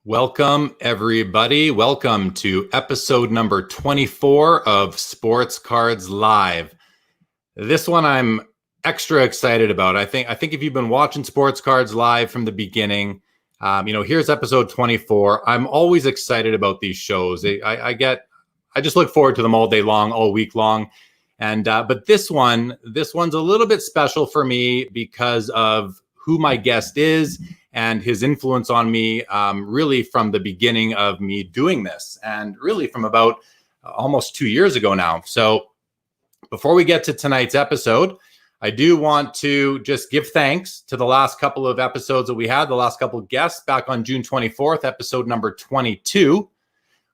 Welcome, everybody. Welcome to episode number 24 of Sports Cards Live. This one I'm extra excited about. I think if you've been watching Sports Cards Live from the beginning, here's episode 24. I'm always excited about these shows. I just look forward to them all day long, all week long. But this one's a little bit special for me because of who my guest is and his influence on me, really from the beginning of me doing this, and really from about almost 2 years ago now. So before we get to tonight's episode, I do want to just give thanks to the last couple of episodes that we had, the last couple of guests. Back on June 24th, episode number 22,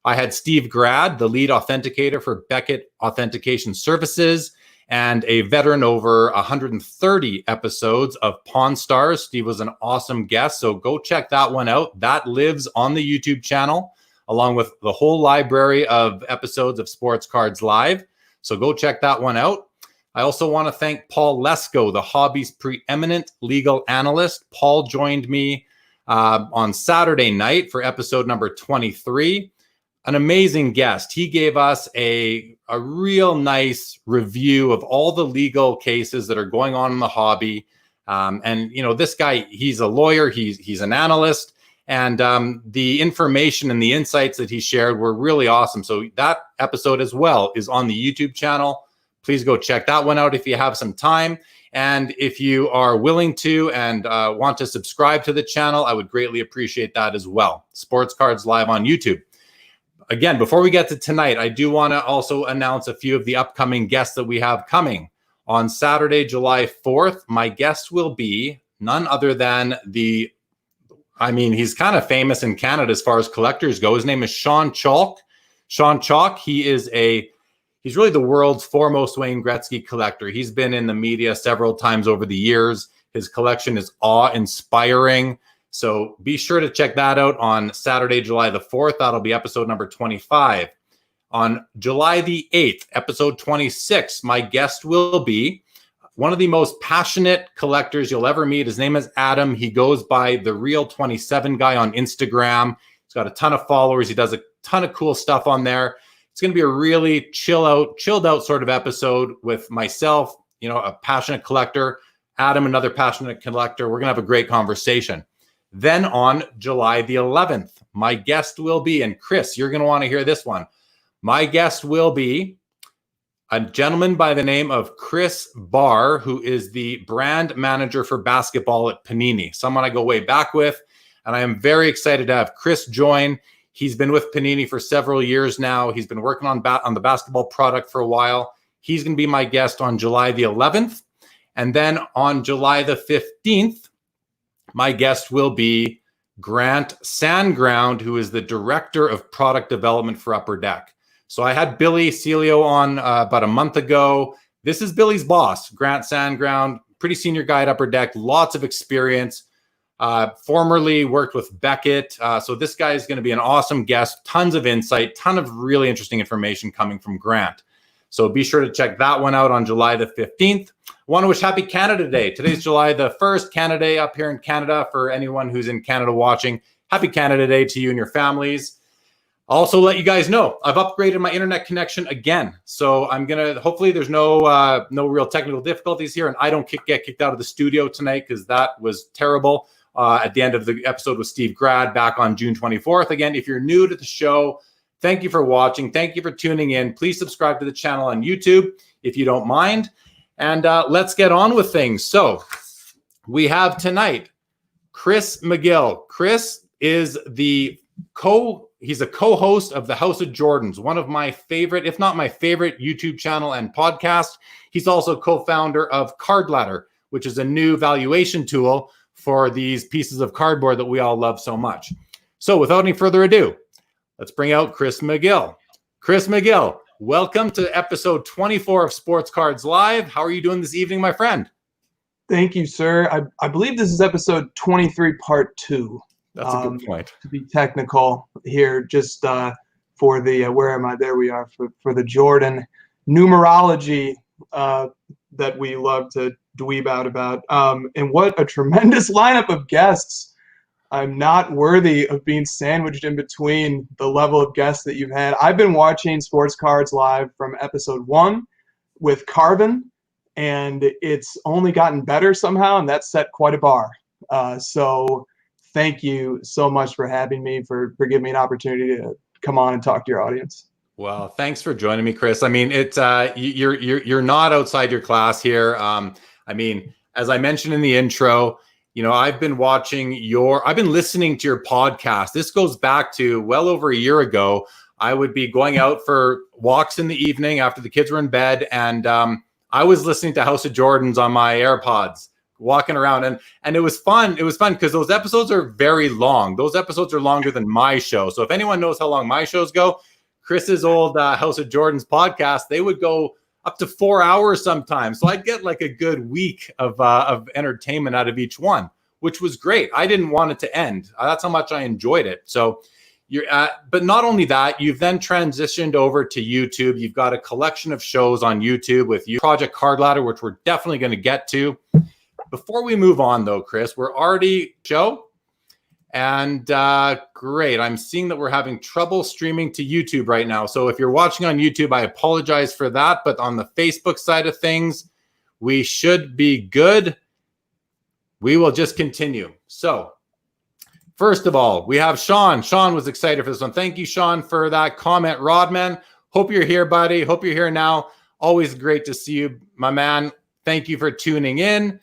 I had Steve Grad, the lead authenticator for Beckett Authentication Services, and a veteran over 130 episodes of Pawn Stars. Steve was an awesome guest, so go check that one out. That lives on the YouTube channel, along with the whole library of episodes of Sports Cards Live. So go check that one out. I also want to thank Paul Lesko, the hobby's preeminent legal analyst. Paul joined me on Saturday night for episode number 23. An amazing guest. He gave us a real nice review of all the legal cases that are going on in the hobby. This guy, he's a lawyer, he's an analyst, and the information and the insights that he shared were really awesome. So that episode as well is on the YouTube channel. Please go check that one out if you have some time. And if you are willing to and want to subscribe to the channel, I would greatly appreciate that as well. Sports Cards Live on YouTube. Again, before we get to tonight, I do want to also announce a few of the upcoming guests that we have coming. On Saturday, July 4th, my guest will be none other than he's kind of famous in Canada as far as collectors go. His name is Sean Chalk. Sean Chalk, he's really the world's foremost Wayne Gretzky collector. He's been in the media several times over the years. His collection is awe-inspiring. So be sure to check that out on Saturday, July the 4th. That'll be episode number 25. On July the 8th, episode 26, my guest will be one of the most passionate collectors you'll ever meet. His name is Adam. He goes by the Real 27 guy on Instagram. He's got a ton of followers. He does a ton of cool stuff on there. It's going to be a really chilled out sort of episode with myself, a passionate collector, Adam, another passionate collector. We're going to have a great conversation. Then on July the 11th, my guest will be, and Chris, you're going to want to hear this one. My guest will be a gentleman by the name of Chris Barr, who is the brand manager for basketball at Panini, someone I go way back with. And I am very excited to have Chris join. He's been with Panini for several years now. He's been working on the basketball product for a while. He's going to be my guest on July the 11th. And then on July the 15th, my guest will be Grant Sandground, who is the director of product development for Upper Deck. So I had Billy Celio on about a month ago. This is Billy's boss, Grant Sandground, pretty senior guy at Upper Deck, lots of experience, formerly worked with Beckett. So this guy is going to be an awesome guest, tons of insight, ton of really interesting information coming from Grant. So be sure to check that one out on July the 15th. I want to wish happy Canada Day. Today's July the 1st, Canada Day up here in Canada. For anyone who's in Canada watching, happy Canada Day to you and your families. I'll also let you guys know, I've upgraded my internet connection again. So hopefully there's no real technical difficulties here, and I don't get kicked out of the studio tonight, because that was terrible at the end of the episode with Steve Grad back on June 24th. Again, if you're new to the show, thank you for watching. Thank you for tuning in. Please subscribe to the channel on YouTube if you don't mind. And let's get on with things. So we have tonight Chris McGill. Chris is he's a co-host of the House of Jordans, one of my favorite, if not my favorite, YouTube channel and podcast. He's also co-founder of Card Ladder, which is a new valuation tool for these pieces of cardboard that we all love so much. So without any further ado, let's bring out Chris McGill. Chris McGill, welcome to episode 24 of Sports Cards Live. How are you doing this evening, my friend? Thank you, sir. I believe this is episode 23, part 2. That's a good point. To be technical here, just for the, where am I? There we are, for the Jordan numerology that we love to dweeb out about. And what a tremendous lineup of guests I'm not worthy of being sandwiched in between the level of guests that you've had. I've been watching Sports Cards Live from episode 1 with Carvin, and it's only gotten better somehow, and that's set quite a bar. So thank you so much for having me, for giving me an opportunity to come on and talk to your audience. Well, thanks for joining me, Chris. I mean, it's you're not outside your class here. I mean, as I mentioned in the intro, I've been listening to your podcast. This goes back to well over a year ago. I would be going out for walks in the evening after the kids were in bed, and I was listening to House of Jordans on my AirPods, walking around, and it was fun. It was fun because those episodes are very long. Those episodes are longer than my show. So if anyone knows how long my shows go, Chris's old House of Jordans podcast, they would go up to 4 hours sometimes. So I'd get like a good week of entertainment out of each one, which was great. I didn't want it to end. That's how much I enjoyed it. So but not only that, you've then transitioned over to YouTube. You've got a collection of shows on YouTube with Project Card Ladder, which we're definitely going to get to. Before we move on though, Chris, we're already show. And great. I'm seeing that we're having trouble streaming to YouTube right now. So if you're watching on YouTube, I apologize for that. But on the Facebook side of things, we should be good. We will just continue. So first of all, we have Sean. Sean was excited for this one. Thank you, Sean, for that comment. Rodman, hope you're here, buddy. Hope you're here now. Always great to see you, my man. Thank you for tuning in.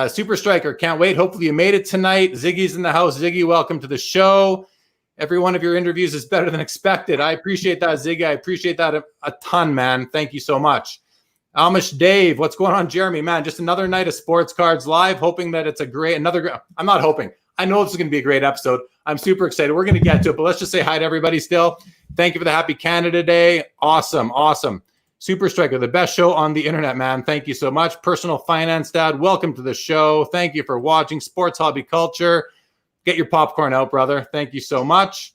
Super Striker, can't wait. Hopefully you made it tonight. Ziggy's in the house. Ziggy, welcome to the show. Every one of your interviews is better than expected. I appreciate that, Ziggy. I appreciate that a ton, man. Thank you so much. Amish Dave, what's going on, Jeremy? Man, just another night of Sports Cards Live. Hoping that it's I'm not hoping. I know this is going to be a great episode. I'm super excited. We're going to get to it, but let's just say hi to everybody still. Thank you for the Happy Canada Day. Awesome. Super Striker, the best show on the internet, man. Thank you so much. Personal Finance Dad, welcome to the show. Thank you for watching Sports Hobby Culture. Get your popcorn out, brother. Thank you so much.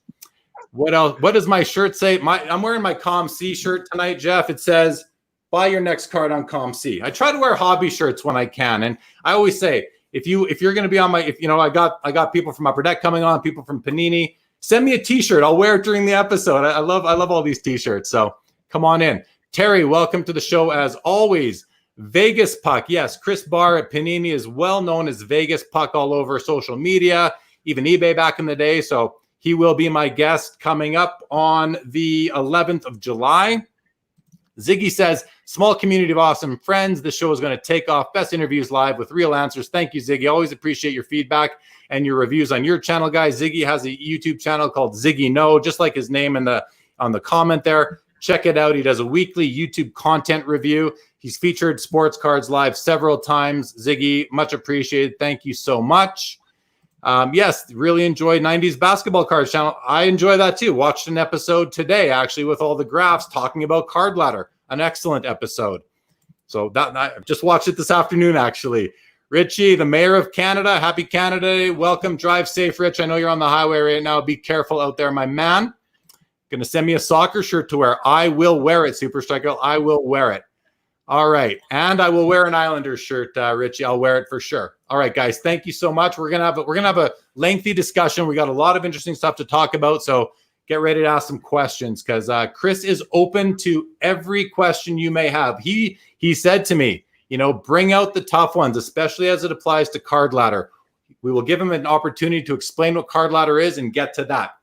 What else? What does my shirt say? I'm wearing my ComC shirt tonight, Jeff. It says, buy your next card on ComC. I try to wear hobby shirts when I can. And I always say, if you're going to be on I got people from Upper Deck coming on, people from Panini, send me a t-shirt. I'll wear it during the episode. I love all these t-shirts. So come on in. Terry, welcome to the show as always. Vegas Puck. Yes, Chris Barr at Panini is well known as Vegas Puck all over social media, even eBay back in the day. So he will be my guest coming up on the 11th of July. Ziggy says, small community of awesome friends. This show is going to take off. Best interviews live with real answers. Thank you, Ziggy. Always appreciate your feedback and your reviews on your channel, guys. Ziggy has a YouTube channel called Ziggy No, just like his name on the comment there. Check it out. He does a weekly YouTube content review. He's featured Sports Cards Live several times. Ziggy, much appreciated. Thank you so much. Yes, really enjoyed 90s Basketball Cards channel. I enjoy that too. Watched an episode today, actually, with all the graphs talking about Card Ladder. An excellent episode. So I just watched it this afternoon, actually. Richie, the Mayor of Canada. Happy Canada Day. Welcome. Drive safe, Rich. I know you're on the highway right now. Be careful out there, my man. Going to send me a soccer shirt to wear. I will wear it, Super Striker. I will wear it. All right. And I will wear an Islanders shirt, Richie. I'll wear it for sure. All right, guys. Thank you so much. We're going to have a lengthy discussion. We got a lot of interesting stuff to talk about. So get ready to ask some questions because Chris is open to every question you may have. He said to me, bring out the tough ones, especially as it applies to Card Ladder. We will give him an opportunity to explain what Card Ladder is and get to that.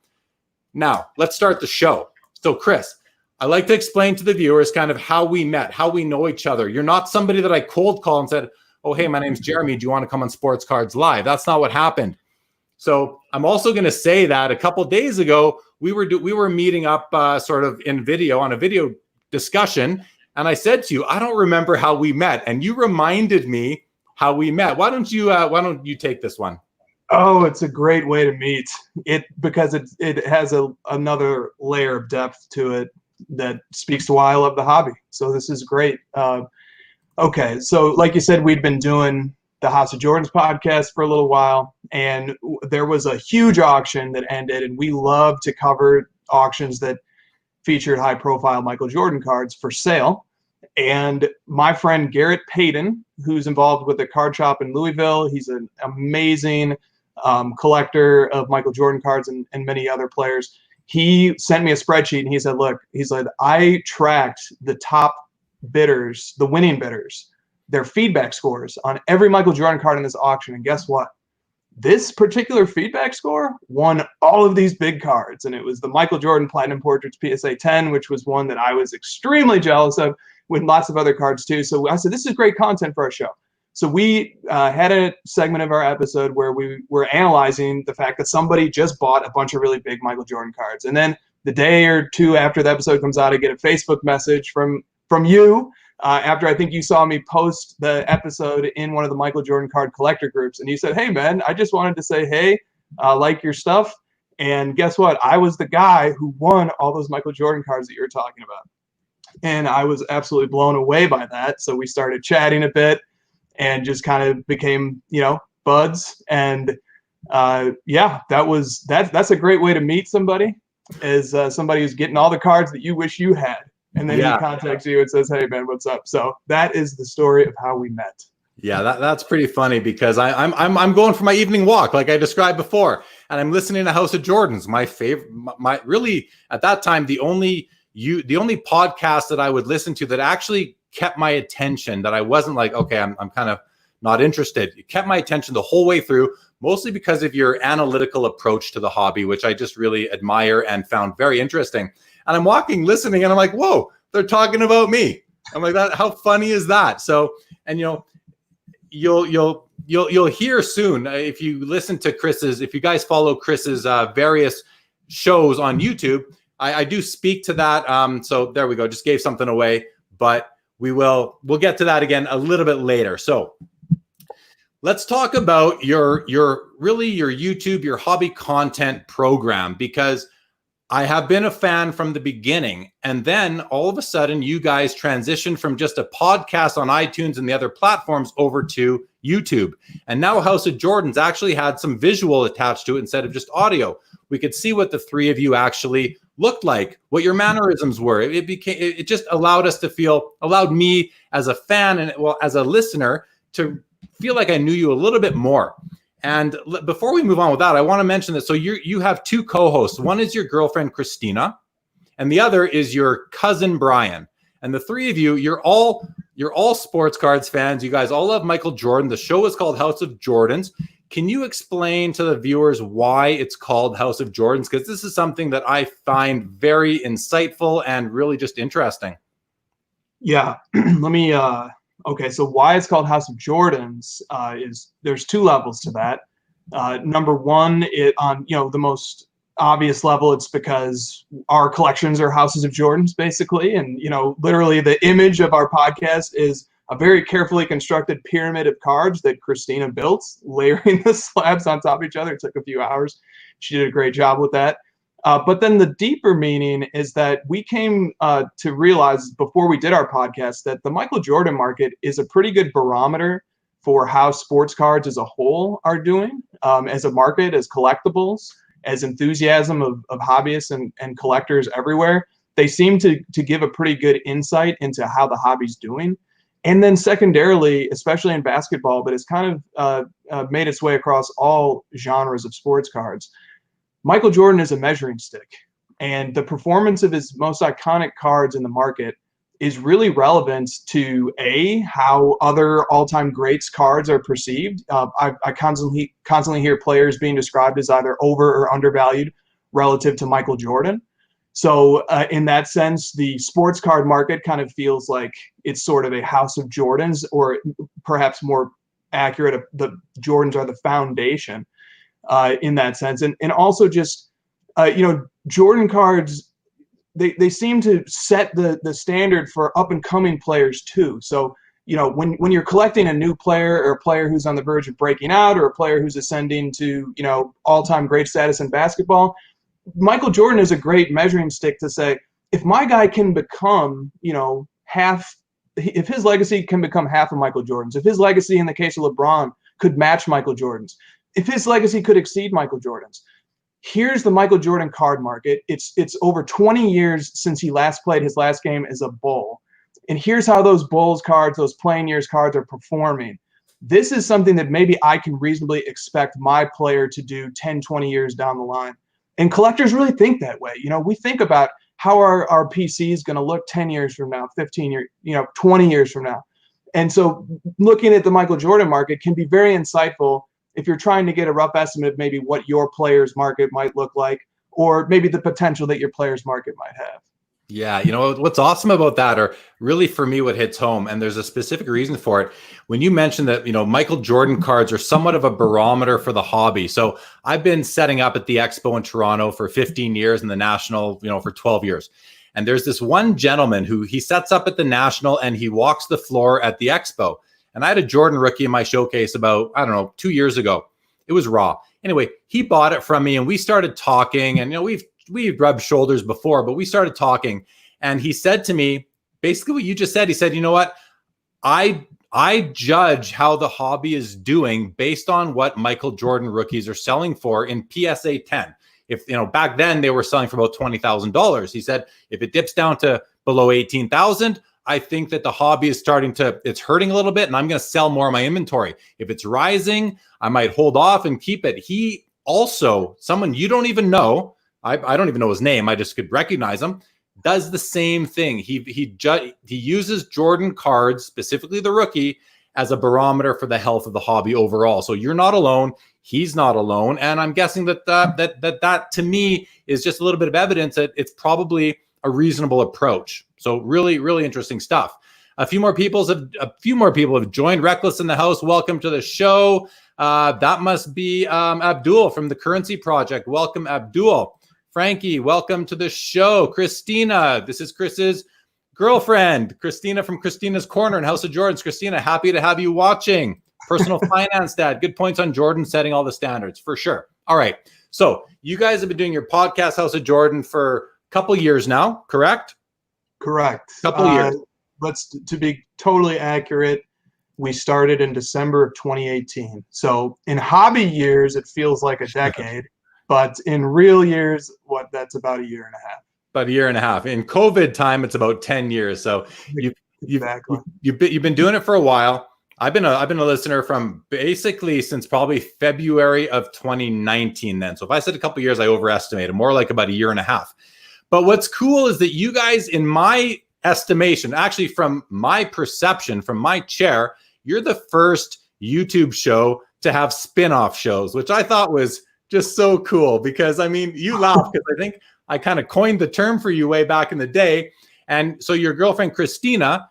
Now, let's start the show. So, Chris, I like to explain to the viewers kind of how we met, how we know each other. You're not somebody that I cold call and said, oh, hey, my name's Jeremy. Do you want to come on Sports Cards Live? That's not what happened. So I'm also going to say that a couple of days ago, we were meeting up sort of in video on a video discussion. And I said to you, I don't remember how we met. And you reminded me how we met. Why don't you take this one? Oh, it's a great way to meet it because it has another layer of depth to it that speaks to why I love the hobby. So this is great. Okay, so like you said, we'd been doing the House of Jordans podcast for a little while, and there was a huge auction that ended, and we love to cover auctions that featured high-profile Michael Jordan cards for sale. And my friend Garrett Payton, who's involved with the card shop in Louisville, he's an amazing collector of Michael Jordan cards and many other players. He sent me a spreadsheet and he said, look, he's like, I tracked the top bidders, the winning bidders, their feedback scores on every Michael Jordan card in this auction. And guess what? This particular feedback score won all of these big cards. And it was the Michael Jordan Platinum Portraits PSA 10, which was one that I was extremely jealous of, with lots of other cards too. So I said, this is great content for our show. So we had a segment of our episode where we were analyzing the fact that somebody just bought a bunch of really big Michael Jordan cards. And then the day or two after the episode comes out, I get a Facebook message from you after I think you saw me post the episode in one of the Michael Jordan card collector groups. And you said, hey, man, I just wanted to say, hey, I like your stuff. And guess what? I was the guy who won all those Michael Jordan cards that you were talking about. And I was absolutely blown away by that. So we started chatting a bit and just kind of became, buds. And that's a great way to meet somebody, is somebody who's getting all the cards that you wish you had. And then he contacts you and says, hey, man, what's up? So that is the story of how we met. Yeah, that's pretty funny, because I'm going for my evening walk, like I described before, and I'm listening to House of Jordans, my favorite, my really at that time the only podcast that I would listen to that actually kept my attention, that I wasn't like, okay, I'm kind of not interested. It kept my attention the whole way through, mostly because of your analytical approach to the hobby, which I just really admire and found very interesting. And I'm walking, listening, and I'm like, whoa, they're talking about me. I'm like, that. How funny is that? So, and you'll hear soon, if you listen to Chris's, if you guys follow Chris's various shows on YouTube, I do speak to that. So there we go. Just gave something away, but we'll get to that again a little bit later. So let's talk about your YouTube, your hobby content program, because I have been a fan from the beginning. And then all of a sudden you guys transitioned from just a podcast on iTunes and the other platforms over to YouTube. And now House of Jordan's actually had some visual attached to it instead of just audio. We could see what the three of you actually looked like, what your mannerisms were. It just allowed me as a fan and as a listener to feel like I knew you a little bit more. And before we move on with that, I want to mention that. So you have two co-hosts. One is your girlfriend, Christina, and the other is your cousin, Brian. And the three of you, you're all sports cards fans. You guys all love Michael Jordan. The show is called House of Jordans. Can you explain to the viewers why it's called House of Jordans? Because this is something that I find very insightful and really just interesting. Yeah, let me... Okay, so why it's called House of Jordans is there's two levels to that. Number one, the most obvious level, it's because our collections are houses of Jordans, basically, and literally the image of our podcast is a very carefully constructed pyramid of cards that Christina built, layering the slabs on top of each other. It took a few hours. She did a great job with that. But then the deeper meaning is that we came to realize before we did our podcast that the Michael Jordan market is a pretty good barometer for how sports cards as a whole are doing as a market, as collectibles, as enthusiasm of hobbyists and collectors everywhere. They seem to give a pretty good insight into how the hobby's doing. And then secondarily, especially in basketball, but it's kind of made its way across all genres of sports cards, Michael Jordan is a measuring stick, and the performance of his most iconic cards in the market is really relevant to how other all-time greats cards are perceived. I constantly hear players being described as either over or undervalued relative to Michael Jordan. So in that sense, the sports card market kind of feels like it's sort of a house of Jordans, or perhaps more accurate, the Jordans are the foundation. In that sense, and also just Jordan cards, they seem to set the standard for up and coming players too. So when you're collecting a new player, or a player who's on the verge of breaking out, or a player who's ascending to all-time great status in basketball, Michael Jordan is a great measuring stick to say, if my guy can become if his legacy can become half of Michael Jordan's, if his legacy in the case of LeBron could match Michael Jordan's, if his legacy could exceed Michael Jordan's, here's the Michael Jordan card market. It's over 20 years since he last played his last game as a Bull. And here's how those Bulls cards, those playing years cards are performing. this is something that maybe I can reasonably expect my player to do 10, 20 years down the line. And collectors really think that way. We think about how our PC is going to look 10 years from now, 15 years, 20 years from now. And so looking at the Michael Jordan market can be very insightful if you're trying to get a rough estimate of maybe what your player's market might look like, or maybe the potential that your player's market might have. Yeah, what's awesome about that, or really for me what hits home, and there's a specific reason for it, when you mentioned that Michael Jordan cards are somewhat of a barometer for the hobby. So I've been setting up at the Expo in Toronto for 15 years and the National for 12 years, and there's this one gentleman who he sets up at the National and he walks the floor at the Expo. And I had a Jordan rookie in my showcase about, I don't know, 2 years ago. It was raw. Anyway, he bought it from me and we started talking, and we've rubbed shoulders before, but we started talking, and he said to me basically what you just said. He said, you know what? I judge how the hobby is doing based on what Michael Jordan rookies are selling for in PSA 10. If back then they were selling for about $20,000. He said, if it dips down to below 18,000, I think that the hobby is it's hurting a little bit, and I'm going to sell more of my inventory. If it's rising, I might hold off and keep it. He also, someone you don't even know, I don't even know his name, I just could recognize him, does the same thing. He uses Jordan cards, specifically the rookie, as a barometer for the health of the hobby overall. So you're not alone. He's not alone. And I'm guessing that to me is just a little bit of evidence that it's probably a reasonable approach. So really, really interesting stuff. A few more people have joined. Reckless in the house. Welcome to the show. That must be Abdul from the Currency Project. Welcome, Abdul. Frankie, welcome to the show. Christina, this is Chris's girlfriend, Christina from Christina's Corner in House of Jordans. Christina, happy to have you watching. Personal finance dad. Good points on Jordan setting all the standards, for sure. All right. So you guys have been doing your podcast, House of Jordan, for a couple years now, correct? Correct. Couple years. To be totally accurate, we started in December of 2018. So in hobby years, it feels like a decade. But in real years, that's about a year and a half. About a year and a half. In COVID time, it's about 10 years. So you've been doing it for a while. I've been a listener from basically since probably February of 2019 then. So if I said a couple years, I overestimated, more like about a year and a half. But what's cool is that you guys, in my estimation, actually from my perception, from my chair, you're the first YouTube show to have spin-off shows, which I thought was just so cool, because I mean, you laugh because I think I kind of coined the term for you way back in the day. And so your girlfriend, Christina,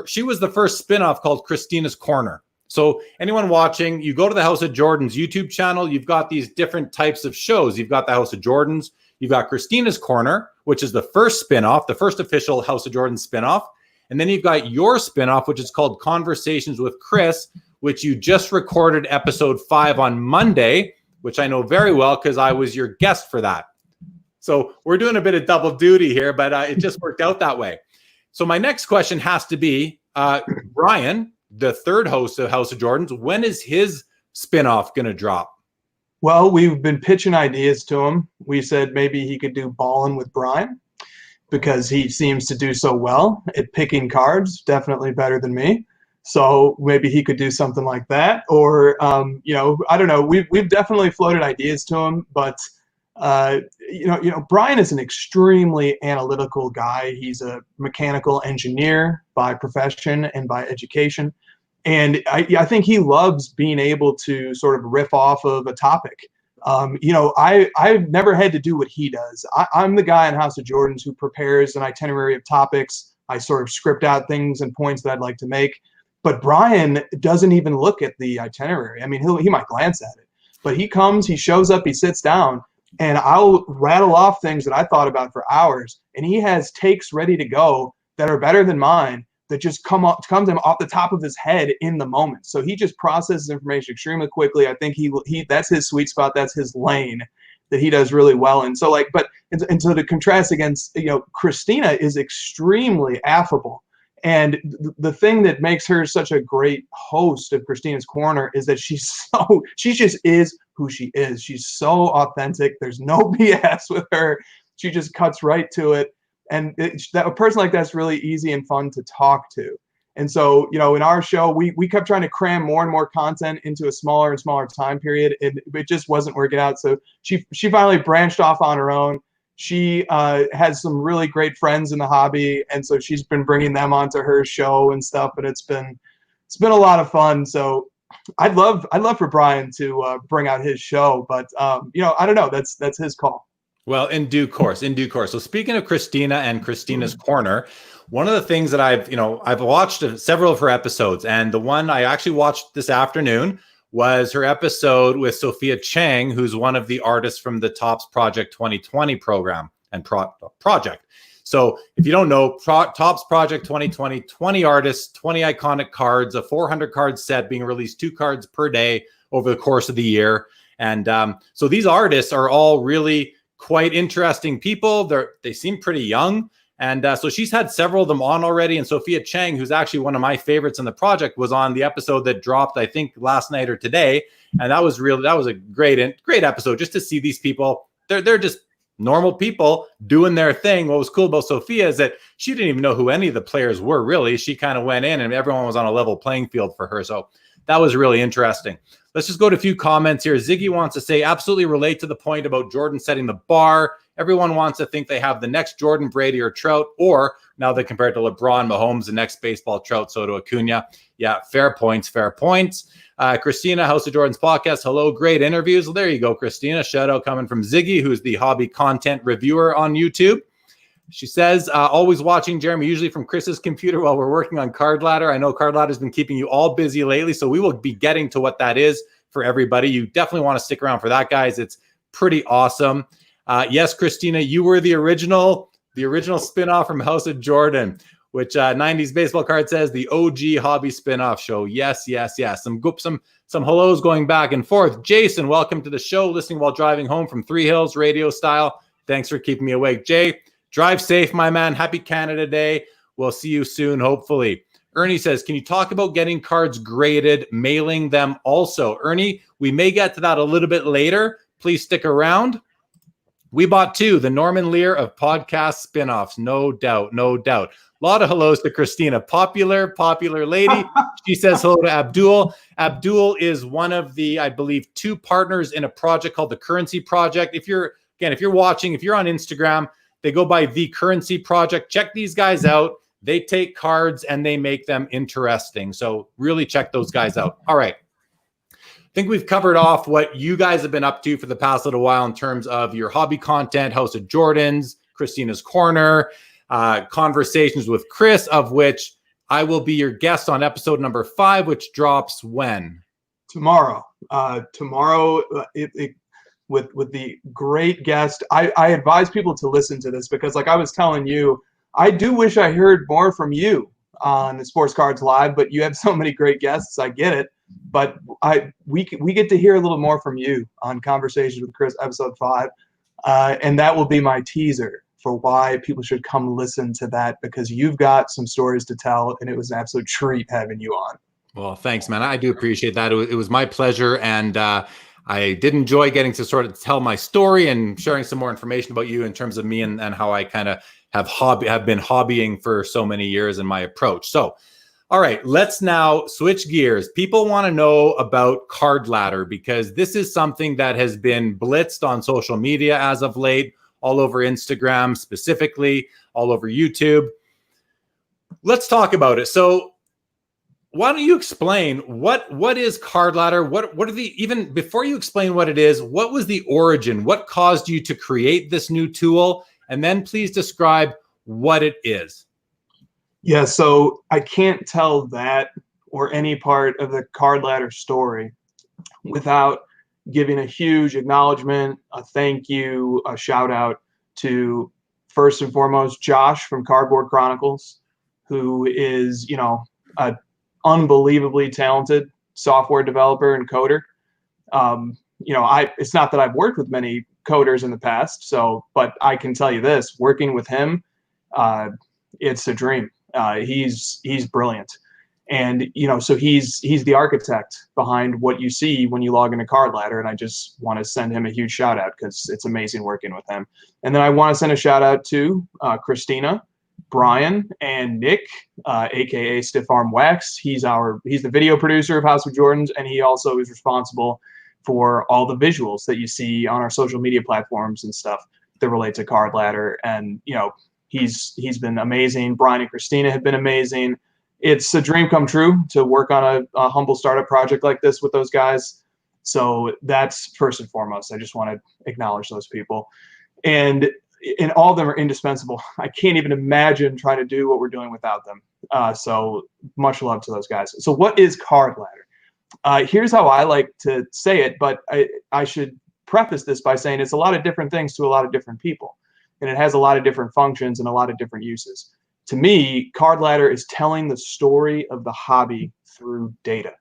she was the first spin-off called Christina's Corner. So anyone watching, you go to the House of Jordans YouTube channel, you've got these different types of shows. You've got the House of Jordans, you've got Christina's Corner, which is the first spin-off, the first official House of Jordans spin-off. And then you've got your spin-off, which is called Conversations with Chris, which you just recorded episode 5 on Monday, which I know very well because I was your guest for that. So we're doing a bit of double duty here, but it just worked out that way. So my next question has to be, Brian, the third host of House of Jordans, when is his spinoff going to drop? Well, we've been pitching ideas to him. We said maybe he could do Ballin' with Brian because he seems to do so well at picking cards, definitely better than me. So maybe he could do something like that, or I don't know. We've definitely floated ideas to him, but Brian is an extremely analytical guy. He's a mechanical engineer by profession and by education, and I think he loves being able to sort of riff off of a topic. I've never had to do what he does. I'm the guy in House of Jordans who prepares an itinerary of topics. I sort of script out things and points that I'd like to make. But Brian doesn't even look at the itinerary. I mean, he might glance at it, but he comes, he shows up, he sits down, and I'll rattle off things that I thought about for hours, and he has takes ready to go that are better than mine that just comes him off the top of his head in the moment. So he just processes information extremely quickly. I think he that's his sweet spot. That's his lane that he does really well. And so and so to contrast against, Christina is extremely affable. And the thing that makes her such a great host of Christina's Corner is that she just is who she is. She's so authentic. There's no BS with her. She just cuts right to it. And a person like that's really easy and fun to talk to. And so, in our show, we kept trying to cram more and more content into a smaller and smaller time period, and it just wasn't working out. So she finally branched off on her own. She has some really great friends in the hobby, and so she's been bringing them onto her show and stuff. And it's been a lot of fun. So I'd love for Brian to bring out his show, but I don't know. That's his call. Well, in due course, in due course. So speaking of Christina and Christina's Corner, one of the things that I've watched several of her episodes, and the one I actually watched this afternoon was her episode with Sophia Chang, who's one of the artists from the Topps Project 2020 program and project. So if you don't know, Topps Project 2020, 20 artists, 20 iconic cards, a 400 card set being released 2 cards per day over the course of the year. And so these artists are all really quite interesting people. They seem pretty young. And so she's had several of them on already. And Sophia Chang, who's actually one of my favorites in the project, was on the episode that dropped, I think, last night or today. And that was a great episode just to see these people. They're just normal people doing their thing. What was cool about Sophia is that she didn't even know who any of the players were, really. She kind of went in and everyone was on a level playing field for her. So that was really interesting. Let's just go to a few comments here. Ziggy wants to say, absolutely relate to the point about Jordan setting the bar. Everyone wants to think they have the next Jordan, Brady, or Trout, or now they compare it to LeBron, Mahomes, the next baseball Trout, Soto, Acuna. Yeah, fair points, fair points. Christina, House of Jordan's podcast. Hello, great interviews. Well, there you go, Christina. Shout out coming from Ziggy, who's the hobby content reviewer on YouTube. She says, always watching Jeremy, usually from Chris's computer while we're working on Card Ladder. I know Card Ladder has been keeping you all busy lately, so we will be getting to what that is for everybody. You definitely want to stick around for that, guys. It's pretty awesome. Yes, Christina, you were the original spinoff from House of Jordan, which 90s Baseball Card says the OG hobby spinoff show. Yes. Some hellos going back and forth. Jason, welcome to the show. Listening while driving home from Three Hills, radio style. Thanks for keeping me awake. Jay, drive safe, my man. Happy Canada Day. We'll see you soon, hopefully. Ernie says, can you talk about getting cards graded, mailing them also? Ernie, we may get to that a little bit later. Please stick around. We bought 2, the Norman Lear of podcast spinoffs. No doubt. A lot of hellos to Christina. Popular lady. She says hello to Abdul. Abdul is one of the, I believe, 2 partners in a project called the Currency Project. If you're watching, if you're on Instagram, they go by The Currency Project. Check these guys out. They take cards and they make them interesting. So really check those guys out. All right. I think we've covered off what you guys have been up to for the past little while in terms of your hobby content, House of Jordans, Christina's Corner, conversations with Chris, of which I will be your guest on episode number 5, which drops when? Tomorrow. With the great guest. I advise people to listen to this because, like I was telling you, I do wish I heard more from you on the Sports Cards Live, but you have so many great guests. I get it. But we get to hear a little more from you on Conversations with Chris, episode 5. And that will be my teaser for why people should come listen to that, because you've got some stories to tell, and it was an absolute treat having you on. Well, thanks, man. I do appreciate that. It was my pleasure. And I did enjoy getting to sort of tell my story and sharing some more information about you in terms of me and how I kind of have been hobbying for so many years in my approach. So, all right, let's now switch gears. People want to know about Card Ladder because this is something that has been blitzed on social media as of late, all over Instagram specifically, all over YouTube. Let's talk about it. So why don't you explain what is Card Ladder? What are even before you explain what it is, what was the origin? What caused you to create this new tool? And then please describe what it is. Yeah, so I can't tell that or any part of the Card Ladder story without giving a huge acknowledgement, a thank you, a shout out to, first and foremost, Josh from Cardboard Chronicles, who is, a unbelievably talented software developer and coder. It's not that I've worked with many coders in the past, but I can tell you this, working with him, it's a dream. He's brilliant. And, so he's the architect behind what you see when you log into Card Ladder. And I just want to send him a huge shout out because it's amazing working with him. And then I want to send a shout out to Christina, Brian and Nick, aka Stiff Arm Wax. He's the video producer of House of Jordans, and he also is responsible for all the visuals that you see on our social media platforms and stuff that relate to Card Ladder. And he's been amazing. Brian and Christina have been amazing. It's a dream come true to work on a humble startup project like this with those guys. So that's first and foremost. I just want to acknowledge those people. And all of them are indispensable. I can't even imagine trying to do what we're doing without them. So much love to those guys. So what is Card Ladder? Here's how I like to say it, but I should preface this by saying it's a lot of different things to a lot of different people. And it has a lot of different functions and a lot of different uses. To me, Card Ladder is telling the story of the hobby through data.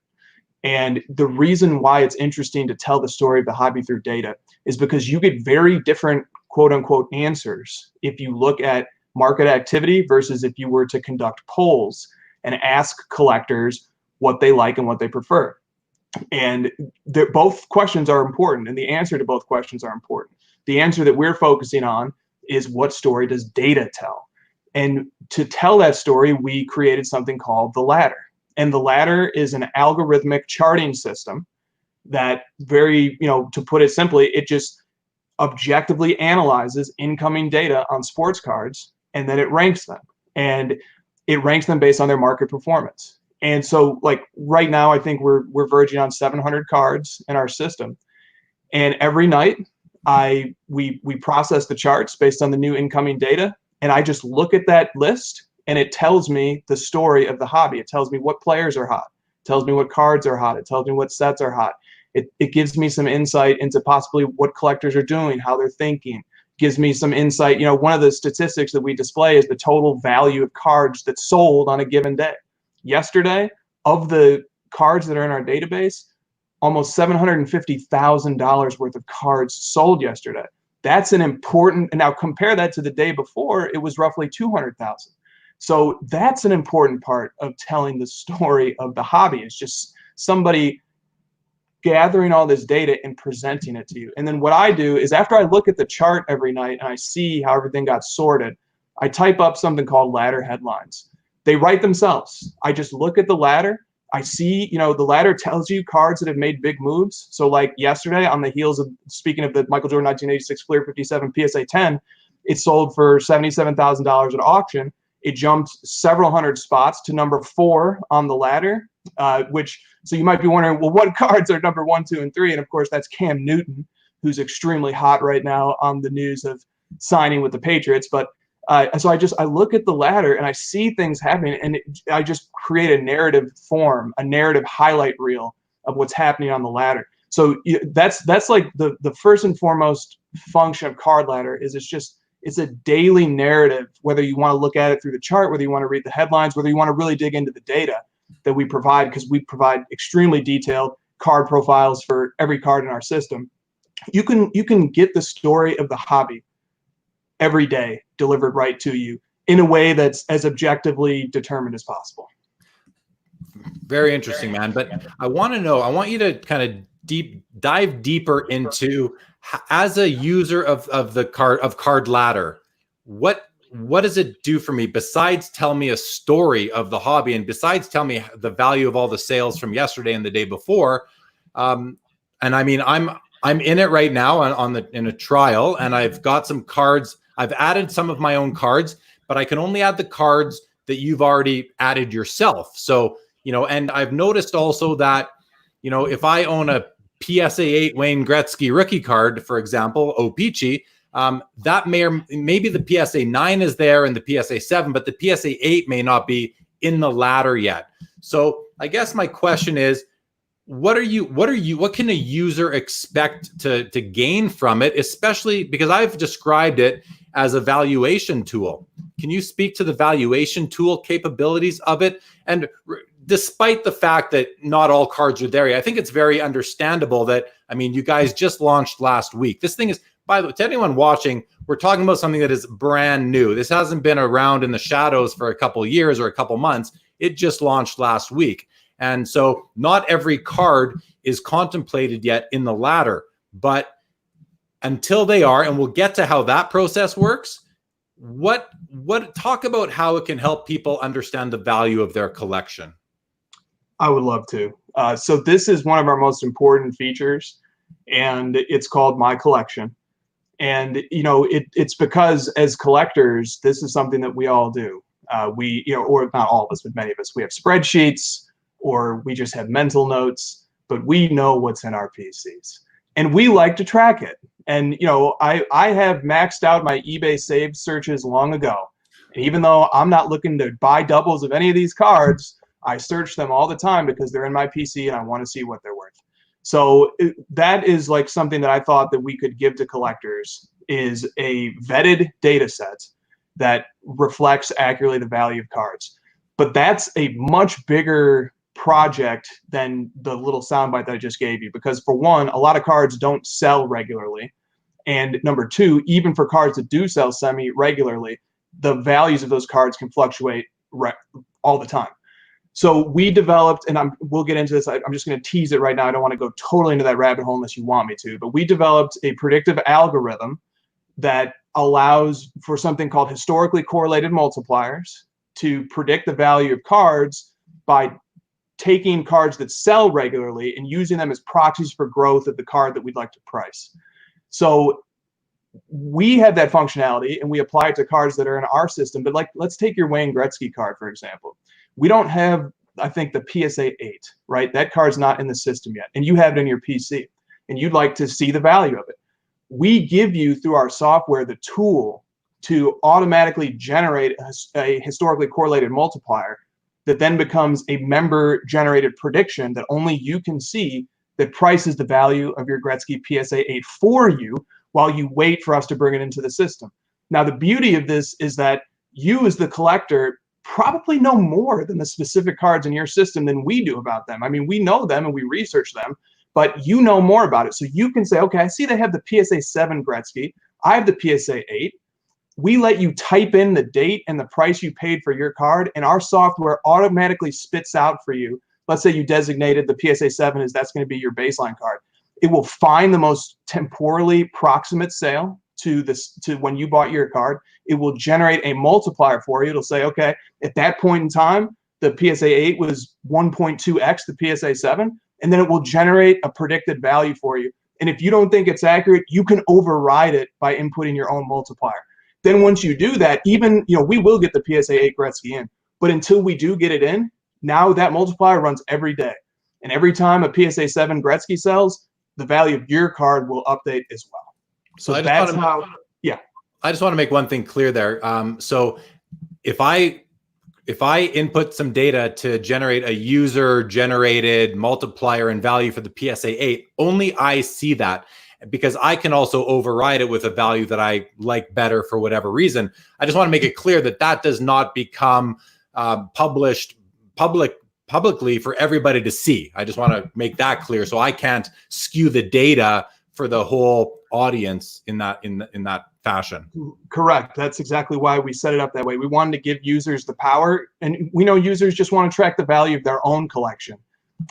And the reason why it's interesting to tell the story of the hobby through data is because you get very different quote unquote answers if you look at market activity versus if you were to conduct polls and ask collectors what they like and what they prefer. And both questions are important, and the answer to both questions are important. The answer that we're focusing on is what story does data tell? And to tell that story, we created something called the ladder. And the ladder is an algorithmic charting system that to put it simply, it just objectively analyzes incoming data on sports cards, and then it ranks them. And it ranks them based on their market performance. And so like right now, I think we're verging on 700 cards in our system. And every night we process the charts based on the new incoming data. And I just look at that list, and it tells me the story of the hobby. It tells me what players are hot. It tells me what cards are hot. It tells me what sets are hot. It gives me some insight into possibly what collectors are doing, how they're thinking. Gives me some insight. One of the statistics that we display is the total value of cards that's sold on a given day. Yesterday, of the cards that are in our database, almost $750,000 worth of cards sold yesterday. That's an important, and now compare that to the day before, it was roughly 200,000. So that's an important part of telling the story of the hobby. It's just somebody gathering all this data and presenting it to you. And then what I do is after I look at the chart every night and I see how everything got sorted, I type up something called ladder headlines. They write themselves. I just look at the ladder. I see, the ladder tells you cards that have made big moves. So like yesterday, on the heels of, speaking of the Michael Jordan 1986 Fleer 57 PSA 10, it sold for $77,000 at auction. It jumped several hundred spots to number 4 on the ladder, so you might be wondering, well, what cards are number 1, 2, and 3? And of course, that's Cam Newton, who's extremely hot right now on the news of signing with the Patriots. But so I look at the ladder and I see things happening, and I just create a narrative form, a narrative highlight reel of what's happening on the ladder. So that's like the first and foremost function of Card Ladder is it's a daily narrative, whether you want to look at it through the chart, whether you want to read the headlines, whether you want to really dig into the data that we provide, because we provide extremely detailed card profiles for every card in our system. You can get the story of the hobby every day delivered right to you in a way that's as objectively determined as possible. Very interesting, man. But I want you to kind of dive deeper into, as a user of Card Ladder, what does it do for me besides tell me a story of the hobby, and besides tell me the value of all the sales from yesterday and the day before? And I mean, I'm in it right now in a trial, and I've got some cards. I've added some of my own cards, but I can only add the cards that you've already added yourself. So, and I've noticed also that, if I own a PSA 8 Wayne Gretzky rookie card, for example, O-Pee-Chee, that maybe the PSA 9 is there and the PSA 7, but the PSA 8 may not be in the ladder yet. So I guess my question is, what can a user expect to gain from it, especially because I've described it as a valuation tool? Can you speak to the valuation tool capabilities of it? And despite the fact that not all cards are there, I think it's very understandable that, you guys just launched last week. This thing is, by the way, to anyone watching, we're talking about something that is brand new. This hasn't been around in the shadows for a couple years or a couple months. It just launched last week. And so not every card is contemplated yet in the ladder, but until they are, and we'll get to how that process works, what talk about how it can help people understand the value of their collection. I would love to. So this is one of our most important features, and it's called My Collection. And it's because as collectors, this is something that we all do. We, or not all of us, but many of us, we have spreadsheets, or we just have mental notes, but we know what's in our PCs, and we like to track it. And I have maxed out my eBay saved searches long ago, and even though I'm not looking to buy doubles of any of these cards, I search them all the time because they're in my PC and I want to see what they're worth. So that is like something that I thought that we could give to collectors, is a vetted data set that reflects accurately the value of cards. But that's a much bigger project than the little soundbite that I just gave you, because for one, a lot of cards don't sell regularly. And number two, even for cards that do sell semi-regularly, the values of those cards can fluctuate all the time. So we developed, and we'll get into this, I'm just going to tease it right now. I don't want to go totally into that rabbit hole unless you want me to, but we developed a predictive algorithm that allows for something called historically correlated multipliers to predict the value of cards by taking cards that sell regularly and using them as proxies for growth of the card that we'd like to price. So we have that functionality and we apply it to cards that are in our system. But let's take your Wayne Gretzky card, for example. We don't have, I think, the PSA 8, right? That card's not in the system yet, and you have it in your PC, and you'd like to see the value of it. We give you, through our software, the tool to automatically generate a historically correlated multiplier that then becomes a member-generated prediction that only you can see, that prices the value of your Gretzky PSA 8 for you while you wait for us to bring it into the system. Now, the beauty of this is that you, as the collector, probably know more than the specific cards in your system than we do about them. I mean, we know them and we research them, but you know more about it. So you can say, okay, I see they have the PSA 7 Gretzky. I have the PSA 8. We let you type in the date and the price you paid for your card, and our software automatically spits out for you. Let's say you designated the PSA 7 as that's going to be your baseline card. It will find the most temporally proximate sale to when you bought your card. It will generate a multiplier for you. It'll say, okay, at that point in time, the PSA 8 was 1.2x the PSA 7, and then it will generate a predicted value for you. And if you don't think it's accurate, you can override it by inputting your own multiplier. Then once you do that, even, we will get the PSA 8 Gretzky in, but until we do get it in, now that multiplier runs every day. And every time a PSA 7 Gretzky sells, the value of your card will update as well. So that's how, yeah. I just want to make one thing clear there. So if I input some data to generate a user-generated multiplier and value for the PSA 8, only I see that, because I can also override it with a value that I like better for whatever reason. I just want to make it clear that that does not become published publicly for everybody to see. I just want to make that clear. So I can't skew the data for the whole audience in that fashion. Correct. That's exactly why we set it up that way. We wanted to give users the power, and we know users just want to track the value of their own collection.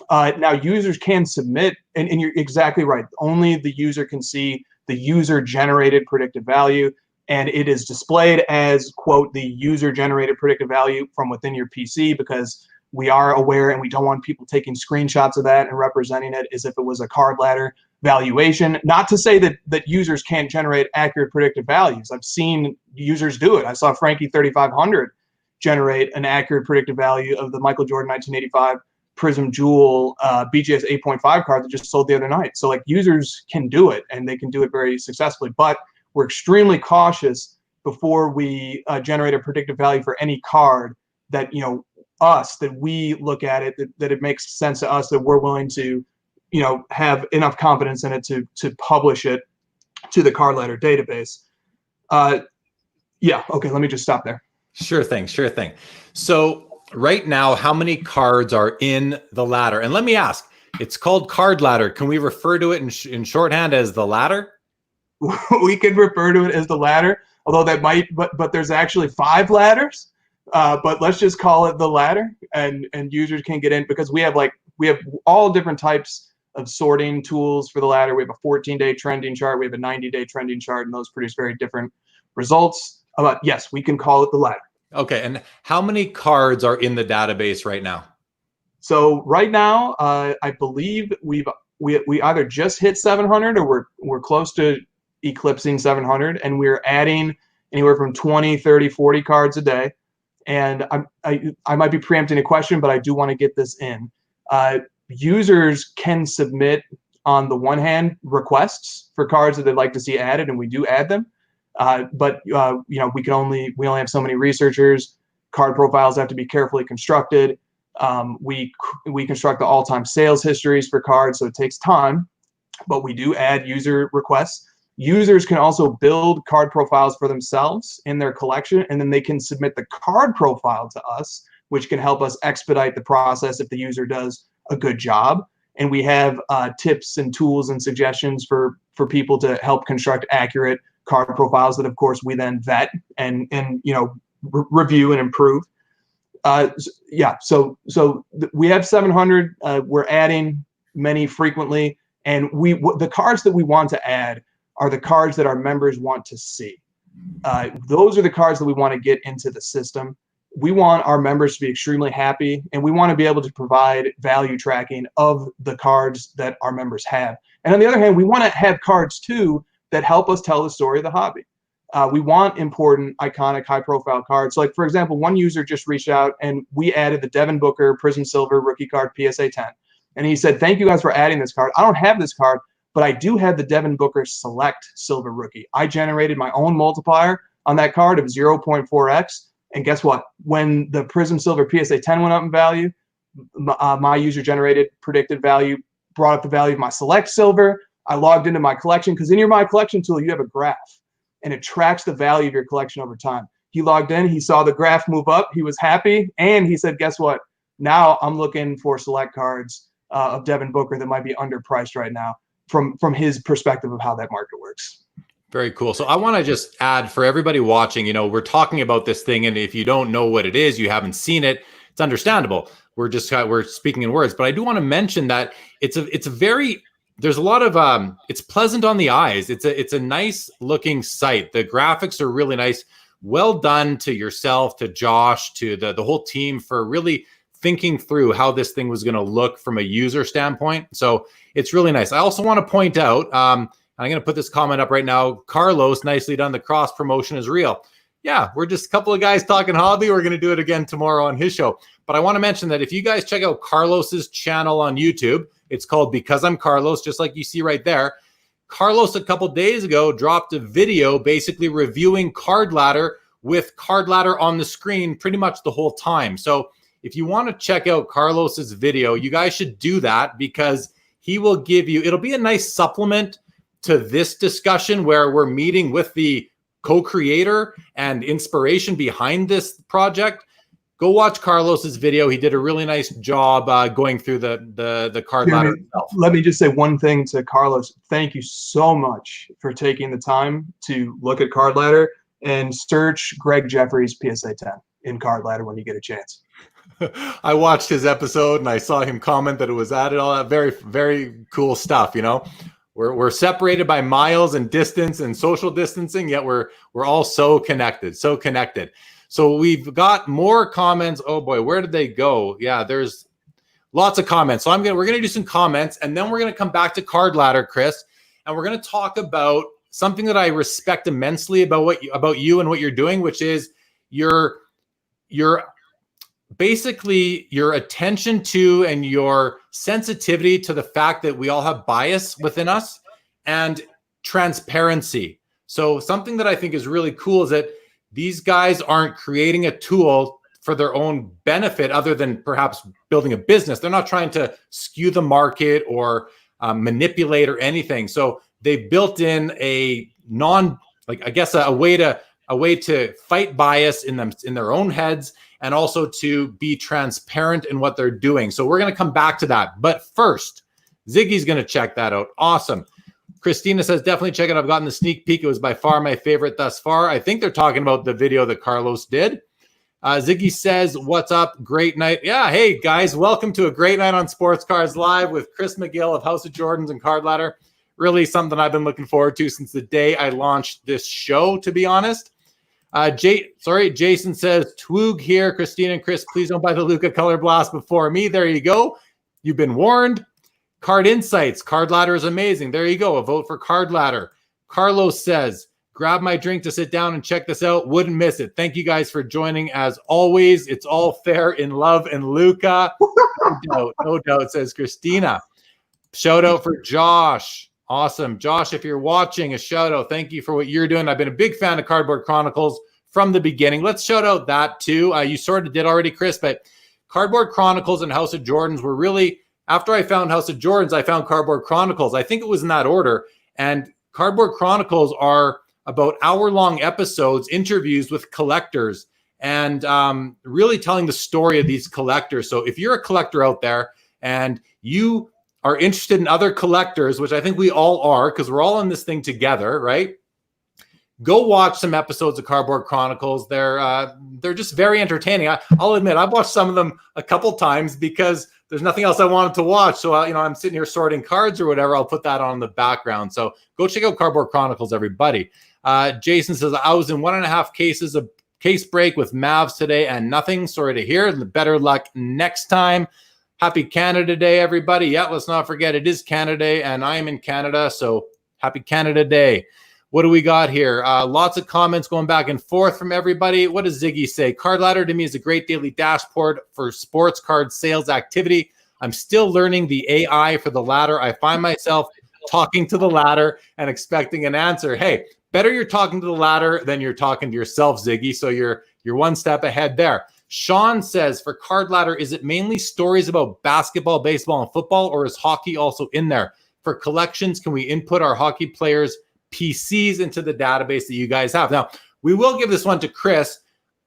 Now, users can submit, and you're exactly right. Only the user can see the user-generated predictive value, and it is displayed as, quote, the user-generated predictive value from within your PC, because we are aware and we don't want people taking screenshots of that and representing it as if it was a card ladder valuation. Not to say that users can't generate accurate predictive values. I've seen users do it. I saw Frankie 3500 generate an accurate predictive value of the Michael Jordan 1985 Prism Jewel BGS 8.5 card that just sold the other night. So users can do it, and they can do it very successfully, but we're extremely cautious before we generate a predictive value for any card that, that we look at it, that it makes sense to us, that we're willing to, have enough confidence in it to publish it to the card ladder database. Yeah. Okay. Let me just stop there. Sure thing. So right now, how many cards are in the ladder? And let me ask, it's called card ladder. Can we refer to it in shorthand as the ladder? We could refer to it as the ladder, although that might, but there's actually 5 ladders. But let's just call it the ladder, and users can get in, because we have all different types of sorting tools for the ladder. We have a 14-day trending chart, we have a 90-day trending chart, and those produce very different results. Yes, we can call it the ladder. Okay. And how many cards are in the database right now? So right now, I believe we either just hit 700 or we're close to eclipsing 700, and we're adding anywhere from 20, 30, 40 cards a day. And I might be preempting a question, but I do want to get this in. Users can submit, on the one hand, requests for cards that they'd like to see added, and we do add them. But we only have so many researchers. Card profiles have to be carefully constructed. We construct the all-time sales histories for cards, so it takes time, but we do add user requests. Users can also build card profiles for themselves in their collection, and then they can submit the card profile to us, which can help us expedite the process if the user does a good job. And we have tips and tools and suggestions for people to help construct accurate card profiles that, of course, we then vet and review and improve. So we have 700. We're adding many frequently, and the cards that we want to add are the cards that our members want to see. Those are the cards that we want to get into the system. We want our members to be extremely happy, and we want to be able to provide value tracking of the cards that our members have. And on the other hand, we want to have cards too that help us tell the story of the hobby. We want important, iconic, high-profile cards. Like, for example, one user just reached out, and we added the Devin Booker Prism Silver rookie card PSA 10. And he said, "Thank you guys for adding this card. I don't have this card, but I do have the Devin Booker Select Silver rookie. I generated my own multiplier on that card of 0.4x. And guess what? When the Prism Silver PSA 10 went up in value, my user-generated predicted value brought up the value of my Select Silver. I logged into my collection, because in your My Collection tool, you have a graph, and it tracks the value of your collection over time. He logged in, he saw the graph move up, he was happy, and he said, guess what? Now I'm looking for select cards of Devin Booker that might be underpriced right now from his perspective of how that market works. Very cool. So I want to just add, for everybody watching, we're talking about this thing, and if you don't know what it is, you haven't seen it, it's understandable. We're speaking in words, but I do want to mention that there's a lot of it's pleasant on the eyes. It's a nice looking site. The graphics are really nice. Well done to yourself, to Josh, to the whole team for really thinking through how this thing was going to look from a user standpoint. So it's really nice. I also want to point out, I'm going to put this comment up right now. Carlos, nicely done. The cross promotion is real. Yeah, we're just a couple of guys talking hobby. We're going to do it again tomorrow on his show. But I want to mention that if you guys check out Carlos's channel on YouTube, it's called Because I'm Carlos, just like you see right there. Carlos, a couple days ago, dropped a video basically reviewing Card Ladder with Card Ladder on the screen pretty much the whole time. So if you want to check out Carlos's video, you guys should do that, because he will give you, it'll be a nice supplement to this discussion where we're meeting with the co-creator and inspiration behind this project. Go watch Carlos's video. He did a really nice job going through the card ladder itself. Let me just say one thing to Carlos. Thank you so much for taking the time to look at Card Ladder, and search Greg Jeffries PSA 10 in Card Ladder when you get a chance. I watched his episode and I saw him comment that it was added, all that very, very cool stuff. We're separated by miles and distance and social distancing, yet we're all so connected. So we've got more comments. Oh boy, where did they go? Yeah, there's lots of comments. So we're gonna do some comments, and then we're gonna come back to Card Ladder, Chris, and we're gonna talk about something that I respect immensely about you and what you're doing, which is your basically your attention to and your sensitivity to the fact that we all have bias within us, and transparency. So something that I think is really cool is that these guys aren't creating a tool for their own benefit other than perhaps building a business. They're not trying to skew the market or manipulate or anything. So they've built in a way to fight bias in their own heads, and also to be transparent in what they're doing. So we're going to come back to that. But first, Ziggy's going to check that out. Awesome. Christina says, definitely check it out. I've gotten the sneak peek. It was by far my favorite thus far. I think they're talking about the video that Carlos did. Ziggy says, what's up? Great night. Yeah. Hey, guys, welcome to a great night on Sports Cards Live with Chris McGill of House of Jordans and Card Ladder. Really something I've been looking forward to since the day I launched this show, to be honest. Jason says, Twoog here. Christina and Chris, please don't buy the Luca Color Blast before me. There you go. You've been warned. Card Insights. Card Ladder is amazing. There you go. A vote for Card Ladder. Carlos says, grab my drink to sit down and check this out. Wouldn't miss it. Thank you guys for joining as always. It's all fair in love and Luca. No doubt, says Christina. Shout out for Josh. Awesome. Josh, if you're watching, a shout out. Thank you for what you're doing. I've been a big fan of Cardboard Chronicles from the beginning. Let's shout out that too. You sort of did already, Chris, but Cardboard Chronicles and House of Jordans were really, after I found House of Jordans, I found Cardboard Chronicles. I think it was in that order. And Cardboard Chronicles are about hour-long episodes, interviews with collectors, and really telling the story of these collectors. So if you're a collector out there and you are interested in other collectors, which I think we all are because we're all in this thing together, right? Go watch some episodes of Cardboard Chronicles. They're just very entertaining. I'll admit I've watched some of them a couple times because there's nothing else I wanted to watch. So I'm sitting here sorting cards or whatever. I'll put that on in the background. So go check out Cardboard Chronicles, everybody. Jason says, I was in 1.5 cases of case break with Mavs today and nothing. Sorry to hear. Better luck next time. Happy Canada Day, everybody. Yeah, let's not forget it is Canada Day, and I am in Canada, so happy Canada Day. What do we got here? Lots of comments going back and forth from everybody. What does Ziggy say? Card Ladder to me is a great daily dashboard for sports card sales activity. I'm still learning the AI for the ladder. I find myself talking to the ladder and expecting an answer. Hey, better you're talking to the ladder than you're talking to yourself, Ziggy, so you're one step ahead there. Sean says, for Card Ladder, is it mainly stories about basketball, baseball, and football, or is hockey also in there? For collections, can we input our hockey players' PCs into the database that you guys have? Now, we will give this one to Chris,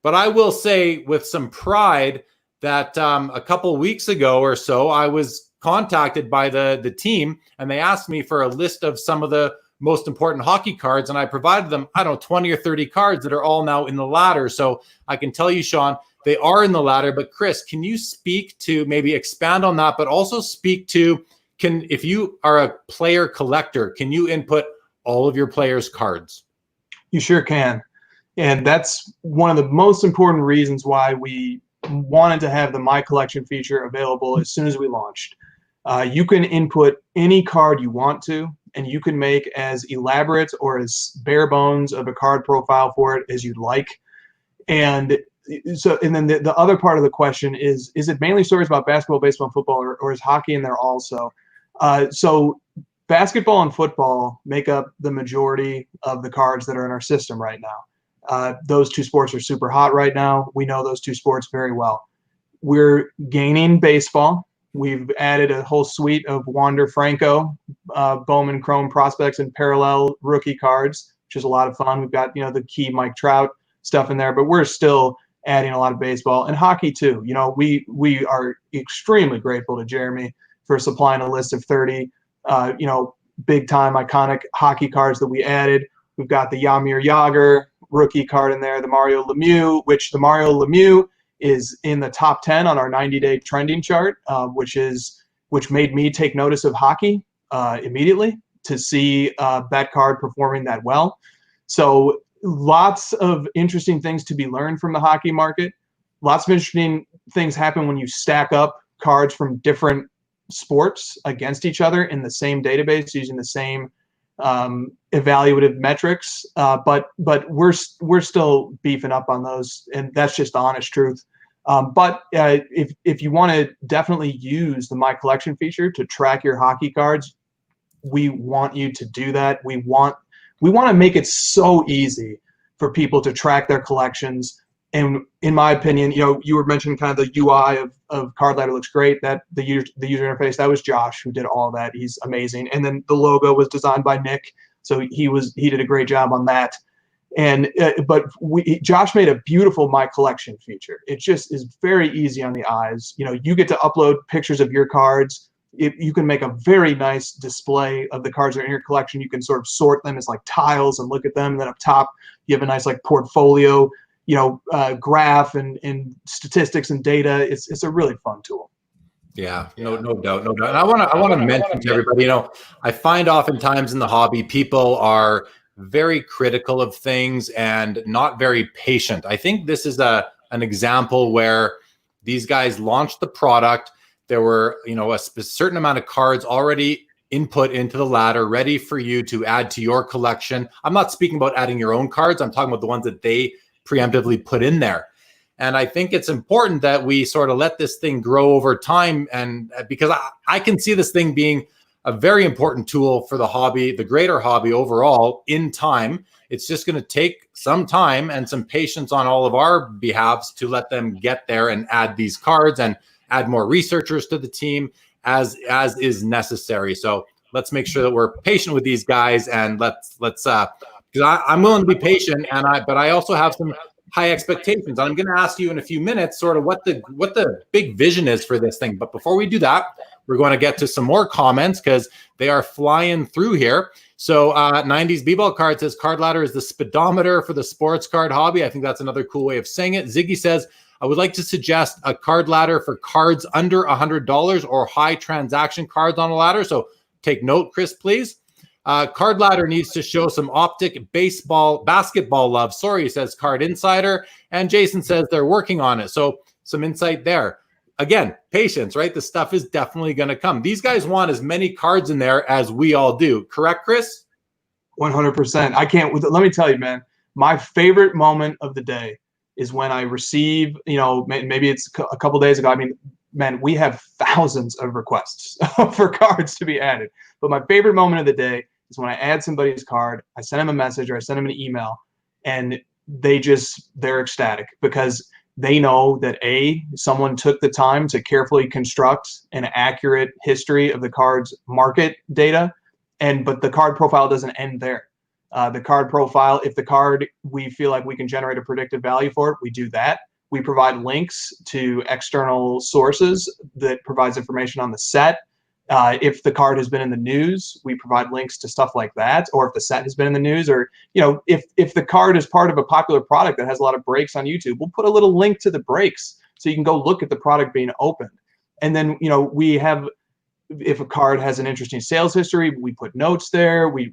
but I will say with some pride that a couple weeks ago or so, I was contacted by the team, and they asked me for a list of some of the most important hockey cards, and I provided them, 20 or 30 cards that are all now in the ladder. So I can tell you, Sean, they are in the ladder. But Chris, can you speak to, maybe expand on that, but also speak to, if you are a player collector, can you input all of your players' cards? You sure can. And that's one of the most important reasons why we wanted to have the My Collection feature available as soon as we launched. You can input any card you want to, and you can make as elaborate or as bare bones of a card profile for it as you'd like. And then the other part of the question is it mainly stories about basketball, baseball, and football, or is hockey in there also? So basketball and football make up the majority of the cards that are in our system right now. Those two sports are super hot right now. We know those two sports very well. We're gaining baseball. We've added a whole suite of Wander Franco, Bowman Chrome prospects and parallel rookie cards, which is a lot of fun. We've got, the key Mike Trout stuff in there, but we're still adding a lot of baseball and hockey too. We are extremely grateful to Jeremy for supplying a list of 30, big time iconic hockey cards that we added. We've got the Jaromir Jagr rookie card in there, the Mario Lemieux, which the Mario Lemieux is in the top 10 on our 90-day trending chart, which made me take notice of hockey immediately to see that card performing that well. So lots of interesting things to be learned from the hockey market. Lots of interesting things happen when you stack up cards from different sports against each other in the same database using the same evaluative metrics. But we're still beefing up on those, and that's just the honest truth. But if you want to definitely use the My Collection feature to track your hockey cards, we want you to do that. We want to make it so easy for people to track their collections. And in my opinion, you were mentioning kind of the UI of Card Ladder looks great. That the user interface, that was Josh who did all of that. He's amazing. And then the logo was designed by Nick, so he did a great job on that. And Josh made a beautiful My Collection feature. It just is very easy on the eyes. You get to upload pictures of your cards. You can make a very nice display of the cards that are in your collection. You can sort of sort them as like tiles and look at them. And then up top, you have a nice like portfolio, graph and statistics and data. It's a really fun tool. Yeah, no doubt. And I want to mention to everybody, I find oftentimes in the hobby, people are very critical of things and not very patient. I think this is an example where these guys launched the product. There were, a certain amount of cards already input into the ladder, ready for you to add to your collection. I'm not speaking about adding your own cards. I'm talking about the ones that they preemptively put in there. And I think it's important that we sort of let this thing grow over time. And because I can see this thing being a very important tool for the hobby, the greater hobby overall in time. It's just going to take some time and some patience on all of our behalves to let them get there and add these cards and add more researchers to the team as is necessary. So let's make sure that we're patient with these guys, and let's because I'm willing to be patient, but I also have some high expectations. I'm going to ask you in a few minutes sort of what the big vision is for this thing. But before we do that, we're going to get to some more comments because they are flying through here. So 90s B-Ball Card says Card Ladder is the speedometer for the sports card hobby. I think that's another cool way of saying it. Ziggy says, I would like to suggest a card ladder for cards under $100 or high transaction cards on a ladder. So take note, Chris, please. Card Ladder needs to show some optic basketball love. Sorry, says Card Insider. And Jason says they're working on it. So some insight there. Again, patience, right? The stuff is definitely going to come. These guys want as many cards in there as we all do. Correct, Chris? 100%. I can't. Let me tell you, man, my favorite moment of the day is when I receive, maybe it's a couple days ago. I mean, man, we have thousands of requests for cards to be added. But my favorite moment of the day is when I add somebody's card, I send them a message or I send them an email, and they're ecstatic because they know that someone took the time to carefully construct an accurate history of the card's market data, but the card profile doesn't end there. The card profile, if the card, we feel like we can generate a predictive value for it, we do that. We provide links to external sources that provides information on the set. If the card has been in the news, we provide links to stuff like that. Or if the set has been in the news, or if the card is part of a popular product that has a lot of breaks on YouTube, we'll put a little link to the breaks so you can go look at the product being opened. And then we have, if a card has an interesting sales history, we put notes there. We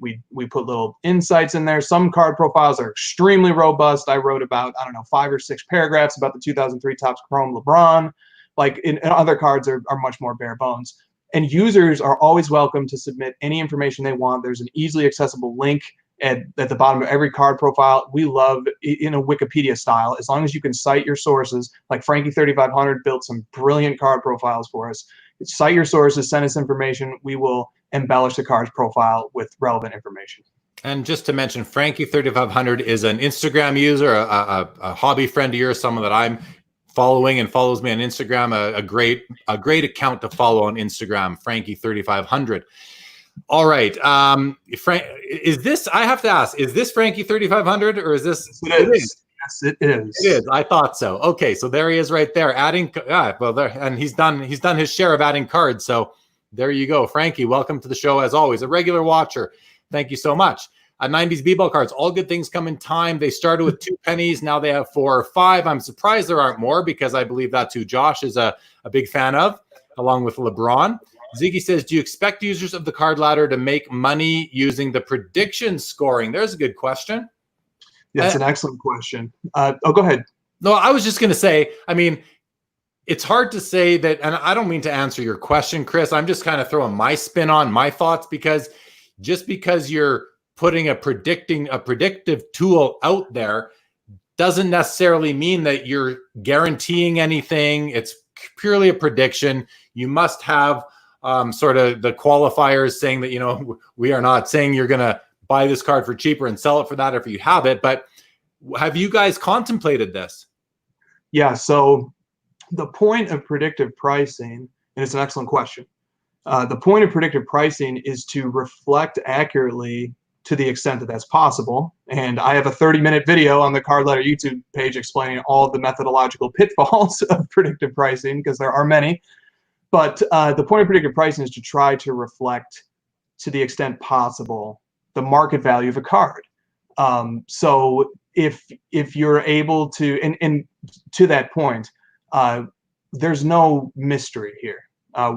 put little insights in there. Some card profiles are extremely robust. I wrote about 5 or 6 paragraphs about the 2003 Topps Chrome LeBron. And other cards are much more bare bones. And users are always welcome to submit any information they want. There's an easily accessible link at the bottom of every card profile. We love in a Wikipedia style, as long as you can cite your sources. Like Frankie 3500 built some brilliant card profiles for us. Cite your sources, send us information. We will embellish the card's profile with relevant information. And just to mention, Frankie 3500 is an Instagram user, a hobby friend of yours, someone that I'm following and follows me on Instagram. A great account to follow on Instagram, Frankie 3500. All right, Frank, is this? I have to ask: is this Frankie 3500 or is this? It is. Yes, it is. It is. I thought so. Okay, so there he is, right there, adding. And he's done his share of adding cards. So there you go, Frankie. Welcome to the show as always, a regular watcher. Thank you so much. 90s B-Ball cards, all good things come in time. They started with 2 pennies. Now they have 4 or 5. I'm surprised there aren't more because I believe that's who Josh is a big fan of, along with LeBron. Ziggy says, do you expect users of the card ladder to make money using the prediction scoring? There's a good question. That's an excellent question. Go ahead. No, I was just going to say, I mean, it's hard to say that, and I don't mean to answer your question, Chris. I'm just kind of throwing my spin on my thoughts because just because you're putting a predictive tool out there doesn't necessarily mean that you're guaranteeing anything. It's purely a prediction. You must have sort of the qualifiers saying that, we are not saying you're going to buy this card for cheaper and sell it for that if you have it. But have you guys contemplated this? Yeah, so the point of predictive pricing, and it's an excellent question, the point of predictive pricing is to reflect accurately to the extent that that's possible. And I have a 30-minute video on the Card Ladder YouTube page explaining all of the methodological pitfalls of predictive pricing, because there are many. But the point of predictive pricing is to try to reflect to the extent possible the market value of a card. So if you're able to, and to that point, there's no mystery here.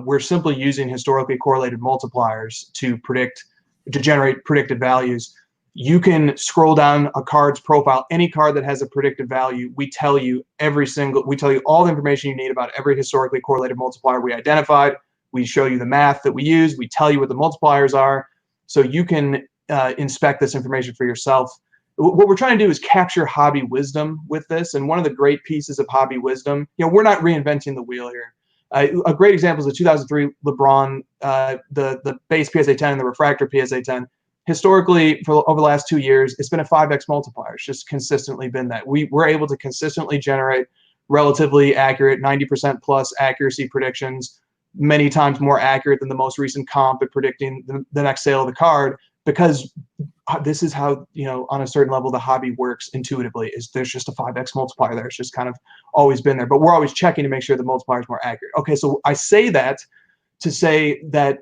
We're simply using historically correlated multipliers to generate predicted values. You can scroll down a card's profile, any card that has a predictive value. We tell you all the information you need about every historically correlated multiplier we identified. We show you the math that we use. We tell you what the multipliers are. So you can inspect this information for yourself. What we're trying to do is capture hobby wisdom with this. And one of the great pieces of hobby wisdom, we're not reinventing the wheel here. A great example is the 2003 LeBron, the base PSA 10 and the refractor PSA 10. Historically, for over the last 2 years, it's been a 5x multiplier. It's just consistently been that. We're able to consistently generate relatively accurate, 90% plus accuracy predictions, many times more accurate than the most recent comp at predicting the next sale of the card, because this is how, on a certain level, the hobby works intuitively. Is there's just a 5x multiplier there. It's just kind of always been there. But we're always checking to make sure the multiplier is more accurate. Okay, so I say that to say that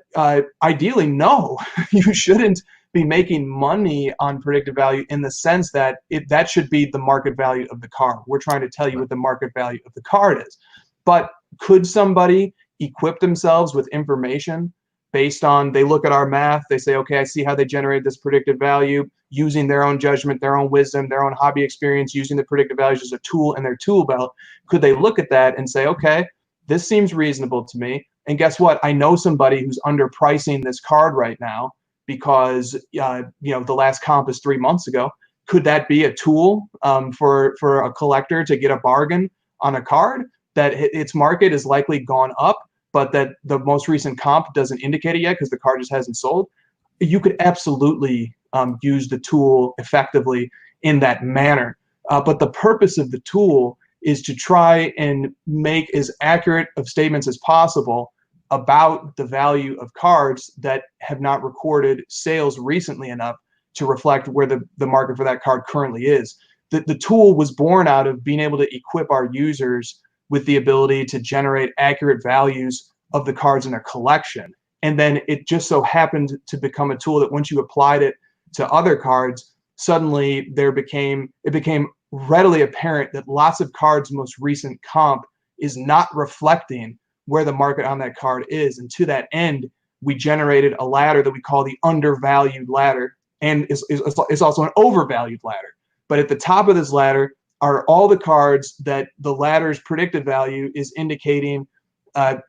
ideally, no, you shouldn't be making money on predictive value in the sense that that should be the market value of the card. We're trying to tell you what the market value of the card is. But could somebody equip themselves with information based on, they look at our math, they say, okay, I see how they generated this predictive value using their own judgment, their own wisdom, their own hobby experience, using the predictive values as a tool in their tool belt. Could they look at that and say, okay, this seems reasonable to me. And guess what? I know somebody who's underpricing this card right now because the last comp is 3 months ago. Could that be a tool for a collector to get a bargain on a card that its market is likely gone up, but that the most recent comp doesn't indicate it yet because the card just hasn't sold? You could absolutely use the tool effectively in that manner. But the purpose of the tool is to try and make as accurate of statements as possible about the value of cards that have not recorded sales recently enough to reflect where the market for that card currently is. The tool was born out of being able to equip our users with the ability to generate accurate values of the cards in their collection. And then it just so happened to become a tool that once you applied it to other cards, suddenly it became readily apparent that lots of cards' most recent comp is not reflecting where the market on that card is. And to that end, we generated a ladder that we call the undervalued ladder, and it's also an overvalued ladder. But at the top of this ladder are all the cards that the ladder's predicted value is indicating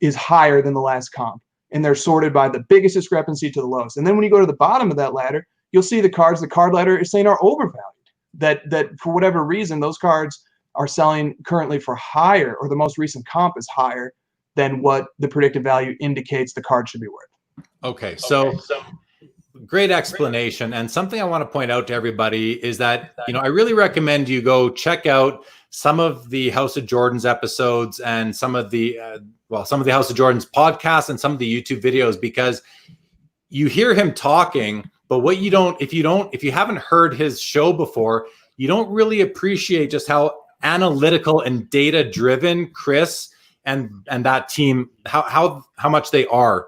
is higher than the last comp. And they're sorted by the biggest discrepancy to the lowest. And then when you go to the bottom of that ladder, you'll see the cards the card ladder is saying are overvalued. That for whatever reason, those cards are selling currently for higher, or the most recent comp is higher than what the predictive value indicates the card should be worth. Okay, so great explanation. And something I want to point out to everybody is that, I really recommend you go check out some of the House of Jordan's episodes and some of the House of Jordan's podcasts and some of the YouTube videos, because you hear him talking, but if you haven't heard his show before, you don't really appreciate just how analytical and data driven Chris and that team, how much they are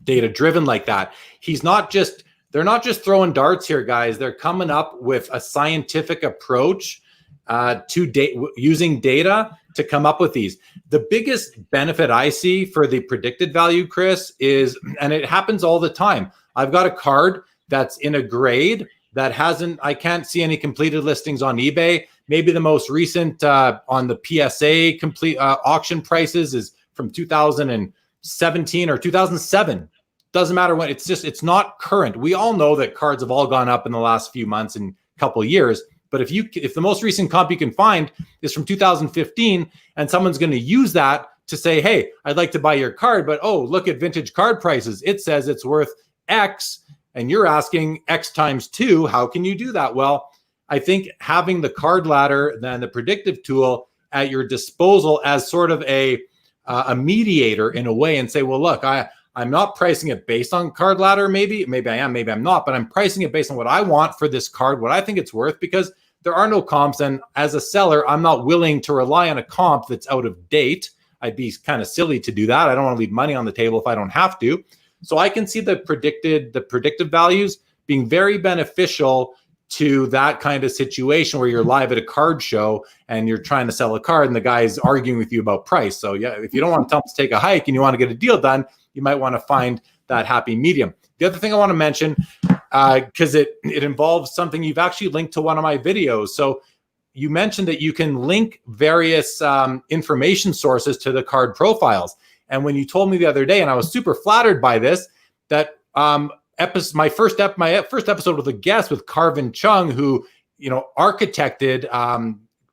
data driven like that. They're not just throwing darts here, guys. They're coming up with a scientific approach to using data to come up with these. The biggest benefit I see for the predicted value, Chris, is, and it happens all the time, I've got a card that's in a grade that I can't see any completed listings on eBay. Maybe the most recent on the PSA complete auction prices is from 2017 or 2007. Doesn't matter when. It's not current. We all know that cards have all gone up in the last few months and couple of years. But if the most recent comp you can find is from 2015, and someone's going to use that to say, hey, I'd like to buy your card, but look at vintage card prices. It says it's worth X, and you're asking X times 2. How can you do that? Well, I think having the card ladder, then the predictive tool at your disposal as sort of a mediator in a way, and say, well, look, I'm not pricing it based on card ladder. Maybe I am, maybe I'm not, but I'm pricing it based on what I want for this card, what I think it's worth, because there are no comps. And as a seller, I'm not willing to rely on a comp that's out of date. I'd be kind of silly to do that. I don't want to leave money on the table if I don't have to. So I can see the predictive values being very beneficial to that kind of situation where you're live at a card show and you're trying to sell a card and the guy's arguing with you about price. So yeah, if you don't want to tell him to take a hike and you want to get a deal done, you might want to find that happy medium. The other thing I want to mention, because it involves something you've actually linked to one of my videos. So you mentioned that you can link various information sources to the card profiles. And when you told me the other day, and I was super flattered by this, that my first episode with a guest with Carvin Chung, who architected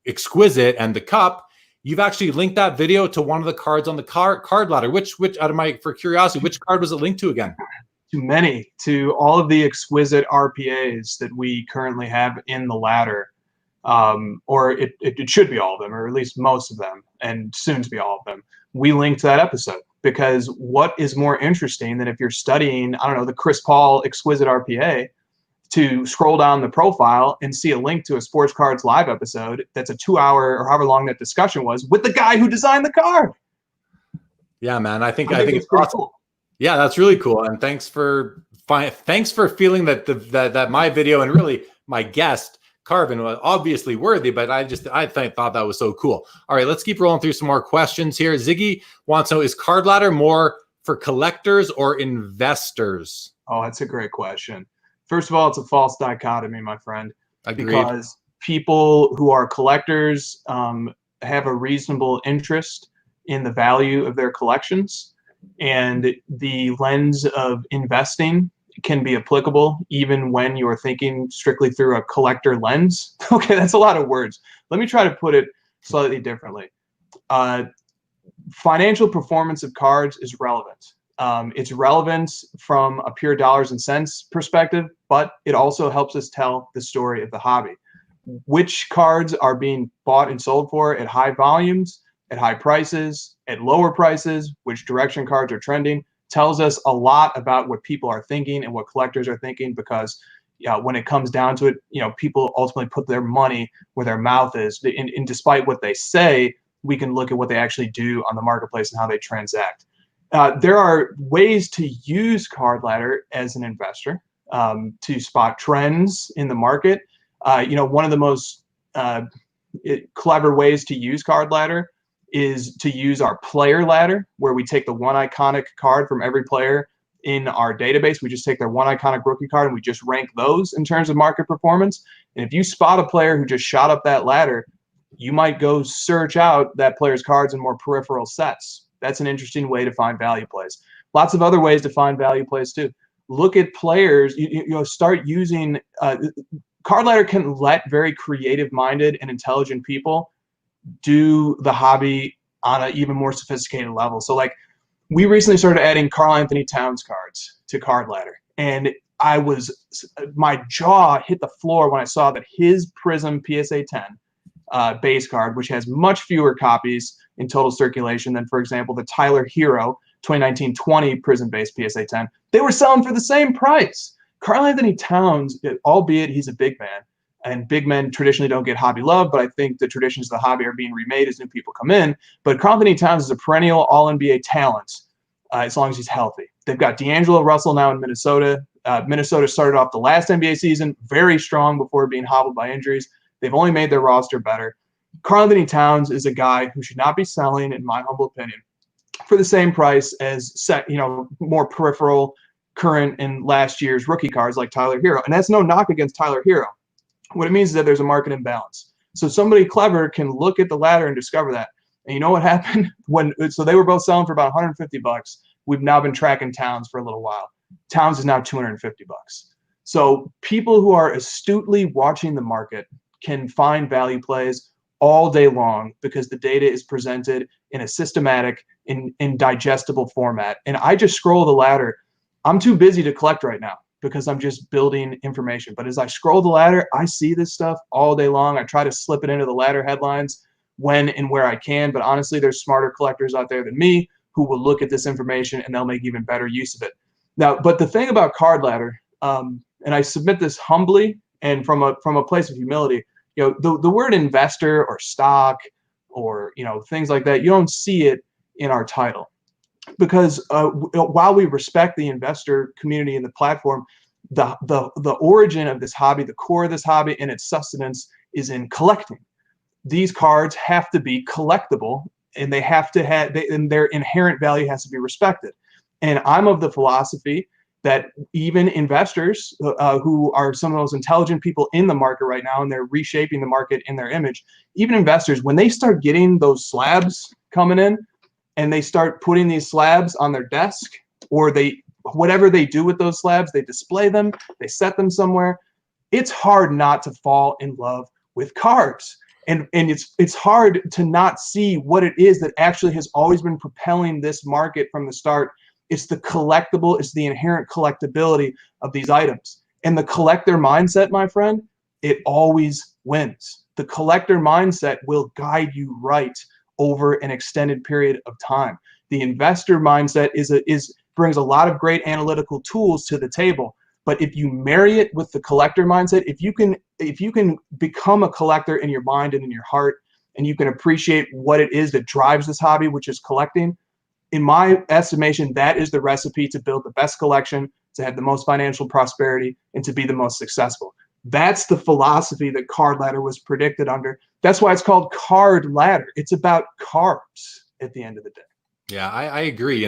Exquisite and the cup. You've actually linked that video to one of the cards on the card ladder. Which for curiosity, which card was it linked to again? To all of the Exquisite RPAs that we currently have in the ladder. Or it should be all of them, or at least most of them, and soon to be all of them. We linked that episode because what is more interesting than if you're studying, I don't know, the Chris Paul Exquisite RPA, to scroll down the profile and see a link to a Sports Cards Live episode that's a 2-hour or however long that discussion was with the guy who designed the card. Yeah, man, I think it's pretty awesome. Cool. Yeah, that's really cool, and thanks for feeling that that my video and really my guest Carvin was obviously worthy, but I thought that was so cool. All right, let's keep rolling through some more questions here. Ziggy wants to know, is Card Ladder more for collectors or investors? Oh, that's a great question. First of all, it's a false dichotomy, my friend. Agreed. Because people who are collectors have a reasonable interest in the value of their collections, and the lens of investing can be applicable even when you're thinking strictly through a collector lens. Okay, that's a lot of words. Let me try to put it slightly differently. Financial performance of cards is relevant. It's relevant from a pure dollars and cents perspective, but it also helps us tell the story of the hobby. Which cards are being bought and sold for at high volumes, at high prices, at lower prices, which direction cards are trending, tells us a lot about what people are thinking and what collectors are thinking, because when it comes down to it, people ultimately put their money where their mouth is. And despite what they say, we can look at what they actually do on the marketplace and how they transact. There are ways to use Card Ladder as an investor to spot trends in the market. One of the most clever ways to use Card Ladder is to use our player ladder, where we take the one iconic card from every player in our database. We just take their one iconic rookie card and we just rank those in terms of market performance. And if you spot a player who just shot up that ladder, you might go search out that player's cards in more peripheral sets. That's an interesting way to find value plays. Lots of other ways to find value plays too. Look at players, start using, Card Ladder can let very creative-minded and intelligent people do the hobby on an even more sophisticated level. So like, we recently started adding Karl Anthony Towns cards to Card Ladder, and my jaw hit the floor when I saw that his Prism PSA 10 base card, which has much fewer copies in total circulation than, for example, the Tyler Hero 2019-20 Prism base PSA 10, they were selling for the same price. Karl Anthony Towns, albeit he's a big man, and big men traditionally don't get hobby love, but I think the traditions of the hobby are being remade as new people come in. But Karl Anthony Towns is a perennial All-NBA talent as long as he's healthy. They've got D'Angelo Russell now in Minnesota. Minnesota started off the last NBA season very strong before being hobbled by injuries. They've only made their roster better. Karl Anthony Towns is a guy who should not be selling, in my humble opinion, for the same price as more peripheral, current, and last year's rookie cards like Tyler Hero. And that's no knock against Tyler Hero. What it means is that there's a market imbalance. So somebody clever can look at the ladder and discover that. And you know what happened? So they were both selling for about $150. We've now been tracking Towns for a little while. Towns is now $250. So people who are astutely watching the market can find value plays all day long because the data is presented in a systematic, in digestible format. And I just scroll the ladder. I'm too busy to collect right now because I'm just building information. But as I scroll the ladder, I see this stuff all day long. I try to slip it into the ladder headlines when and where I can. But honestly, there's smarter collectors out there than me who will look at this information and they'll make even better use of it. Now, but the thing about Card Ladder, and I submit this humbly and from a place of humility, the word investor or stock or things like that, you don't see it in our title. Because while we respect the investor community and the platform, the origin of this hobby, the core of this hobby and its sustenance is in collecting. These cards have to be collectible, and they have to and their inherent value has to be respected. And I'm of the philosophy that even investors who are some of the most intelligent people in the market right now, and they're reshaping the market in their image, even investors, when they start getting those slabs coming in and they start putting these slabs on their desk, or whatever they do with those slabs, they display them, they set them somewhere, it's hard not to fall in love with cards. And it's hard to not see what it is that actually has always been propelling this market from the start. It's the collectible, it's the inherent collectability of these items. And the collector mindset, my friend, it always wins. The collector mindset will guide you right over an extended period of time. The investor mindset brings a lot of great analytical tools to the table. But if you marry it with the collector mindset, if you can become a collector in your mind and in your heart, and you can appreciate what it is that drives this hobby, which is collecting, in my estimation, that is the recipe to build the best collection, to have the most financial prosperity, and to be the most successful. That's the philosophy that Card Ladder was predicted under. That's why it's called Card Ladder. It's about cards at the end of the day. Yeah, I agree.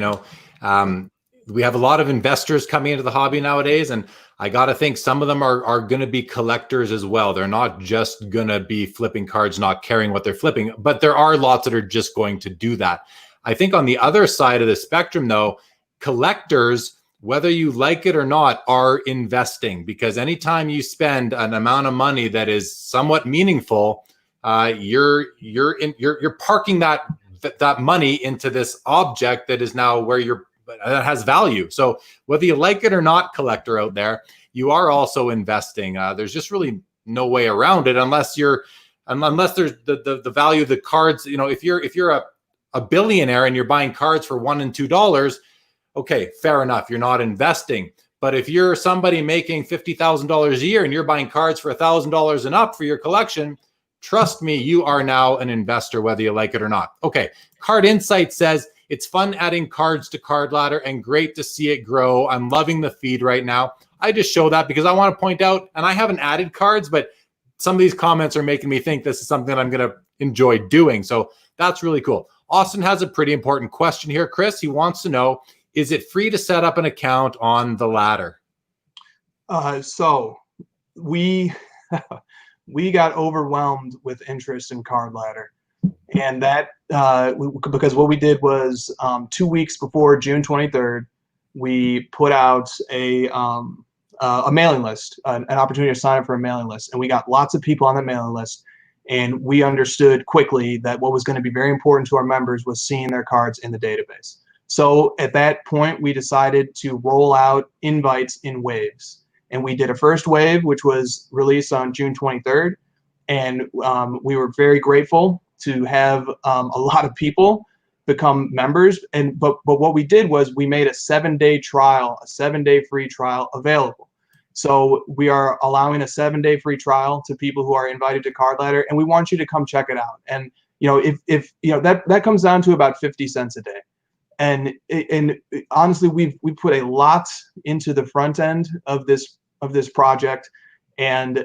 We have a lot of investors coming into the hobby nowadays, and I got to think some of them are going to be collectors as well. They're not just going to be flipping cards, not caring what they're flipping, but there are lots that are just going to do that. I think on the other side of the spectrum, though, collectors, whether you like it or not, are investing, because anytime you spend an amount of money that is somewhat meaningful, you're parking that money into this object that is now that has value. So whether you like it or not, collector out there, you are also investing. There's just really no way around it unless there's the value of the cards. If you're a billionaire and you're buying cards for $1 and $2, okay, fair enough. You're not investing. But if you're somebody making $50,000 a year and you're buying cards for $1,000 and up for your collection, trust me, you are now an investor, whether you like it or not. Okay, Card Insight says, it's fun adding cards to Card Ladder and great to see it grow. I'm loving the feed right now. I just show that because I want to point out, and I haven't added cards, but some of these comments are making me think this is something I'm going to enjoy doing. So that's really cool. Austin has a pretty important question here, Chris. He wants to know, is it free to set up an account on the ladder? So we got overwhelmed with interest in Card Ladder. And that because what we did was 2 weeks before June 23rd, we put out a mailing list, an opportunity to sign up for a mailing list. And we got lots of people on the mailing list. And we understood quickly that what was going to be very important to our members was seeing their cards in the database. So at that point, we decided to roll out invites in waves. And we did a first wave, which was released on June 23rd. And we were very grateful to have a lot of people become members. But what we did was we made a 7-day trial, a 7-day free trial available. So we are allowing a 7-day free trial to people who are invited to Card Ladder, and we want you to come check it out. And if that comes down to about 50 cents a day. And honestly, we put a lot into the front end of this project, and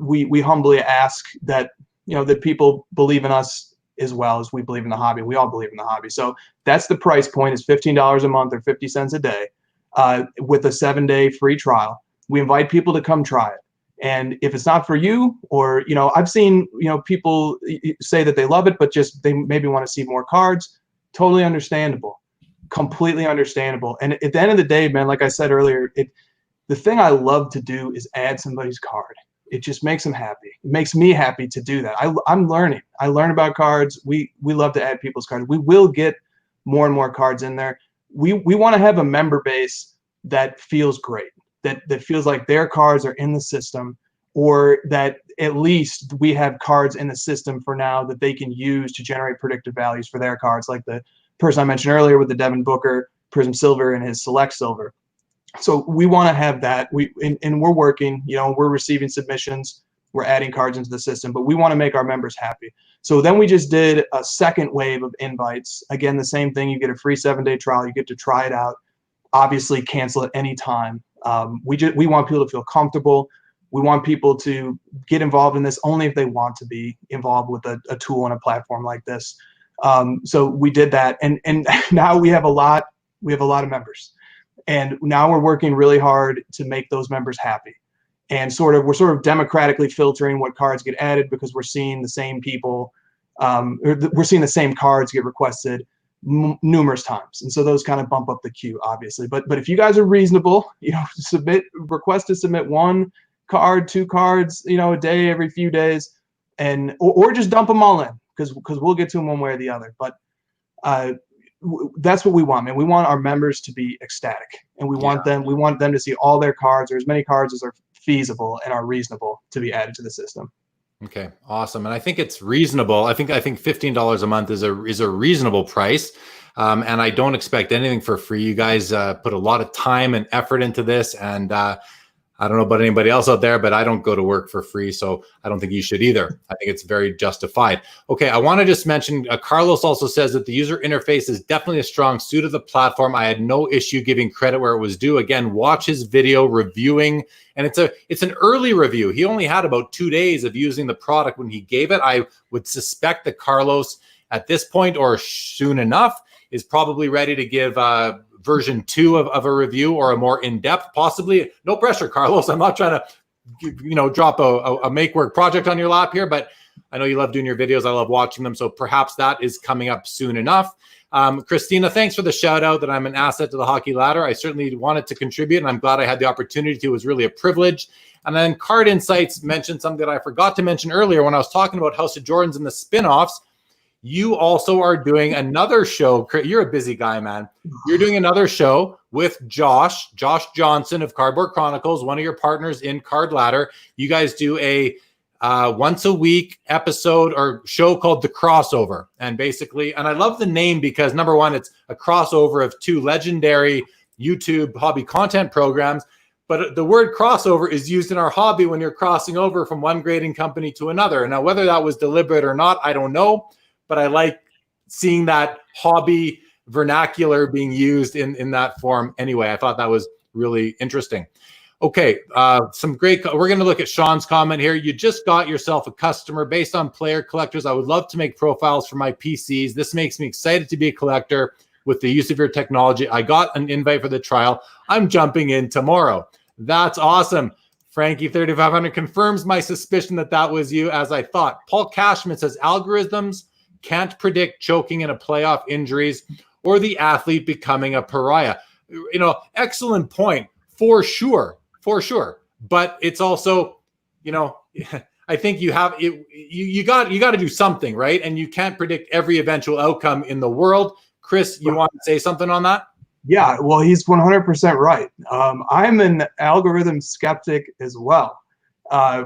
we humbly ask that that people believe in us as well as we believe in the hobby. We all believe in the hobby. So that's the price point, is $15 a month or 50 cents a day, with a 7-day free trial. We invite people to come try it. And if it's not for you, or I've seen people say that they love it, but just they maybe want to see more cards. Totally understandable, completely understandable. And at the end of the day, man, like I said earlier, the thing I love to do is add somebody's card. It just makes them happy. It makes me happy to do that. I'm learning. I learn about cards. We love to add people's cards. We will get more and more cards in there. We want to have a member base that feels great, that feels like their cards are in the system, or that at least we have cards in the system for now that they can use to generate predictive values for their cards, like the person I mentioned earlier with the Devin Booker Prism Silver and his Select Silver. So we want to have that. And we're working, we're receiving submissions, we're adding cards into the system, but we want to make our members happy. So then we just did a second wave of invites. Again, the same thing. You get a free 7-day trial. You get to try it out. Obviously, cancel at any time. We want people to feel comfortable. We want people to get involved in this only if they want to be involved with a tool and a platform like this. So we did that, and now we have a lot of members. And now we're working really hard to make those members happy. And we're sort of democratically filtering what cards get added, because we're seeing the same people, we're seeing the same cards get requested numerous times. And so those kind of bump up the queue, obviously. But if you guys are reasonable, request to submit 1 card, 2 cards, a day, every few days, and or just dump them all in, because we'll get to them one way or the other. But that's what we want, man. We want our members to be ecstatic, and we want them to see all their cards, or as many cards as are feasible and are reasonable to be added to the system. Okay, awesome. And I think it's reasonable. I think $15 a month is a reasonable price. And I don't expect anything for free. You guys put a lot of time and effort into this, and I don't know about anybody else out there, but I don't go to work for free, so I don't think you should either. I think it's very justified. Okay, I want to just mention, Carlos also says that the user interface is definitely a strong suit of the platform. I had no issue giving credit where it was due. Again, watch his video reviewing, and it's an early review. He only had about 2 days of using the product when he gave it. I would suspect that Carlos, at this point or soon enough, is probably ready to give version 2 of a review, or a more in-depth, possibly. No pressure, Carlos. I'm not trying to, drop a make work project on your lap here, but I know you love doing your videos. I love watching them. So perhaps that is coming up soon enough. Christina, thanks for the shout out that I'm an asset to the Hockey Ladder. I certainly wanted to contribute, and I'm glad I had the opportunity to. It was really a privilege. And then Card Insights mentioned something that I forgot to mention earlier when I was talking about House of Jordans and the spinoffs. You also are doing another show. You're a busy guy, man. You're doing another show with Josh Johnson of Cardboard Chronicles, one of your partners in Card Ladder. You guys do a once a week episode or show called The Crossover. And basically, and I love the name because, number one, it's a crossover of 2 legendary YouTube hobby content programs. But the word crossover is used in our hobby when you're crossing over from one grading company to another. Now, whether that was deliberate or not, I don't know. But I like seeing that hobby vernacular being used in that form. Anyway, I thought that was really interesting. Okay, we're going to look at Sean's comment here. You just got yourself a customer based on player collectors. I would love to make profiles for my PCs. This makes me excited to be a collector with the use of your technology. I got an invite for the trial. I'm jumping in tomorrow. That's awesome. Frankie 3500 confirms my suspicion that was you, as I thought. Paul Cashman says algorithms can't predict choking in a playoff injuries or the athlete becoming a pariah. Excellent point, for sure. But it's also, I think you got to do something, right? And you can't predict every eventual outcome in the world. Chris, you want to say something on that? Yeah, well, he's 100% right. I'm an algorithm skeptic as well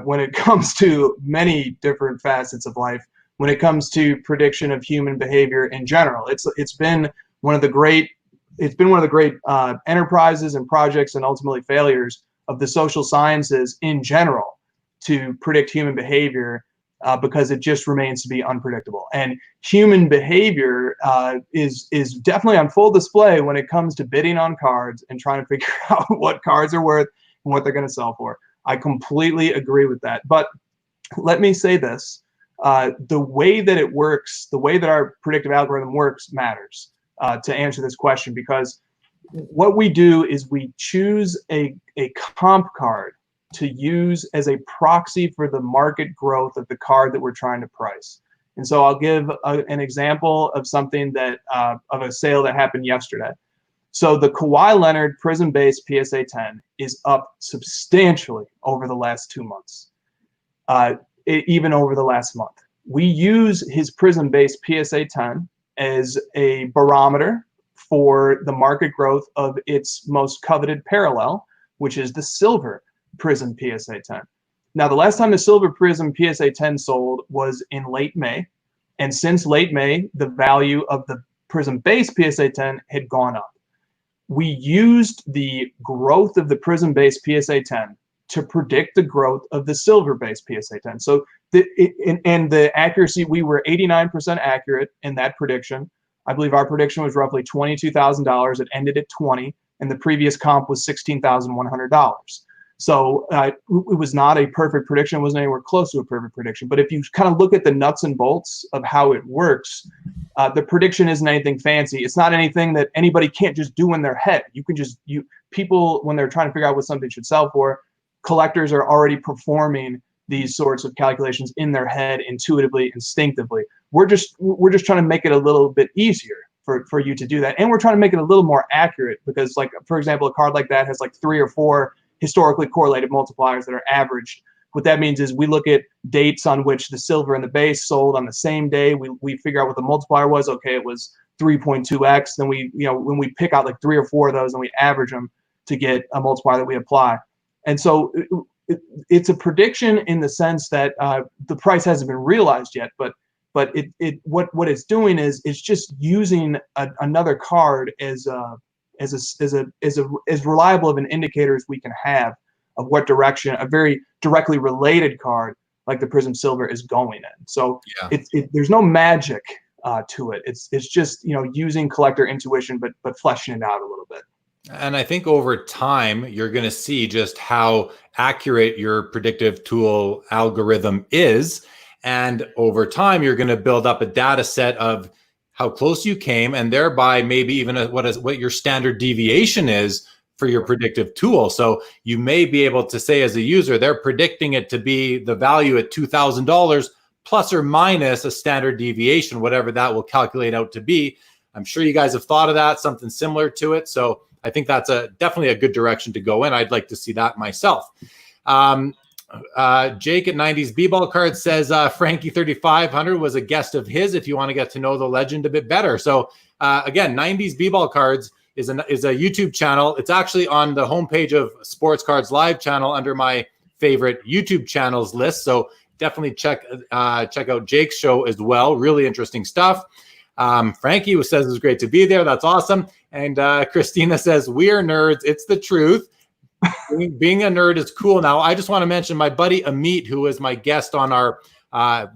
when it comes to many different facets of life. When it comes to prediction of human behavior in general, it's been one of the great enterprises and projects, and ultimately failures of the social sciences in general, to predict human behavior, because it just remains to be unpredictable. And human behavior is definitely on full display when it comes to bidding on cards and trying to figure out what cards are worth and what they're going to sell for. I completely agree with that. But let me say this. The way that it works, the way that our predictive algorithm works matters to answer this question, because what we do is we choose a comp card to use as a proxy for the market growth of the card that we're trying to price. And so I'll give an example of something that of a sale that happened yesterday. So the Kawhi Leonard Prism-based PSA 10 is up substantially over the last 2 months. Even over the last month. We use his Prism-based PSA 10 as a barometer for the market growth of its most coveted parallel, which is the silver Prism PSA 10. Now, the last time the silver Prism PSA 10 sold was in late May, and since late May, the value of the Prism-based PSA 10 had gone up. We used the growth of the Prism-based PSA 10 to predict the growth of the silver-based PSA 10. So the accuracy, we were 89% accurate in that prediction. I believe our prediction was roughly $22,000. It ended at 20, and the previous comp was $16,100. So it was not a perfect prediction. It wasn't anywhere close to a perfect prediction. But if you kind of look at the nuts and bolts of how it works, The prediction isn't anything fancy. It's not anything that anybody can't just do in their head. People, when they're trying to figure out what something should sell for, collectors are already performing these sorts of calculations in their head intuitively, instinctively. We're just trying to make it a little bit easier for you to do that. And we're trying to make it a little more accurate because, like, for example, a card like that has like 3 or 4 historically correlated multipliers that are averaged. What that means is we look at dates on which the silver and the base sold on the same day. We figure out what the multiplier was. Okay, it was 3.2x. Then when we pick out like 3 or 4 of those and we average them to get a multiplier that we apply. And so it's a prediction in the sense that the price hasn't been realized yet, but what it's doing is it's just using another card as reliable of an indicator as we can have of what direction a very directly related card like the Prism Silver is going in. So there's no magic to it. It's just using collector intuition, but fleshing it out a little bit. And I think over time, you're going to see just how accurate your predictive tool algorithm is. And over time, you're going to build up a data set of how close you came, and thereby maybe even what your standard deviation is for your predictive tool. So you may be able to say as a user, they're predicting it to be the value at $2,000 plus or minus a standard deviation, whatever that will calculate out to be. I'm sure you guys have thought of that, something similar to it. So I think that's definitely a good direction to go in. I'd like to see that myself. Jake at 90s B-Ball Cards says Frankie 3500 was a guest of his if you want to get to know the legend a bit better. So again, 90s B-Ball Cards is a YouTube channel. It's actually on the homepage of Sports Cards Live channel under my favorite YouTube channels list. So definitely check out Jake's show as well. Really interesting stuff. Frankie says it's great to be there. That's awesome. And Christina says, we are nerds. It's the truth. Being a nerd is cool. Now, I just want to mention my buddy Amit, who was my guest on our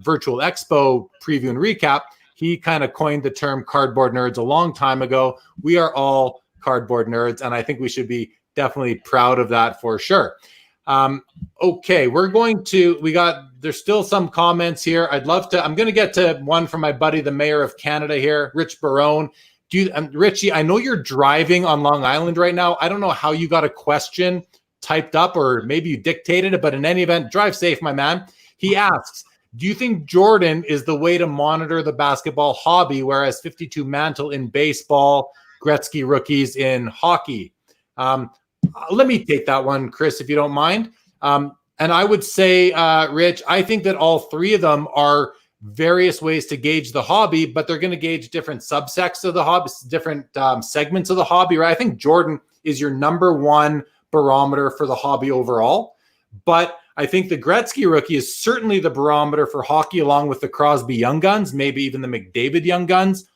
virtual expo preview and recap. He kind of coined the term cardboard nerds a long time ago. We are all cardboard nerds, and I think we should be definitely proud of that for sure. Okay, there's still some comments here. I'm going to get to one from my buddy, the mayor of Canada here, Rich Barone. Richie, I know you're driving on Long Island right now. I don't know how you got a question typed up, or maybe you dictated it, but in any event, drive safe, my man. He asks, do you think Jordan is the way to monitor the basketball hobby, whereas 52 Mantle in baseball, Gretzky rookies in hockey? Let me take that one, Chris, if you don't mind. And I would say, Rich, I think that all three of them are various ways to gauge the hobby, but they're going to gauge different subsects of the hobby, different segments of the hobby, right? I think Jordan is your number one barometer for the hobby overall, but I think the Gretzky rookie is certainly the barometer for hockey, along with the Crosby Young Guns, maybe even the McDavid Young Guns.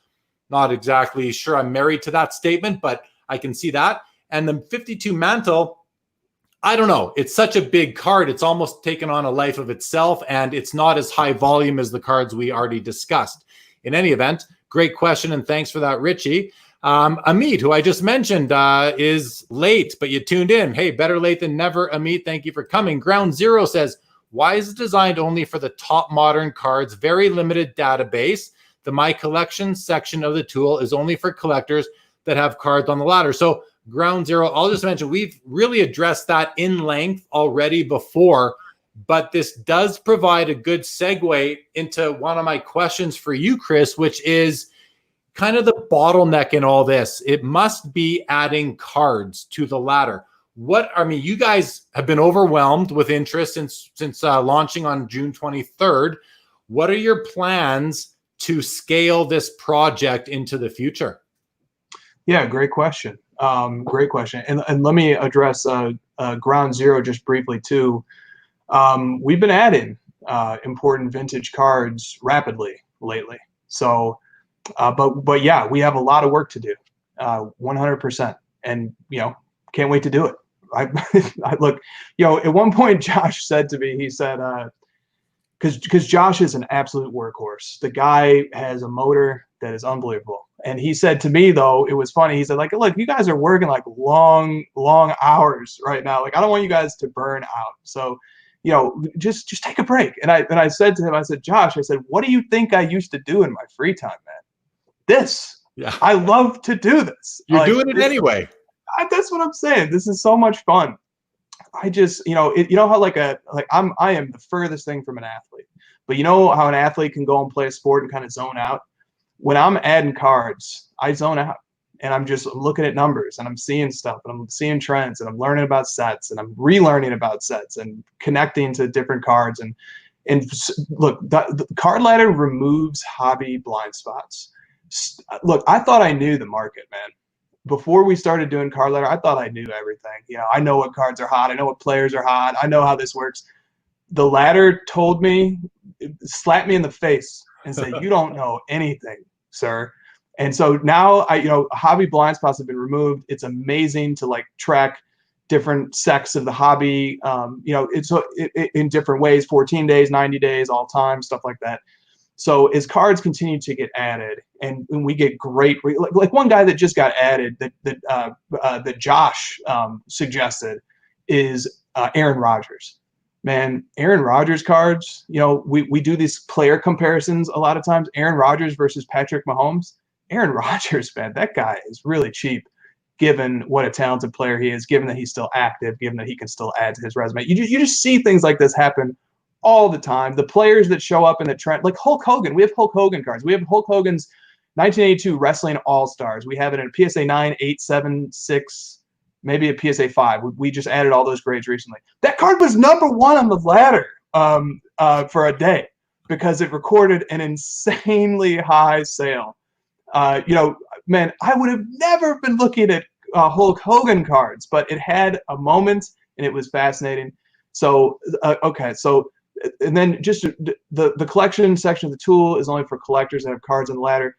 Not exactly sure I'm married to that statement, but I can see that. And the 52 Mantle, I don't know. It's such a big card. It's almost taken on a life of itself, and it's not as high volume as the cards we already discussed. In any event, great question, and thanks for that, Richie. Amit, who I just mentioned, is late, but you tuned in. Hey, better late than never, Amit. Thank you for coming. Ground Zero says, why is it designed only for the top modern cards? Very limited database. The My Collection section of the tool is only for collectors that have cards on the ladder. So Ground Zero, I'll just mention, we've really addressed that in length already before, but this does provide a good segue into one of my questions for you, Chris, which is kind of the bottleneck in all this. It must be adding cards to the ladder. You guys have been overwhelmed with interest since launching on June 23rd. What are your plans to scale this project into the future? Yeah, great question. Great question. And let me address Ground Zero just briefly too. We've been adding important vintage cards rapidly lately. So, but yeah, we have a lot of work to do, 100%. And, can't wait to do it. I look, at one point Josh said to me, he said, because Josh is an absolute workhorse. The guy has a motor that is unbelievable. And he said to me, though, it was funny. He said, look, you guys are working like long hours right now. Like, I don't want you guys to burn out. So, just take a break. And I said to him, I said, Josh, I said, what do you think I used to do in my free time, man? this. Yeah. I love to do this. You're doing it anyway. That's what I'm saying. This is so much fun. I just, you know how I am the furthest thing from an athlete, but you know how an athlete can go and play a sport and kind of zone out. When I'm adding cards, I zone out and I'm just looking at numbers and I'm seeing stuff and I'm seeing trends and I'm learning about sets and I'm relearning about sets and connecting to different cards. And look, the card ladder removes hobby blind spots. Look, I thought I knew the market, man. Before we started doing card ladder, I thought I knew everything. You know, I know what cards are hot. I know what players are hot. I know how this works. The ladder told me, slapped me in the face and said, "You don't know anything, sir." And so now hobby blind spots have been removed. It's amazing to like track different sects of the hobby. It's in different ways, 14 days, 90 days, all time, stuff like that. So as cards continue to get added and we get great, like one guy that just got added that Josh suggested is Aaron Rodgers. Man, Aaron Rodgers cards, we do these player comparisons a lot of times. Aaron Rodgers versus Patrick Mahomes. Aaron Rodgers, man, that guy is really cheap given what a talented player he is, given that he's still active, given that he can still add to his resume. You just see things like this happen all the time. The players that show up in the trend, like Hulk Hogan. We have Hulk Hogan cards. We have Hulk Hogan's 1982 Wrestling All-Stars. We have it in a PSA 9, 8, 7, 6, maybe a PSA 5. We just added all those grades recently. That card was #1 on the ladder for a day because it recorded an insanely high sale. Man, I would have never been looking at Hulk Hogan cards, but it had a moment and it was fascinating. So, okay. So, and then just the collection section of the tool is only for collectors that have cards on the ladder.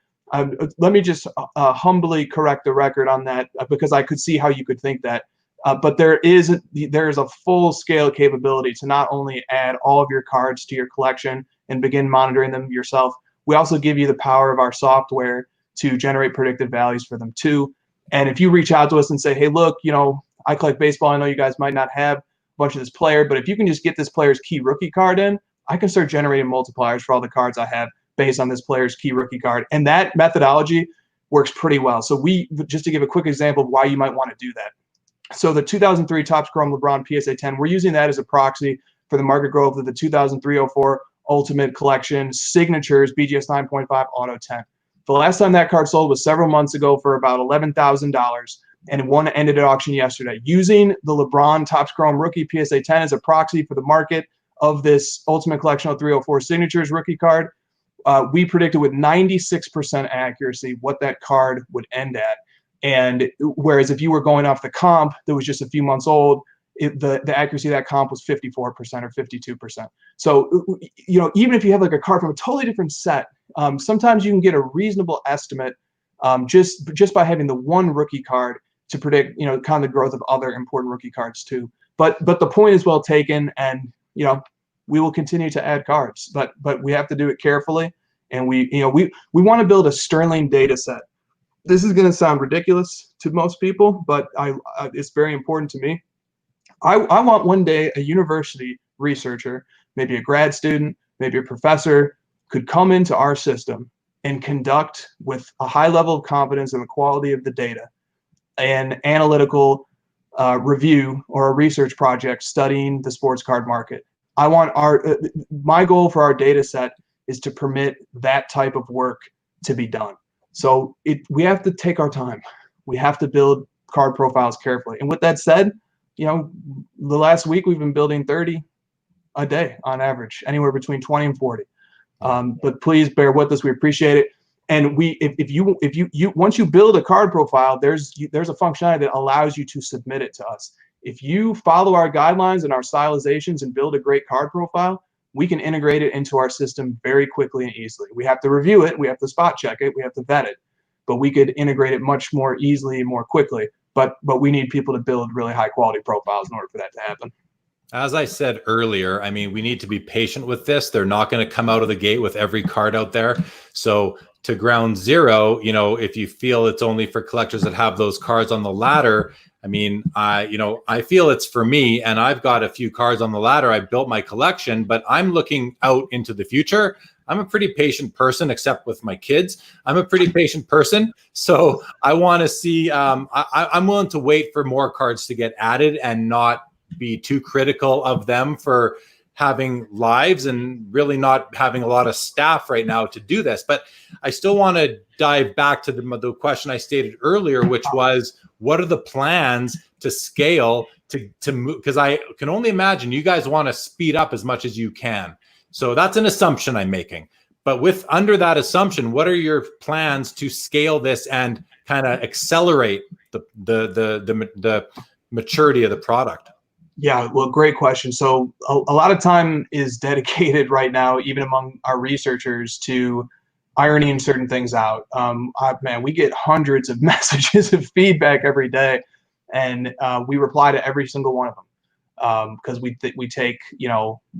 Let me just humbly correct the record on that because I could see how you could think that. But there is a full-scale capability to not only add all of your cards to your collection and begin monitoring them yourself. We also give you the power of our software to generate predictive values for them too. And if you reach out to us and say, "Hey, look, I collect baseball. I know you guys might not have a bunch of this player, but if you can just get this player's key rookie card in, I can start generating multipliers for all the cards I have based on this player's key rookie card." And that methodology works pretty well. So just to give a quick example of why you might want to do that. So the 2003 Topps Chrome LeBron PSA 10, we're using that as a proxy for the market growth of the 2003-04 Ultimate Collection Signatures BGS 9.5 Auto 10. The last time that card sold was several months ago for about $11,000, and one ended at auction yesterday. Using the LeBron Topps Chrome Rookie PSA 10 as a proxy for the market of this Ultimate Collection 03-04 Signatures rookie card, we predicted with 96% accuracy what that card would end at. And whereas if you were going off the comp that was just a few months old, the accuracy of that comp was 54% or 52%. So, even if you have like a card from a totally different set, sometimes you can get a reasonable estimate just by having the one rookie card to predict, kind of the growth of other important rookie cards too. But the point is well taken, and we will continue to add cards, but we have to do it carefully, and we want to build a sterling data set. This is going to sound ridiculous to most people, but it's very important to me. I want one day a university researcher, maybe a grad student, maybe a professor, could come into our system and conduct with a high level of confidence in the quality of the data an analytical review or a research project studying the sports card market. I want my goal for our data set is to permit that type of work to be done. So we have to take our time. We have to build card profiles carefully. And with that said, the last week we've been building 30 a day on average, anywhere between 20 and 40. But please bear with us. We appreciate it. And if you once you build a card profile, there's a functionality that allows you to submit it to us. If you follow our guidelines and our stylizations and build a great card profile, we can integrate it into our system very quickly and easily. We have to review it, we have to spot check it, we have to vet it, but we could integrate it much more easily and more quickly. But we need people to build really high quality profiles in order for that to happen. As I said earlier, I mean, we need to be patient with this. They're not going to come out of the gate with every card out there. So to ground zero, if you feel it's only for collectors that have those cards on the ladder, I mean, I feel it's for me, and I've got a few cards on the ladder. I built my collection, but I'm looking out into the future. I'm a pretty patient person, except with my kids. I'm a pretty patient person. So I want to see, I'm willing to wait for more cards to get added and not be too critical of them for having lives and really not having a lot of staff right now to do this. But I still want to dive back to the question I stated earlier, which was, what are the plans to scale to move? Because I can only imagine you guys want to speed up as much as you can. So that's an assumption I'm making. But under that assumption, what are your plans to scale this and kind of accelerate the maturity of the product? Yeah, well, great question. So a lot of time is dedicated right now, even among our researchers, to ironing certain things out. Man, we get hundreds of messages of feedback every day, and we reply to every single one of them because we take,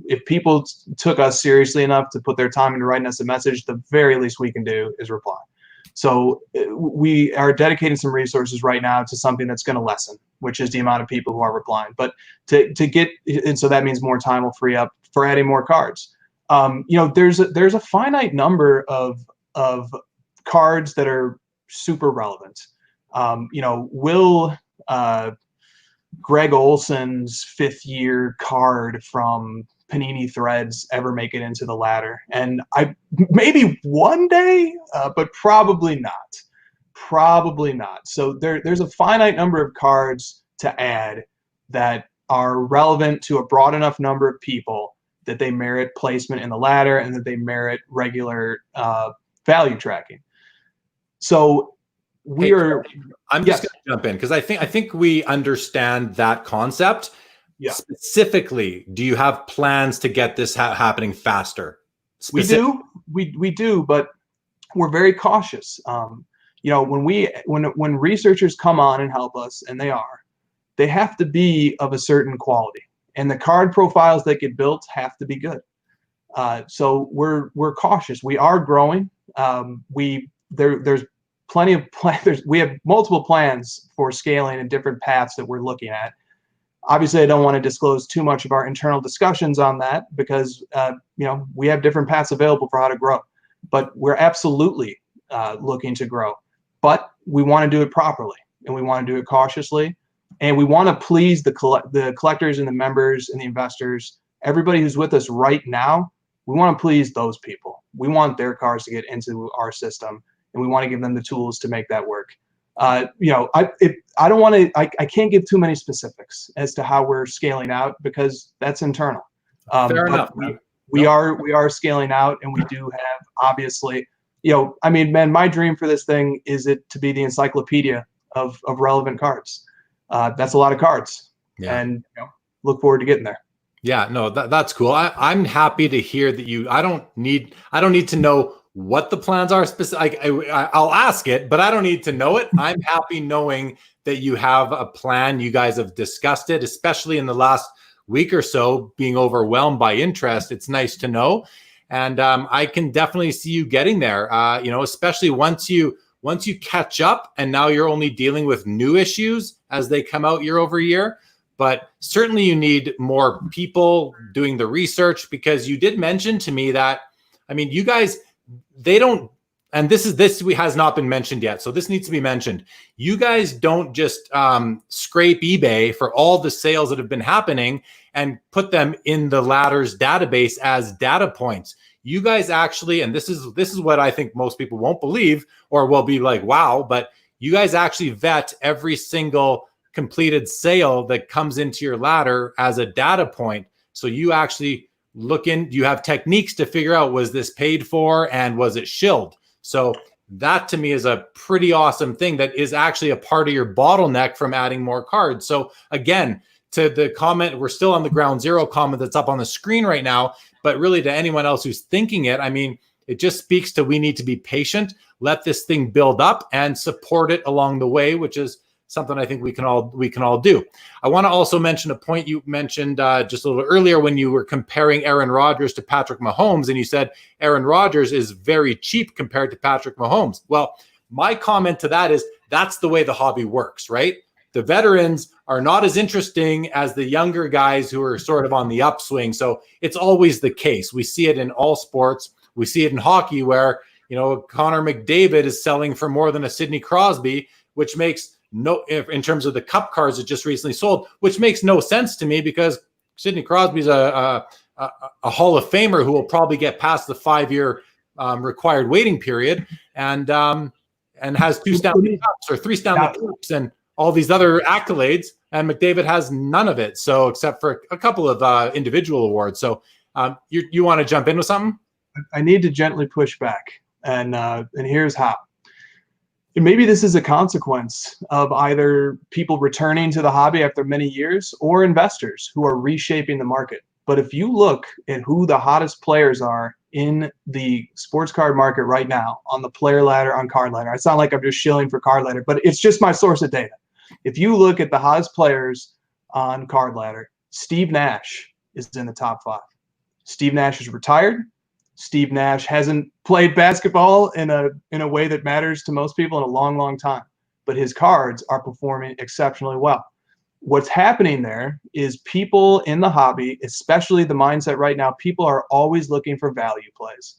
if people took us seriously enough to put their time into writing us a message, the very least we can do is reply. So we are dedicating some resources right now to something that's going to lessen, which is the amount of people who are replying. But to get, and so that means more time will free up for adding more cards. There's a finite number of cards that are super relevant. Will Greg Olson's 5th year card from Panini Threads ever make it into the ladder? And maybe one day, but probably not. Probably not. So there's a finite number of cards to add that are relevant to a broad enough number of people that they merit placement in the ladder and that they merit regular value tracking. So I'm just going to jump in because I think we understand that concept. Yeah. Specifically, do you have plans to get this happening faster? We do, but we're very cautious. When researchers come on and help us, and they have to be of a certain quality, and the card profiles that get built have to be good. So we're cautious. We are growing. There's plenty of plans. We have multiple plans for scaling and different paths that we're looking at. Obviously, I don't want to disclose too much of our internal discussions on that because we have different paths available for how to grow. But we're absolutely looking to grow. But we want to do it properly, and we want to do it cautiously, and we want to please the collectors and the members and the investors. Everybody who's with us right now, we want to please those people. We want their cards to get into our system, and we want to give them the tools to make that work. I don't want to. I can't give too many specifics as to how we're scaling out because that's internal. Fair enough. We are scaling out, and we do have obviously. Man, my dream for this thing is it to be the encyclopedia of relevant cards. That's a lot of cards, and look forward to getting there. Yeah, no, that's cool. I'm happy to hear that I don't need to know what the plans are specific. I'll ask it, but I don't need to know it. I'm happy knowing that you have a plan. You guys have discussed it, especially in the last week or so, being overwhelmed by interest. It's nice to know. And I can definitely see you getting there, especially once you catch up and now you're only dealing with new issues as they come out year over year. But certainly you need more people doing the research because you did mention to me that, you guys, they don't, and this has not been mentioned yet. So this needs to be mentioned. You guys don't just scrape eBay for all the sales that have been happening and put them in the ladder's database as data points. You guys actually, and this is what I think most people won't believe or will be like, wow, but you guys actually vet every single completed sale that comes into your ladder as a data point. So you actually you have techniques to figure out, was this paid for and was it shilled? So that to me is a pretty awesome thing that is actually a part of your bottleneck from adding more cards. So again, to the comment, we're still on the ground zero comment that's up on the screen right now, but really to anyone else who's thinking it, it just speaks to we need to be patient, let this thing build up and support it along the way, which is something I think we can all do. I want to also mention a point you mentioned just a little earlier when you were comparing Aaron Rodgers to Patrick Mahomes, and you said Aaron Rodgers is very cheap compared to Patrick Mahomes. Well, my comment to that is that's the way the hobby works, right? The veterans are not as interesting as the younger guys who are sort of on the upswing. So it's always the case. We see it in all sports. We see it in hockey where, Connor McDavid is selling for more than a Sidney Crosby, which makes in terms of the cup cards that just recently sold, which makes no sense to me because Sidney Crosby's a Hall of Famer who will probably get past the 5-year required waiting period and has 2 Stanley Cups or 3 Stanley Cups and all these other accolades, and McDavid has none of it. So except for a couple of individual awards. So you want to jump in with something? I need to gently push back, and here's how. And maybe this is a consequence of either people returning to the hobby after many years or investors who are reshaping the market. But if you look at who the hottest players are in the sports card market right now, on the player ladder, on card ladder, it's not like I'm just shilling for card ladder, but it's just my source of data. If you look at the hottest players on card ladder, Steve Nash is in the top 5. Steve Nash is retired. Steve Nash hasn't played basketball in a way that matters to most people in a long, long time, but his cards are performing exceptionally well. What's happening there is people in the hobby, especially the mindset right now, people are always looking for value plays.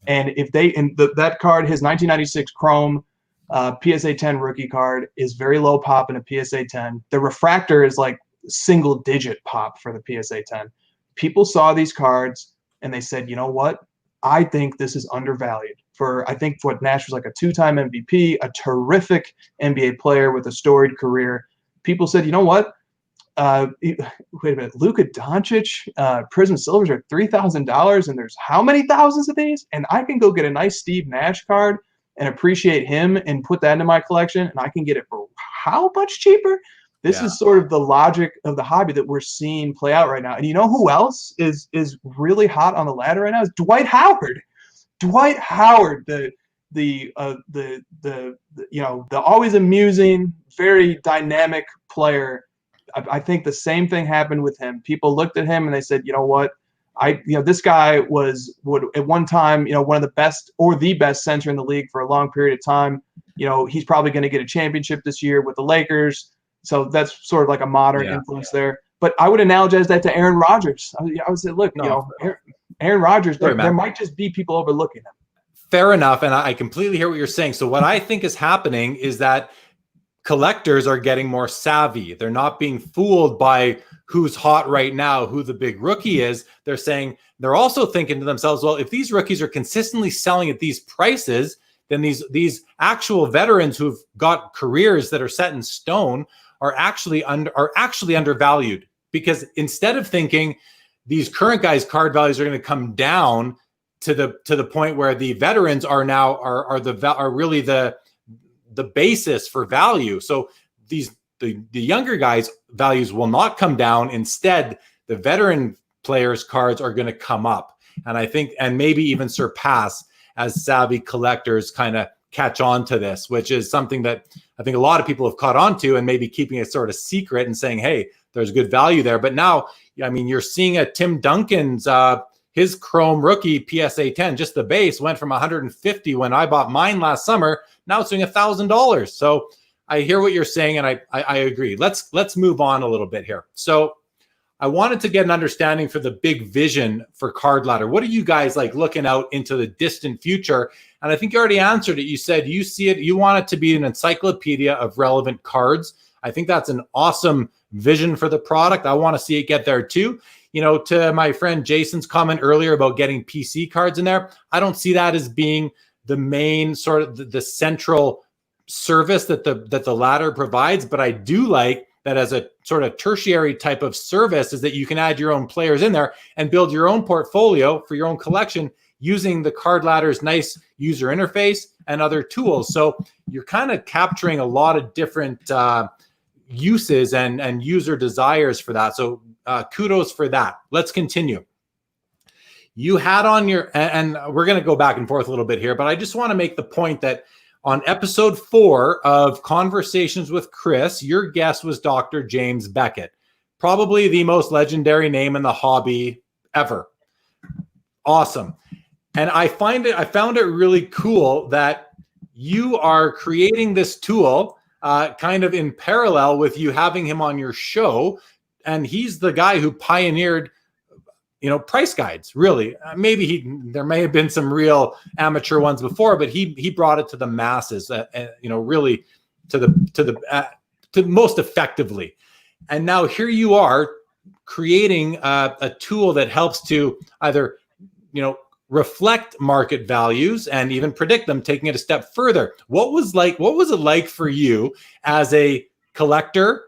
And if that card, his 1996 Chrome PSA 10 rookie card is very low pop in a PSA 10. The refractor is like single digit pop for the PSA 10. People saw these cards and they said, you know what? I think this is undervalued. I think what Nash was like a 2-time MVP, a terrific NBA player with a storied career. People said, you know what? Wait a minute, Luka Doncic, Prism Silvers are $3,000, and there's how many thousands of these? And I can go get a nice Steve Nash card and appreciate him and put that into my collection, and I can get it for how much cheaper? This is sort of the logic of the hobby that we're seeing play out right now. And you know who else is really hot on the ladder right now? Is Dwight Howard. Dwight Howard, the always amusing, very dynamic player. I think the same thing happened with him. People looked at him and they said, you know what? This guy would at one time, one of the best or the best center in the league for a long period of time. He's probably going to get a championship this year with the Lakers. So that's sort of like a modern influence there. But I would analogize that to Aaron Rodgers. I would say, look, Aaron Rodgers, there might just be people overlooking him. Fair enough. And I completely hear what you're saying. So what I think is happening is that collectors are getting more savvy. They're not being fooled by who's hot right now, who the big rookie is. They're also thinking to themselves, well, if these rookies are consistently selling at these prices, then these actual veterans who've got careers that are set in stone are actually undervalued, because instead of thinking these current guys' card values are going to come down to the point where the veterans are really the basis for value. So the younger guys' values will not come down. Instead, the veteran players' cards are going to come up, and I think, and maybe even surpass, as savvy collectors kind of catch on to this, which is something that I think a lot of people have caught on to and maybe keeping it sort of secret and saying, hey, there's good value there. But now, I mean, you're seeing a Tim Duncan's, his Chrome rookie PSA 10, just the base went from 150 when I bought mine last summer. Now it's doing $1,000. So I hear what you're saying, and I agree. Let's move on a little bit here. So I wanted to get an understanding for the big vision for Card Ladder. What are you guys like looking out into the distant future? And I think you already answered it. You said you see it, you want it to be an encyclopedia of relevant cards. I think that's an awesome vision for the product. I want to see it get there too. To my friend Jason's comment earlier about getting PC cards in there, I don't see that as being the main sort of the central service that the ladder provides. But I do like that as a sort of tertiary type of service, is that you can add your own players in there and build your own portfolio for your own collection using the Card Ladder's nice user interface and other tools. So you're kind of capturing a lot of different uses and user desires for that. So kudos for that. Let's continue. You had on your, and we're going to go back and forth a little bit here, but I just want to make the point that On episode 4 of Conversations with Chris, your guest was Dr. James Beckett, probably the most legendary name in the hobby ever. Awesome. And I found it really cool that you are creating this tool kind of in parallel with you having him on your show. And he's the guy who pioneered, price guides, really. There may have been some real amateur ones before, but he brought it to the masses, really to most effectively. And now here you are creating a tool that helps to either, reflect market values and even predict them, taking it a step further. What was it like for you as a collector,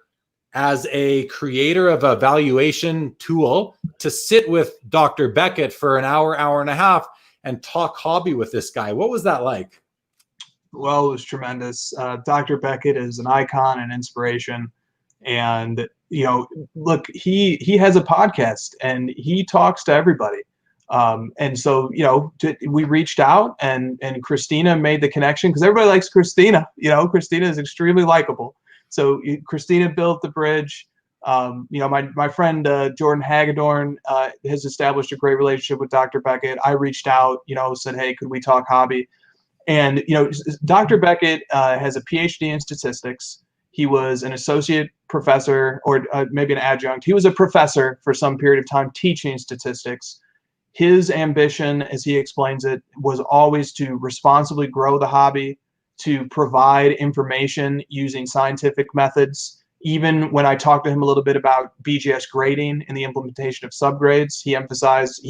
as a creator of a valuation tool, to sit with Dr. Beckett for an hour, hour and a half and talk hobby with this guy? What was that like? Well, it was tremendous. Dr. Beckett is an icon and inspiration. And, look, he has a podcast and he talks to everybody. And so, we reached out and Christina made the connection because everybody likes Christina. Christina is extremely likable. So Christina built the bridge. My friend Jordan Hagedorn has established a great relationship with Dr. Beckett. I reached out, said, hey, could we talk hobby? And, Dr. Beckett has a PhD in statistics. He was an associate professor or maybe an adjunct. He was a professor for some period of time teaching statistics. His ambition, as he explains it, was always to responsibly grow the hobby, to provide information using scientific methods. Even when I talked to him a little bit about BGS grading and the implementation of subgrades, he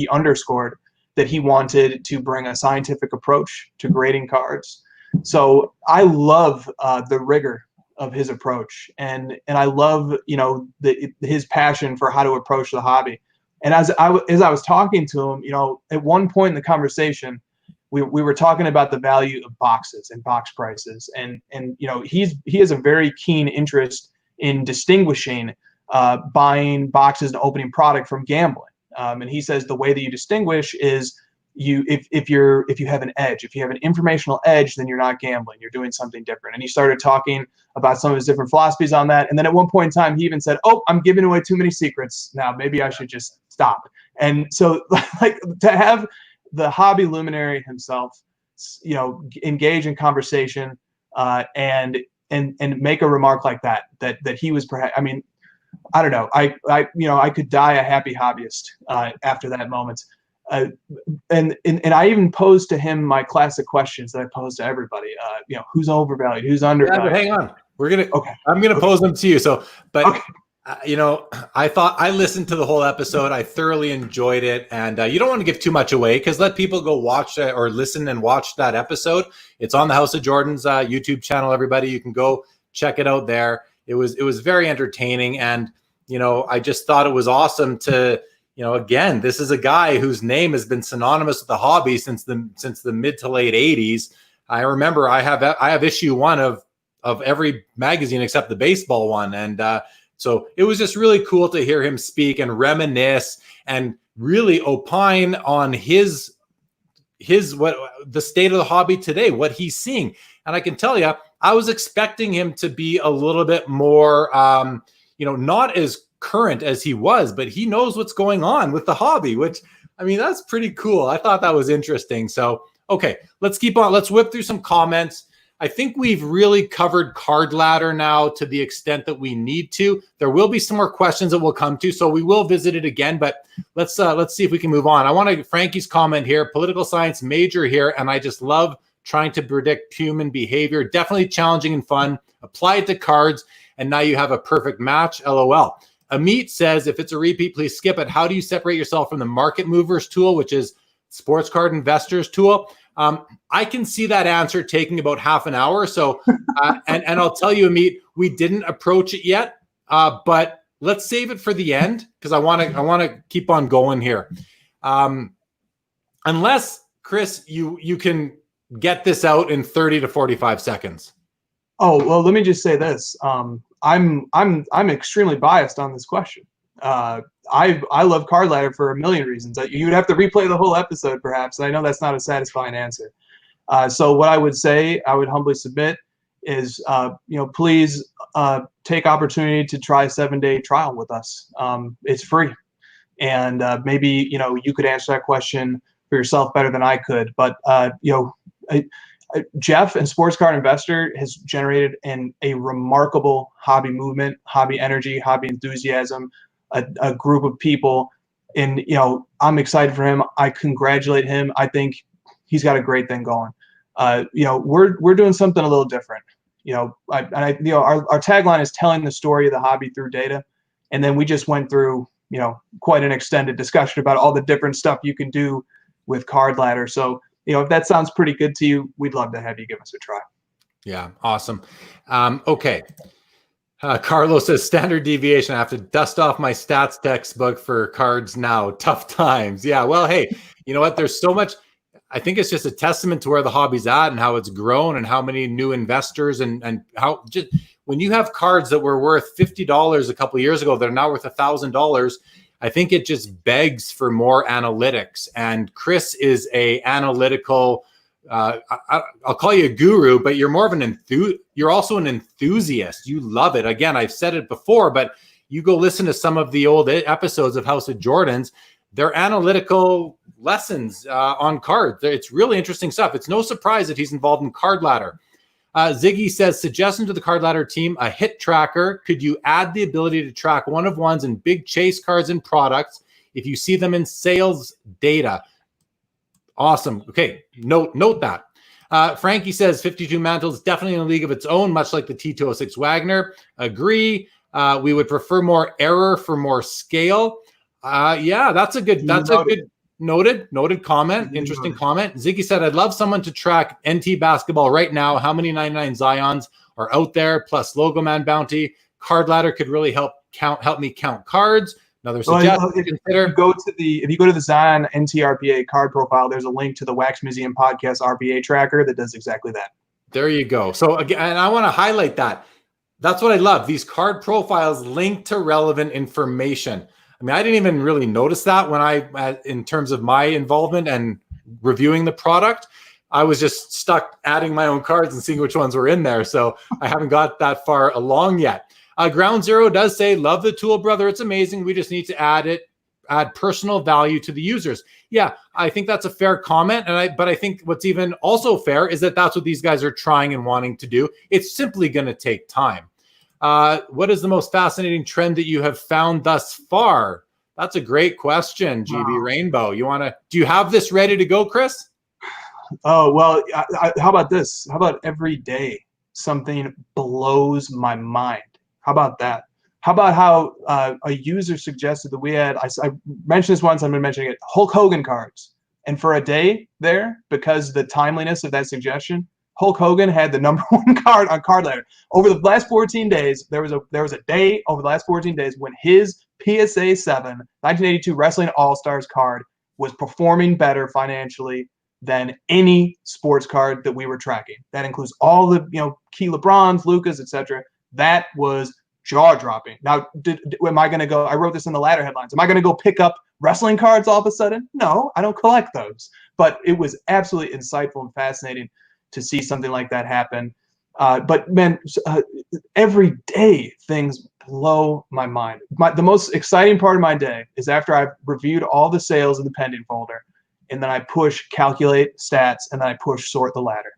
underscored that he wanted to bring a scientific approach to grading cards. So I love the rigor of his approach, and I love his passion for how to approach the hobby. And as I was talking to him, at one point in the conversation, we were talking about the value of boxes and box prices, and he has a very keen interest in distinguishing buying boxes and opening product from gambling. And he says the way that you distinguish is if you have an edge, if you have an informational edge, then you're not gambling, you're doing something different. And he started talking about some of his different philosophies on that. And then at one point in time, he even said, "Oh, I'm giving away too many secrets now. Maybe I should just stop." And so, like, to have the hobby luminary himself, engage in conversation and make a remark like that he was perhaps, I don't know, I could die a happy hobbyist after that moment. And I even posed to him my classic questions that I pose to everybody. Who's overvalued? Who's undervalued? Yeah, hang on. Okay. I'm gonna pose them to you. So, but okay. I listened to the whole episode. I thoroughly enjoyed it, and you don't want to give too much away because let people go watch or listen and watch that episode. It's on the House of Jordan's YouTube channel. Everybody, you can go check it out there. It was very entertaining, and I just thought it was awesome to. Again, this is a guy whose name has been synonymous with the hobby since the mid to late 80s. I remember I have issue 1 of every magazine except the baseball one. And so it was just really cool to hear him speak and reminisce and really opine on what the state of the hobby today, what he's seeing. And I can tell you, I was expecting him to be a little bit more, not as current as he was, but he knows what's going on with the hobby, which, that's pretty cool. I thought that was interesting. So, okay, let's keep on. Let's whip through some comments. I think we've really covered Card Ladder now to the extent that we need to. There will be some more questions that we'll come to, so we will visit it again, but let's see if we can move on. I want to Frankie's comment here, political science major here, and I just love trying to predict human behavior. Definitely challenging and fun. Apply it to cards, and now you have a perfect match, LOL. Amit says, if it's a repeat, please skip it. How do you separate yourself from the market movers tool, which is sports card investors tool? I can see that answer taking about half an hour. So, and I'll tell you, Amit, we didn't approach it yet, but let's save it for the end because I want to keep on going here. Unless Chris, you can get this out in 30 to 45 seconds. Oh, well, let me just say this. I'm extremely biased on this question. I love Card Ladder for a million reasons. You'd have to replay the whole episode, perhaps. I know that's not a satisfying answer. So what I would say, I would humbly submit is, please take opportunity to try a 7-day trial with us. It's free. And maybe, you could answer that question for yourself better than I could. But, Jeff and Sports Card Investor has generated a remarkable hobby movement, hobby energy, hobby enthusiasm, a group of people. And, I'm excited for him. I congratulate him. I think he's got a great thing going. We're doing something a little different. Our tagline is telling the story of the hobby through data. And then we just went through, quite an extended discussion about all the different stuff you can do with Card Ladder. So, if that sounds pretty good to you, we'd love to have you give us a try. Yeah, awesome. Okay. Carlos says standard deviation. I have to dust off my stats textbook for cards now. Tough times. Yeah. Well, hey, you know what? There's so much. I think it's just a testament to where the hobby's at and how it's grown and how many new investors and how just when you have cards that were worth $50 a couple of years ago, that are now worth $1,000. I think it just begs for more analytics. And Chris is a analytical. I'll call you a guru, but you're more of you're also an enthusiast. You love it. Again, I've said it before, but you go listen to some of the old episodes of House of Jordans. They're analytical lessons on cards. It's really interesting stuff. It's no surprise that he's involved in Card Ladder. Ziggy says, suggestion to the Card Ladder team, a hit tracker. Could you add the ability to track one-of-ones and big chase cards and products if you see them in sales data? Awesome. Okay, note that. Frankie says 52 Mantles definitely in a league of its own, much like the T206 Wagner. Agree. We would prefer more error for more scale. Yeah, that's a good noted comment. Interesting comment. Ziggy said, I'd love someone to track NT basketball right now. How many 99 Zions are out there? Plus Logo Man bounty. Card Ladder could really help me count cards. Another suggestion to consider. If you go to the Zion NT RPA card profile, there's a link to the Wax Museum podcast RPA tracker that does exactly that. There you go. So again, and I want to highlight that. That's what I love. These card profiles linked to relevant information. I mean, I didn't even really notice that in terms of my involvement and reviewing the product. I was just stuck adding my own cards and seeing which ones were in there. So I haven't got that far along yet. Ground Zero does say, love the tool, brother. It's amazing. We just need to add personal value to the users. Yeah, I think that's a fair comment. But I think what's even also fair is that that's what these guys are trying and wanting to do. It's simply going to take time. What is the most fascinating trend that you have found thus far? That's a great question, GB Rainbow. Do you have this ready to go, Chris? Oh, well, how about this? How about every day something blows my mind? How about that? How about how a user suggested that we had, I mentioned this once, I've been mentioning it, Hulk Hogan cards. And for a day there, because the timeliness of that suggestion, Hulk Hogan had the number one card on Card Ladder. Over the last 14 days, there was a day over the last 14 days when his PSA 7 1982 Wrestling All-Stars card was performing better financially than any sports card that we were tracking. That includes all the key LeBrons, Lucas, etc. That was jaw-dropping. Now, am I going to go? I wrote this in the Ladder headlines. Am I going to go pick up wrestling cards all of a sudden? No, I don't collect those. But it was absolutely insightful and fascinating to see something like that happen. But man, every day things blow my mind. The most exciting part of my day is after I've reviewed all the sales in the pending folder, and then I push calculate stats, and then I push sort the ladder.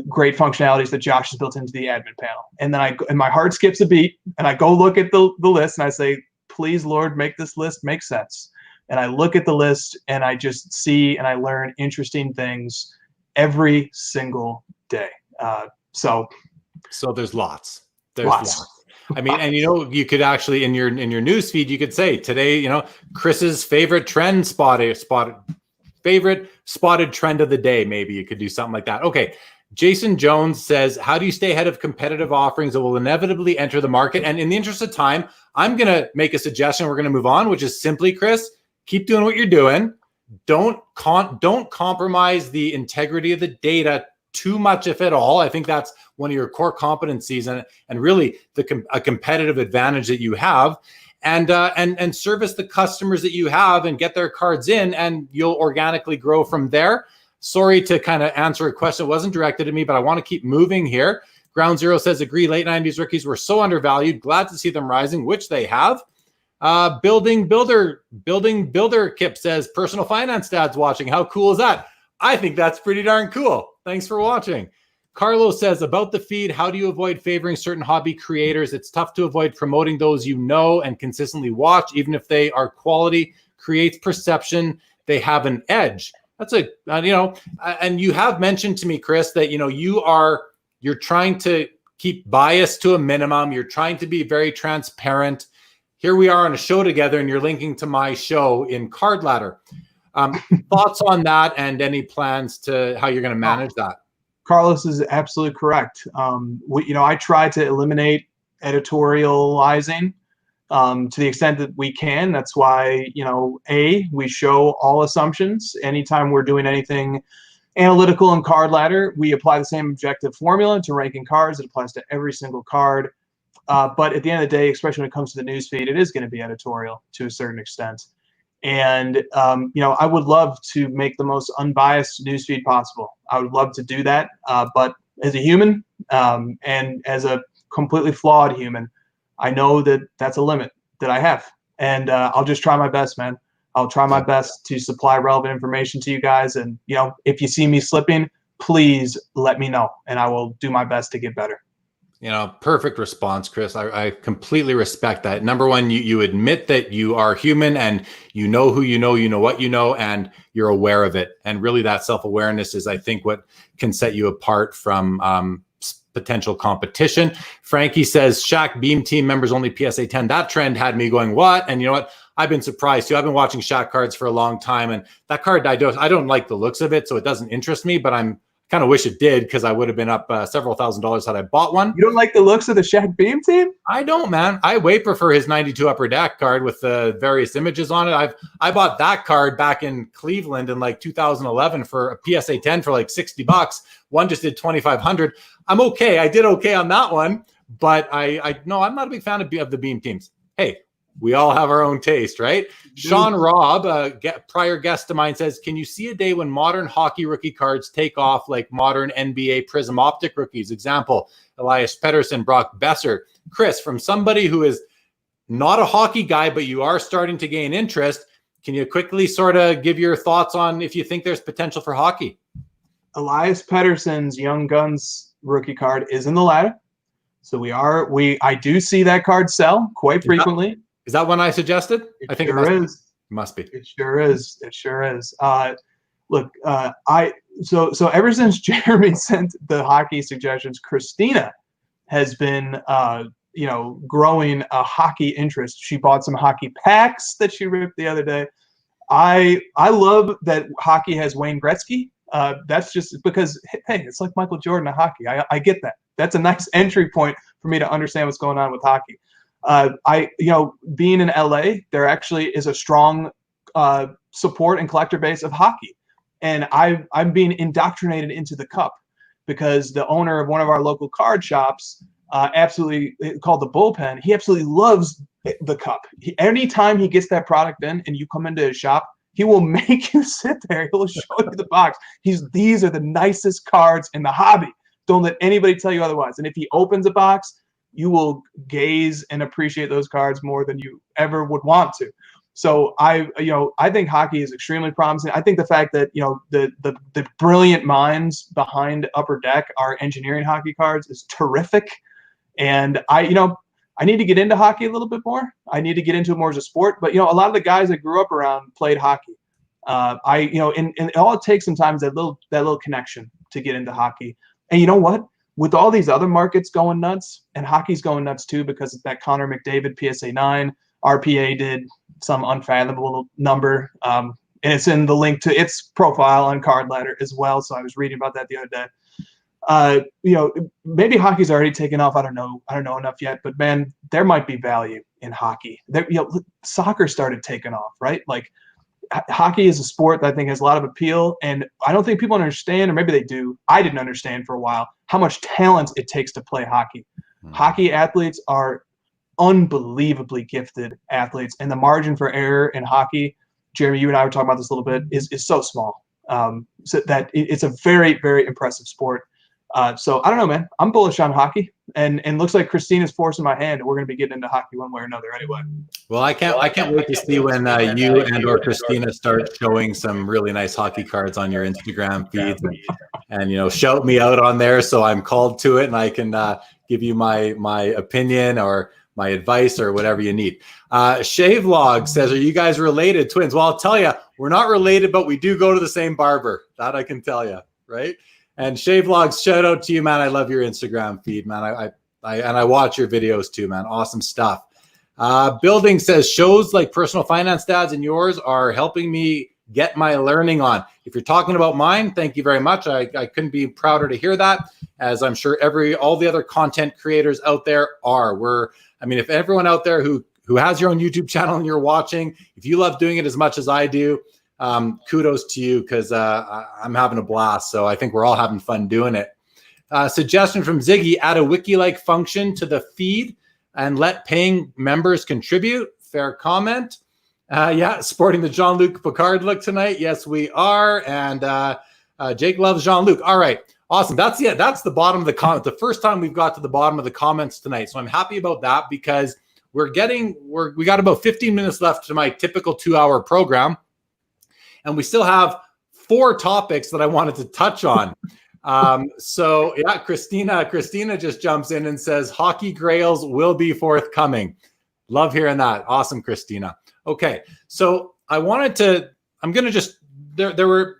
Great functionalities that Josh has built into the admin panel. And then my heart skips a beat, and I go look at the list, and I say, please, Lord, make this list make sense. And I look at the list, and I just see and I learn interesting things every single day. So there's lots. I mean, and you could actually in your news feed, you could say today, Chris's favorite trend spotted trend of the day. Maybe you could do something like that. Okay. Jason Jones says, how do you stay ahead of competitive offerings that will inevitably enter the market? And in the interest of time, I'm going to make a suggestion. We're going to move on, which is simply, Chris, keep doing what you're doing. Don't compromise the integrity of the data too much, if at all. I think that's one of your core competencies and really a competitive advantage that you have. And service the customers that you have and get their cards in, and you'll organically grow from there. Sorry to kind of answer a question that wasn't directed at me, but I want to keep moving here. Ground Zero says, agree, late 90s rookies were so undervalued. Glad to see them rising, which they have. Building Builder Kip says, personal finance dad's watching. How cool is that? I think that's pretty darn cool. Thanks for watching. Carlos says, about the feed, how do you avoid favoring certain hobby creators? It's tough to avoid promoting those you know and consistently watch, even if they are quality, creates perception they have an edge. That's a, and you have mentioned to me, Chris, that, you're trying to keep bias to a minimum. You're trying to be very transparent. Here we are on a show together and you're linking to my show in Card Ladder. Thoughts on that and any plans to how you're going to manage that? Carlos is absolutely correct. I try to eliminate editorializing to the extent that we can. That's why, we show all assumptions. Anytime we're doing anything analytical in Card Ladder, we apply the same objective formula to ranking cards. It applies to every single card. But at the end of the day, especially when it comes to the newsfeed, it is going to be editorial to a certain extent. And, I would love to make the most unbiased newsfeed possible. I would love to do that. But as a human and as a completely flawed human, I know that that's a limit that I have. And I'll just try my best, man. I'll try my best to supply relevant information to you guys. And, if you see me slipping, please let me know. And I will do my best to get better. Perfect response, Chris. I completely respect that. Number one, you admit that you are human and you know who you know what you know, and you're aware of it. And really that self-awareness is, I think, what can set you apart from potential competition. Frankie says, Shaq Beam Team members only PSA 10. That trend had me going, what? And you know what? I've been surprised too. I've been watching Shaq cards for a long time, and that card, I don't like the looks of it, so it doesn't interest me, but I'm kind of wish it did, because I would have been up several $1,000s had I bought one. You don't like the looks of the Shaq Beam Team? I don't, man. I way prefer his 92 Upper Deck card with the various images on it. I bought that card back in Cleveland in like 2011 for a PSA 10 for like $60. One just did 2,500. I'm okay. I did okay on that one, but I'm not a big fan of the Beam Teams. Hey, we all have our own taste, right? Sean Robb, prior guest of mine, says, can you see a day when modern hockey rookie cards take off like modern NBA Prism Optic rookies? Example, Elias Pettersson, Brock Besser. Chris, from somebody who is not a hockey guy, but you are starting to gain interest, can you quickly sort of give your thoughts on if you think there's potential for hockey? Elias Pettersson's Young Guns rookie card is in the ladder. So I do see that card sell quite frequently. Is that one I suggested? I think it must be. It sure is. It sure is. Look, so ever since Jeremy sent the hockey suggestions, Christina has been, growing a hockey interest. She bought some hockey packs that she ripped the other day. I love that hockey has Wayne Gretzky. That's just because, hey, it's like Michael Jordan of hockey. I get that. That's a nice entry point for me to understand what's going on with hockey. Being in LA, there actually is a strong support and collector base of hockey. And I'm being indoctrinated into the cup because the owner of one of our local card shops, absolutely called the Bullpen, he absolutely loves the cup. Anytime he gets that product in and you come into his shop, he will make you sit there. He'll show you the box. These are the nicest cards in the hobby. Don't let anybody tell you otherwise. And if he opens a box, you will gaze and appreciate those cards more than you ever would want to. So I think hockey is extremely promising. I think the fact that, the brilliant minds behind Upper Deck are engineering hockey cards is terrific. And I need to get into hockey a little bit more. I need to get into it more as a sport. But, a lot of the guys I grew up around played hockey. And all it takes sometimes that little connection to get into hockey. And you know what? With all these other markets going nuts, and hockey's going nuts too because of that Connor McDavid PSA 9, RPA did some unfathomable number, and it's in the link to its profile on Card Ladder as well. So I was reading about that the other day. Maybe hockey's already taken off. I don't know enough yet, but man, there might be value in hockey. Soccer started taking off, right? Like hockey is a sport that I think has a lot of appeal, and I don't think people understand, or maybe they do. I didn't understand for a while how much talent it takes to play hockey. Hockey athletes are unbelievably gifted athletes, and the margin for error in hockey, Jeremy, you and I were talking about this a little bit, is so small. So that it's a very, very impressive sport. So I don't know, man. I'm bullish on hockey, and looks like Christina's forcing my hand, and we're going to be getting into hockey one way or another anyway. Well, I can't wait to see when you and or Christina start showing some really nice hockey cards on your Instagram feeds, and shout me out on there so I'm called to it and I can give you my opinion or my advice or whatever you need. Shave Log says, "Are you guys related, twins?" Well, I'll tell you, we're not related, but we do go to the same barber. That I can tell you, right? And Shave Logs, shout out to you, man. I love your Instagram feed, man. I watch your videos too, man. Awesome stuff. Building says, "Shows like Personal Finance Dads and yours are helping me get my learning on." If you're talking about mine, thank you very much. I couldn't be prouder to hear that, as I'm sure all the other content creators out there are. If everyone out there who has your own YouTube channel and you're watching, if you love doing it as much as I do, kudos to you, because I'm having a blast. So I think we're all having fun doing it. Suggestion from Ziggy: add a wiki-like function to the feed and let paying members contribute. Fair comment. Sporting the Jean-Luc Picard look tonight. Yes, we are. And Jake loves Jean-Luc. All right. Awesome. That's the bottom of the comment. The first time we've got to the bottom of the comments tonight. So I'm happy about that, because we got about 15 minutes left to my typical 2-hour program. And we still have 4 topics that I wanted to touch on. Christina just jumps in and says, "Hockey Grails will be forthcoming." Love hearing that. Awesome, Christina. Okay. So there were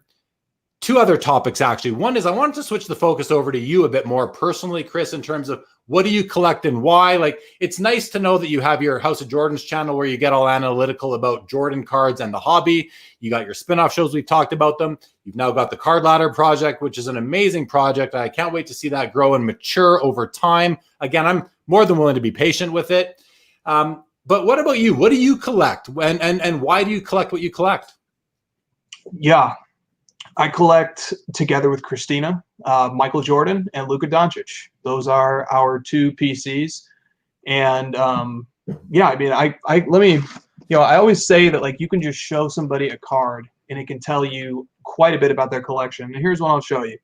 2 other topics, actually. One is I wanted to switch the focus over to you a bit more personally, Chris, in terms of what do you collect and why? Like, it's nice to know that you have your House of Jordans channel where you get all analytical about Jordan cards and the hobby. You got your spin-off shows. We've talked about them. You've now got the Card Ladder project, which is an amazing project. I can't wait to see that grow and mature over time. Again, I'm more than willing to be patient with it. But what about you? What do you collect? And why do you collect what you collect? Yeah, I collect, together with Christina, Michael Jordan and Luka Doncic. Those are our 2 PCs. And I always say that, like, you can just show somebody a card and it can tell you quite a bit about their collection. And here's one I'll show you.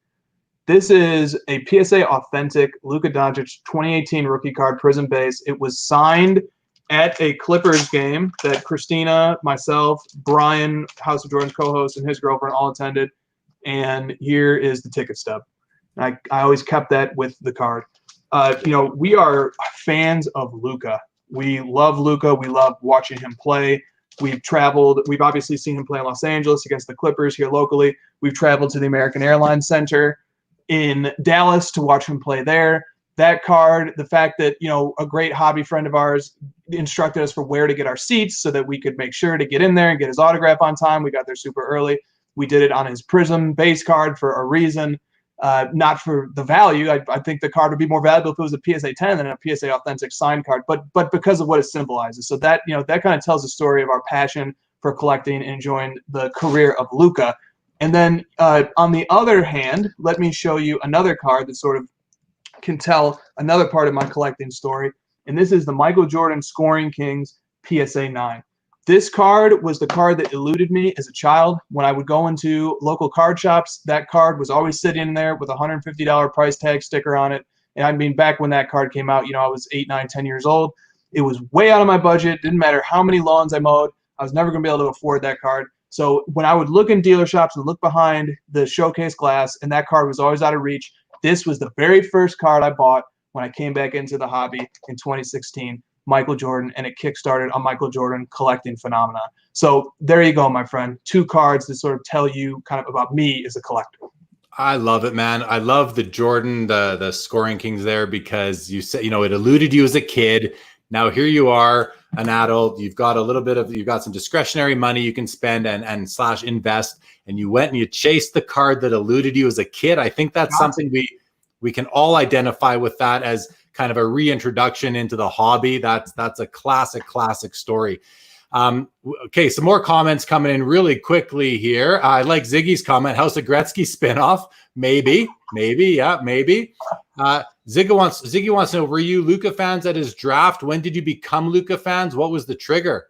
This is a PSA authentic Luka Doncic 2018 rookie card, Prism base. It was signed at a Clippers game that Christina, myself, Brian, House of Jordan's co-host, and his girlfriend all attended. And here is the ticket stub. I always kept that with the card. We are fans of Luka. We love Luka. We love watching him play. We've traveled. We've obviously seen him play in Los Angeles against the Clippers here locally. We've traveled to the American Airlines Center in Dallas to watch him play there. That card, the fact that, a great hobby friend of ours instructed us for where to get our seats so that we could make sure to get in there and get his autograph on time. We got there super early. We did it on his Prism base card for a reason, not for the value. I think the card would be more valuable if it was a PSA 10 than a PSA authentic signed card, but because of what it symbolizes. So that, that kind of tells the story of our passion for collecting and enjoying the career of Luka. And then on the other hand, let me show you another card that sort of can tell another part of my collecting story. And this is the Michael Jordan Scoring Kings PSA 9. This card was the card that eluded me as a child. When I would go into local card shops, that card was always sitting there with a $150 price tag sticker on it. And back when that card came out, I was 8, 9, 10 years old. It was way out of my budget. Didn't matter how many lawns I mowed. I was never going to be able to afford that card. So when I would look in dealer shops and look behind the showcase glass, and that card was always out of reach, this was the very first card I bought when I came back into the hobby in 2016, Michael Jordan, and it kickstarted a Michael Jordan collecting phenomenon. So there you go, my friend. 2 cards that sort of tell you kind of about me as a collector. I love it, man. I love the Jordan, the Scoring Kings there, because you said, it eluded you as a kid. Now here you are, an adult. You've got some discretionary money you can spend and / invest, and you went and you chased the card that eluded you as a kid. I think that's something we can all identify with, that as kind of a reintroduction into the hobby. That's a classic story. Okay, some more comments coming in really quickly here. I like Ziggy's comment, House of Gretzky spinoff. Maybe. Ziggy wants to know, were you Luka fans at his draft? When did you become Luka fans? What was the trigger?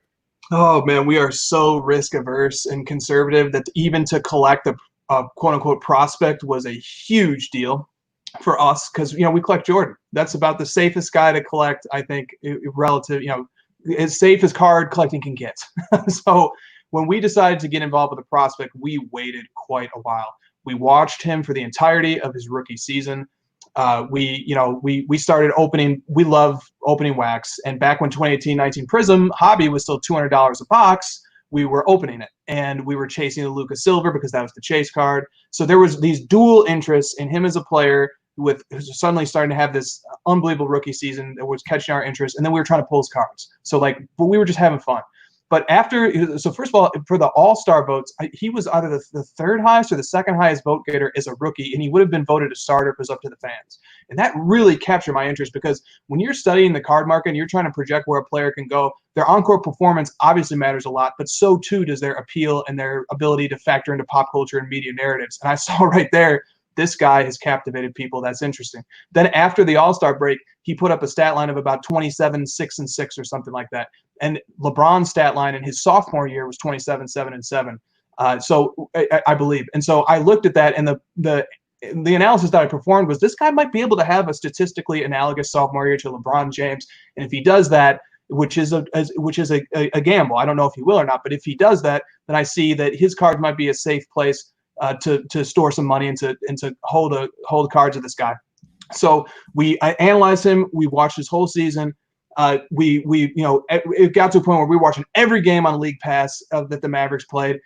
Oh man, we are so risk averse and conservative that even to collect quote unquote prospect was a huge deal for us because, we collect Jordan. That's about the safest guy to collect, I think, relative, as safe as card collecting can get. So when we decided to get involved with the prospect, we waited quite a while. We watched him for the entirety of his rookie season. We started opening. We love opening wax, and back when 2018-19 Prism Hobby was still $200 a box, we were opening it, and we were chasing the Luka Silver because that was the chase card. So there was these dual interests in him as a player, with suddenly starting to have this unbelievable rookie season that was catching our interest, and then we were trying to pull his cards. So but we were just having fun. But so first of all, for the All-Star votes, he was either the third highest or the second highest vote getter as a rookie, and he would have been voted a starter if it was up to the fans. And that really captured my interest because when you're studying the card market and you're trying to project where a player can go, their on-court performance obviously matters a lot, but so too does their appeal and their ability to factor into pop culture and media narratives. And I saw right there, this guy has captivated people. That's interesting. Then after the All-Star break, he put up a stat line of about 27, 6 and 6 or something like that. And LeBron's stat line in his sophomore year was 27, 7 and 7. So I believe. And so I looked at that, and the analysis that I performed was this guy might be able to have a statistically analogous sophomore year to LeBron James. And if he does that, which is a gamble, I don't know if he will or not, but if he does that, then I see that his card might be a safe place to store some money and to hold cards of this guy. So I analyzed him. We watched his whole season. It got to a point where we were watching every game on League Pass that the Mavericks played.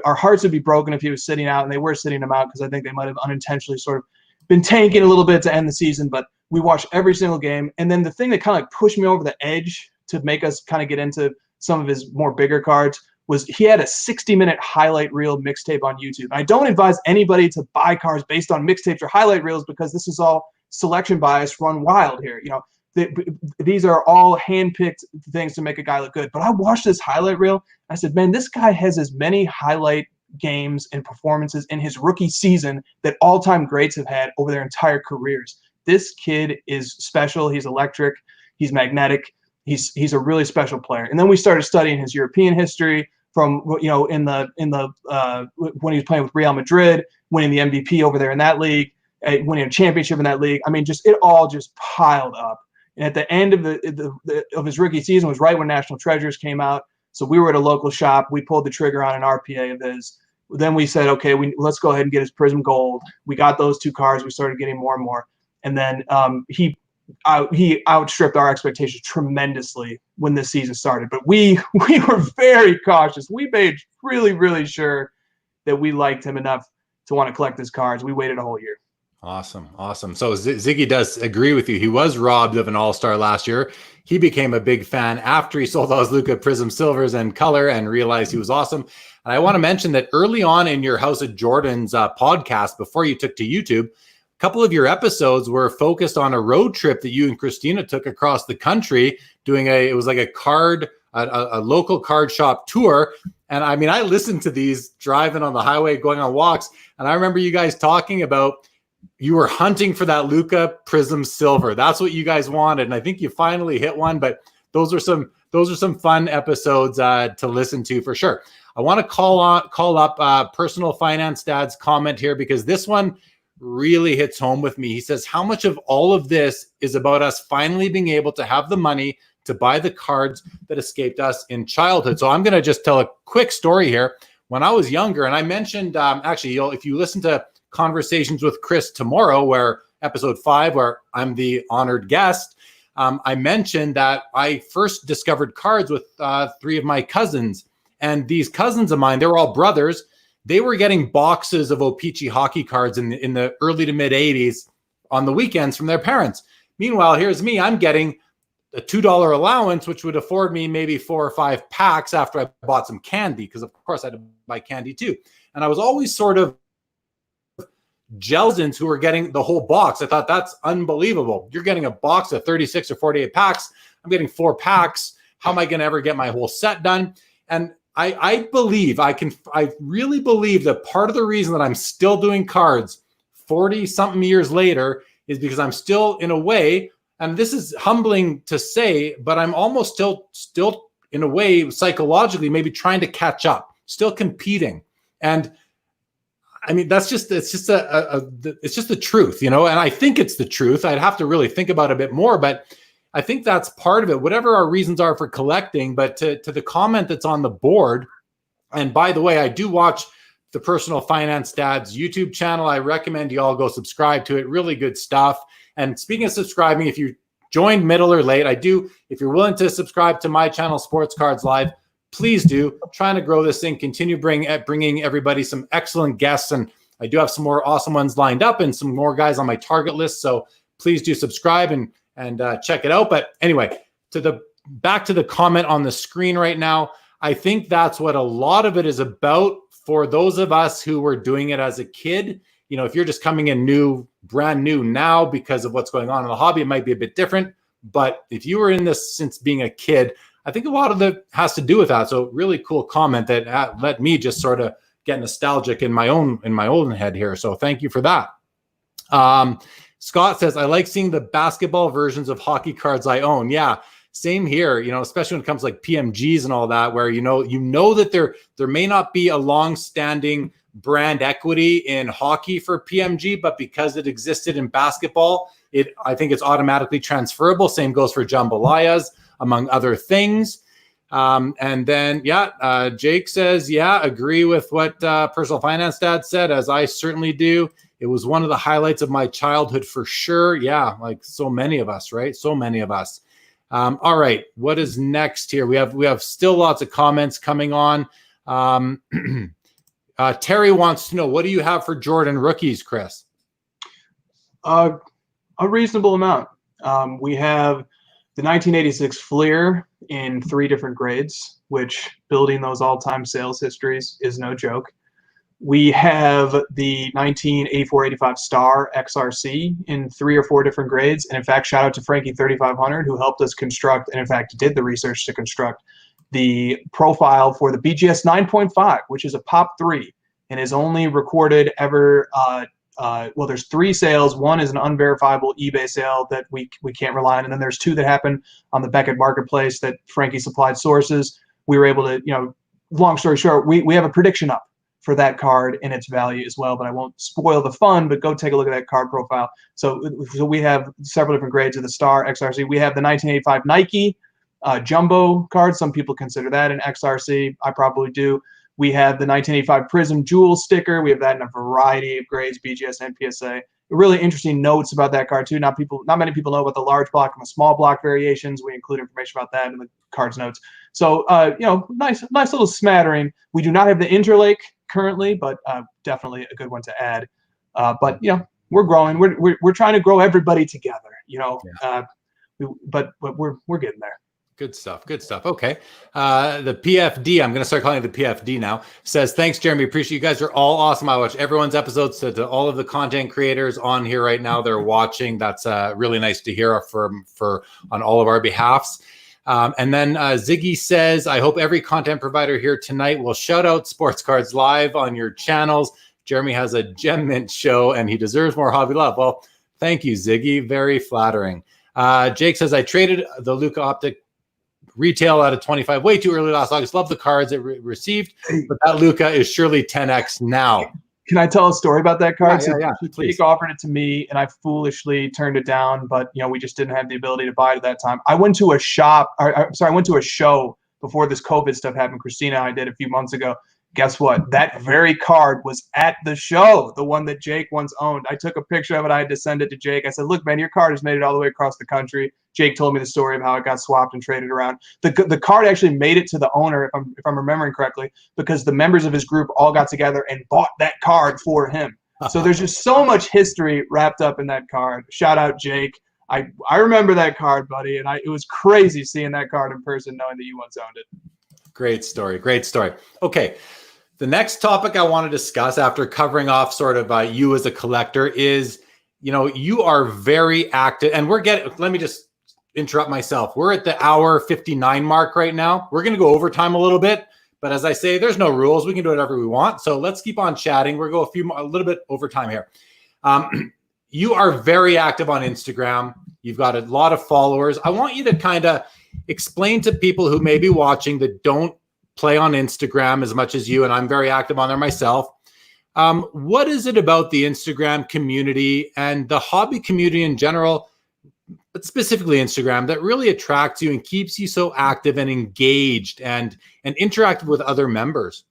Our hearts would be broken if he was sitting out, and they were sitting him out because I think they might have unintentionally sort of been tanking a little bit to end the season. But we watched every single game. And then the thing that kind of pushed me over the edge to make us kind of get into some of his more bigger cards was he had a 60-minute highlight reel mixtape on YouTube. I don't advise anybody to buy cards based on mixtapes or highlight reels because this is all selection bias run wild here. These are all hand-picked things to make a guy look good. But I watched this highlight reel. I said, man, this guy has as many highlight games and performances in his rookie season that all-time greats have had over their entire careers. This kid is special. He's electric. He's magnetic. He's a really special player. And then we started studying his European history from when he was playing with Real Madrid, winning the MVP over there in that league, winning a championship in that league. I mean, it all just piled up. And at the end of his rookie season was right when National Treasures came out. So we were at a local shop. We pulled the trigger on an RPA of his. Then we said, okay, let's go ahead and get his Prism Gold. We got those two cards. We started getting more and more. And then he outstripped our expectations tremendously when this season started. But we were very cautious. We made really, really sure that we liked him enough to want to collect his cards. We waited a whole year. Awesome. So Ziggy does agree with you. He was robbed of an All-Star last year. He became a big fan after he sold all his Luka Prism Silvers and color and realized he was awesome. And I want to mention that early on in your House of Jordans podcast, before you took to YouTube, a couple of your episodes were focused on a road trip that you and Christina took across the country doing it was like a local card shop tour. And I mean, I listened to these driving on the highway, going on walks. And I remember you guys talking about you were hunting for that Luka Prism Silver. That's what you guys wanted. And I think you finally hit one, but those are some fun episodes to listen to for sure. I want to call up Personal Finance Dad's comment here because this one really hits home with me. He says, how much of all of this is about us finally being able to have the money to buy the cards that escaped us in childhood? So I'm going to just tell a quick story here. When I was younger, and I mentioned, if you listen to Conversations with Chris tomorrow, where episode 5, where I'm the honored guest, I mentioned that I first discovered cards with 3 of my cousins. And these cousins of mine, they were all brothers. They were getting boxes of O-Pee-Chee hockey cards in the early to mid 80s on the weekends from their parents. Meanwhile, here's me. I'm getting a $2 allowance, which would afford me maybe 4 or 5 packs after I bought some candy, because of course I had to buy candy too. And I was always sort of Jelsons who were getting the whole box. I thought, that's unbelievable. You're getting a box of 36 or 48 packs. I'm getting 4 packs. How am I going to ever get my whole set done? And I really believe that part of the reason that I'm still doing cards 40 something years later is because I'm still, in a way, and this is humbling to say, but I'm almost still in a way, psychologically, maybe trying to catch up, still competing. And I mean, it's just the truth, and I think it's the truth. I'd have to really think about it a bit more, but I think that's part of it, whatever our reasons are for collecting. But to the comment that's on the board, and by the way, I do watch the Personal Finance Dad's YouTube channel. I recommend you all go subscribe to it. Really good stuff. And speaking of subscribing, if you joined middle or late, if you're willing to subscribe to my channel, Sports Cards Live, please do. I'm trying to grow this thing, continue bringing everybody some excellent guests. And I do have some more awesome ones lined up and some more guys on my target list. So please do subscribe and check it out. But anyway, back to the comment on the screen right now. I think that's what a lot of it is about for those of us who were doing it as a kid. If you're just coming in brand new now because of what's going on in the hobby, it might be a bit different. But if you were in this since being a kid, I think a lot of it has to do with that. So really cool comment that let me just sort of get nostalgic in my own head here. So thank you for that. Scott says, I like seeing the basketball versions of hockey cards I own. Yeah, same here, especially when it comes to like PMGs and all that, where, that there may not be a long-standing brand equity in hockey for PMG, but because it existed in basketball, I think it's automatically transferable. Same goes for jambalayas, among other things. And then, Jake says, agree with what Personal Finance Dad said, as I certainly do. It was one of the highlights of my childhood for sure. Yeah, like so many of us, right? So many of us. All right, what is next here? We have still lots of comments coming on. Terry wants to know, what do you have for Jordan rookies, Chris? A reasonable amount. We have the 1986 Fleer in 3 different grades, which building those all-time sales histories is no joke. We have the 1984-85 Star XRC in 3 or 4 different grades. And in fact, shout out to Frankie 3500, who helped us construct, and in fact did the research to construct, the profile for the BGS 9.5, which is a Pop 3 and is only recorded ever. Well, there's 3 sales. One is an unverifiable eBay sale that we can't rely on. And then there's 2 that happen on the Beckett Marketplace that Frankie supplied sources. We were able to, long story short, we have a prediction up for that card and its value as well, but I won't spoil the fun, but go take a look at that card profile. So we have several different grades of the Star XRC. We have the 1985 Nike Jumbo card. Some people consider that an XRC. I probably do. We have the 1985 Prism Jewel sticker. We have that in a variety of grades, BGS and PSA. Really interesting notes about that card too. Not many people know about the large block and the small block variations. We include information about that in the card's notes. So nice little smattering. We do not have the Interlake currently, but definitely a good one to add. But we're growing. We're trying to grow everybody together. But we're getting there. Good stuff. Okay. The PFD, I'm going to start calling it the PFD now, says, thanks, Jeremy. Appreciate you guys are all awesome. I watch everyone's episodes. To all of the content creators on here right now, they're watching. That's really nice to hear for on all of our behalfs. And then Ziggy says, I hope every content provider here tonight will shout out Sports Cards Live on your channels. Jeremy has a gem mint show and he deserves more hobby love. Well, thank you, Ziggy. Very flattering. Jake says, I traded the Luka Optic retail out of 25 way too early last August. Love the cards it received, but that Luka is surely 10x now. Can I tell a story about that card? Yeah, please. Jake offered it to me, and I foolishly turned it down. But we just didn't have the ability to buy it at that time. I went to a I went to a show before this COVID stuff happened. Christina and I did a few months ago. Guess what? That very card was at the show, the one that Jake once owned. I took a picture of it. I had to send it to Jake. I said, look, man, your card has made it all the way across the country. Jake told me the story of how it got swapped and traded around. The card actually made it to the owner, if I'm remembering correctly, because the members of his group all got together and bought that card for him. So there's just so much history wrapped up in that card. Shout out, Jake. I remember that card, buddy, and it was crazy seeing that card in person, knowing that you once owned it. Great story. Okay. The next topic I want to discuss after covering off sort of you as a collector is, you are very active, and let me just interrupt myself. We're at the hour 59 mark right now. We're going to go overtime a little bit, but as I say, there's no rules. We can do whatever we want. So let's keep on chatting. We'll go a little bit overtime here. You are very active on Instagram. You've got a lot of followers. I want you to kind of explain to people who may be watching that don't play on Instagram as much as you, and I'm very active on there myself. What is it about the Instagram community and the hobby community in general, but specifically Instagram, that really attracts you and keeps you so active and engaged and interactive with other members?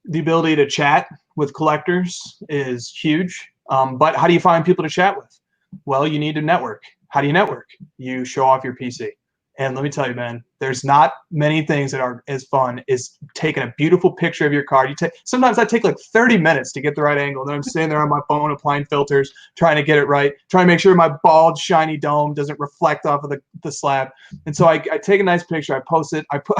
The ability to chat with collectors is huge. But how do you find people to chat with? Well, you need to network. How do you network? You show off your PC. And let me tell you, man, there's not many things that are as fun as taking a beautiful picture of your card. Sometimes I take like 30 minutes to get the right angle. And then I'm sitting there on my phone applying filters, trying to get it right, trying to make sure my bald, shiny dome doesn't reflect off of the slab. And so I take a nice picture, I post it, I put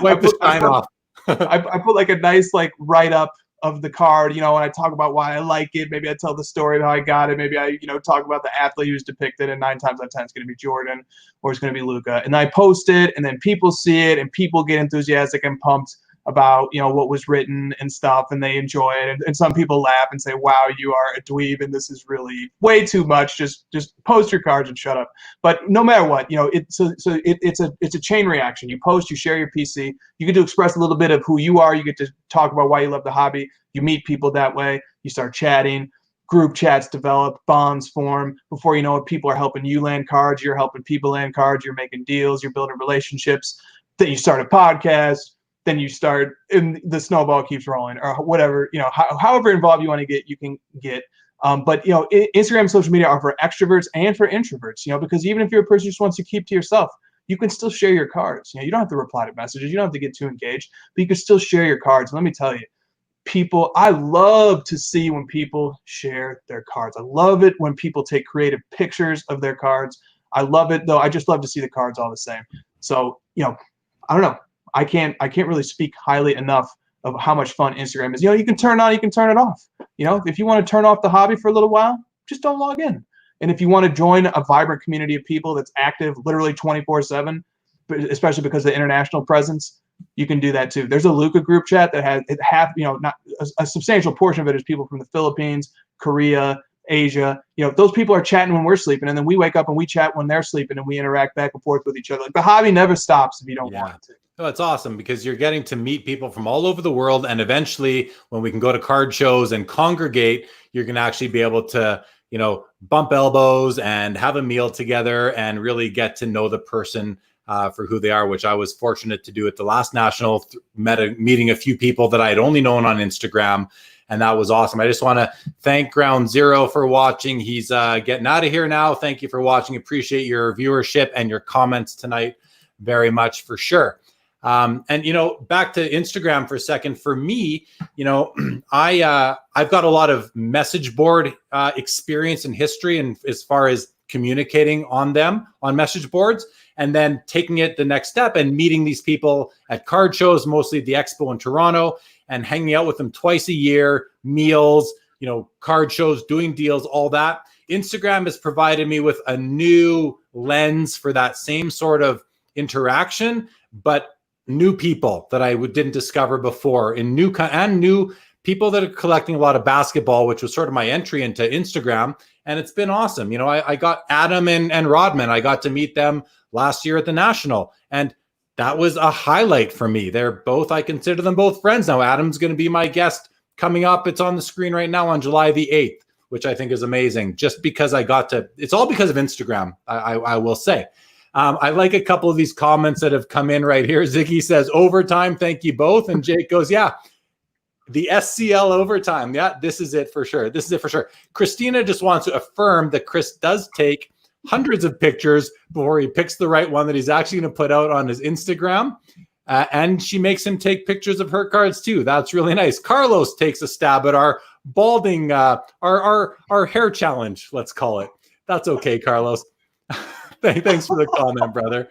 Wipe the shine off. I put like a nice like write-up of the card, and I talk about why I like it. Maybe I tell the story of how I got it. Maybe I, talk about the athlete who's depicted, and 9 times out of 10 it's going to be Jordan or it's going to be Luka. And I post it, and then people see it, and people get enthusiastic and pumped about, what was written and stuff, and they enjoy it. And some people laugh and say, wow, you are a dweeb, and this is really way too much. Just post your cards and shut up. But no matter what, it's a chain reaction. You post, you share your PC. You get to express a little bit of who you are. You get to talk about why you love the hobby. You meet people that way. You start chatting. Group chats develop, bonds form. Before you know it, people are helping you land cards. You're helping people land cards. You're making deals. You're building relationships. Then you start a podcast. Then you start, and the snowball keeps rolling, or whatever, however involved you want to get, you can get. But Instagram and social media are for extroverts and for introverts, because even if you're a person who just wants to keep to yourself, you can still share your cards. You don't have to reply to messages. You don't have to get too engaged, but you can still share your cards. And let me tell you, I love to see when people share their cards. I love it when people take creative pictures of their cards. I love it, though. I just love to see the cards all the same. So, I don't know. I can't really speak highly enough of how much fun Instagram is. You can turn it on, you can turn it off. If you want to turn off the hobby for a little while, just don't log in. And if you want to join a vibrant community of people that's active literally 24/7, especially because of the international presence, you can do that too. There's a Luka group chat that has not a substantial portion of it is people from the Philippines, Korea, Asia. Those people are chatting when we're sleeping, and then we wake up and we chat when they're sleeping, and we interact back and forth with each other. Like, the hobby never stops if you don't want it to. Oh, it's awesome because you're getting to meet people from all over the world. And eventually, when we can go to card shows and congregate, you're going to actually be able to, bump elbows and have a meal together and really get to know the person for who they are, which I was fortunate to do at the last national, meeting a few people that I had only known on Instagram. And that was awesome. I just want to thank Ground Zero for watching. He's getting out of here now. Thank you for watching. Appreciate your viewership and your comments tonight very much, for sure. And, back to Instagram for a second. For me, I've got a lot of message board experience and history, and as far as communicating on them on message boards, and then taking it the next step and meeting these people at card shows, mostly at the Expo in Toronto, and hanging out with them twice a year, meals, card shows, doing deals, all that. Instagram has provided me with a new lens for that same sort of interaction, but new people that I didn't discover before, and new people that are collecting a lot of basketball, which was sort of my entry into Instagram. And it's been awesome. I got Adam and Rodman. I got to meet them last year at the National, and that was a highlight for me. I consider them both friends now. Adam's going to be my guest coming up. It's on the screen right now on July the 8th, which I think is amazing, just because it's all because of Instagram, I will say. I like a couple of these comments that have come in right here. Ziggy says, overtime, thank you both. And Jake goes, yeah, the SCL overtime. Yeah, this is it for sure. Christina just wants to affirm that Chris does take hundreds of pictures before he picks the right one that he's actually going to put out on his Instagram. And she makes him take pictures of her cards too. That's really nice. Carlos takes a stab at our balding, our hair challenge, let's call it. That's okay, Carlos. Thanks for the comment, brother.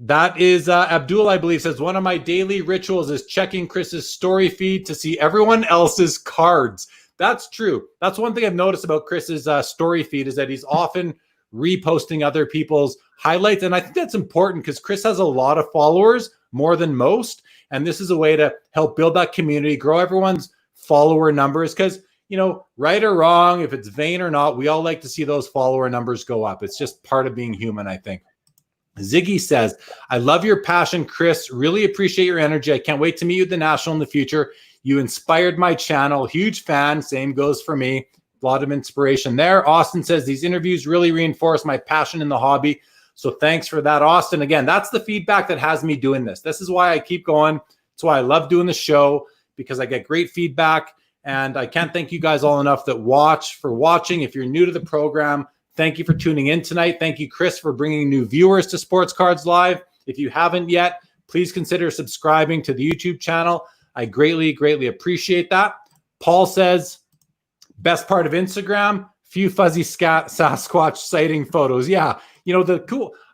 That is Abdul, I believe, says, one of my daily rituals is checking Chris's story feed to see everyone else's cards. That's true. That's one thing I've noticed about Chris's story feed, is that he's often reposting other people's highlights. And I think that's important because Chris has a lot of followers, more than most. And this is a way to help build that community, grow everyone's follower numbers. Because right or wrong, if it's vain or not, we all like to see those follower numbers go up. It's just part of being human, I think. Ziggy says, I love your passion, Chris. Really appreciate your energy. I can't wait to meet you at the National in the future. You inspired my channel. Huge fan. Same goes for me. A lot of inspiration there. Austin says, these interviews really reinforce my passion in the hobby. So thanks for that, Austin. Again, that's the feedback that has me doing this. This is why I keep going. That's why I love doing the show, because I get great feedback. And I can't thank you guys all enough that for watching. If you're new to the program, thank you for tuning in tonight. Thank you, Chris, for bringing new viewers to Sports Cards Live. If you haven't yet, please consider subscribing to the YouTube channel. I greatly, greatly appreciate that. Paul says, best part of Instagram, few fuzzy Sasquatch sighting photos. Yeah,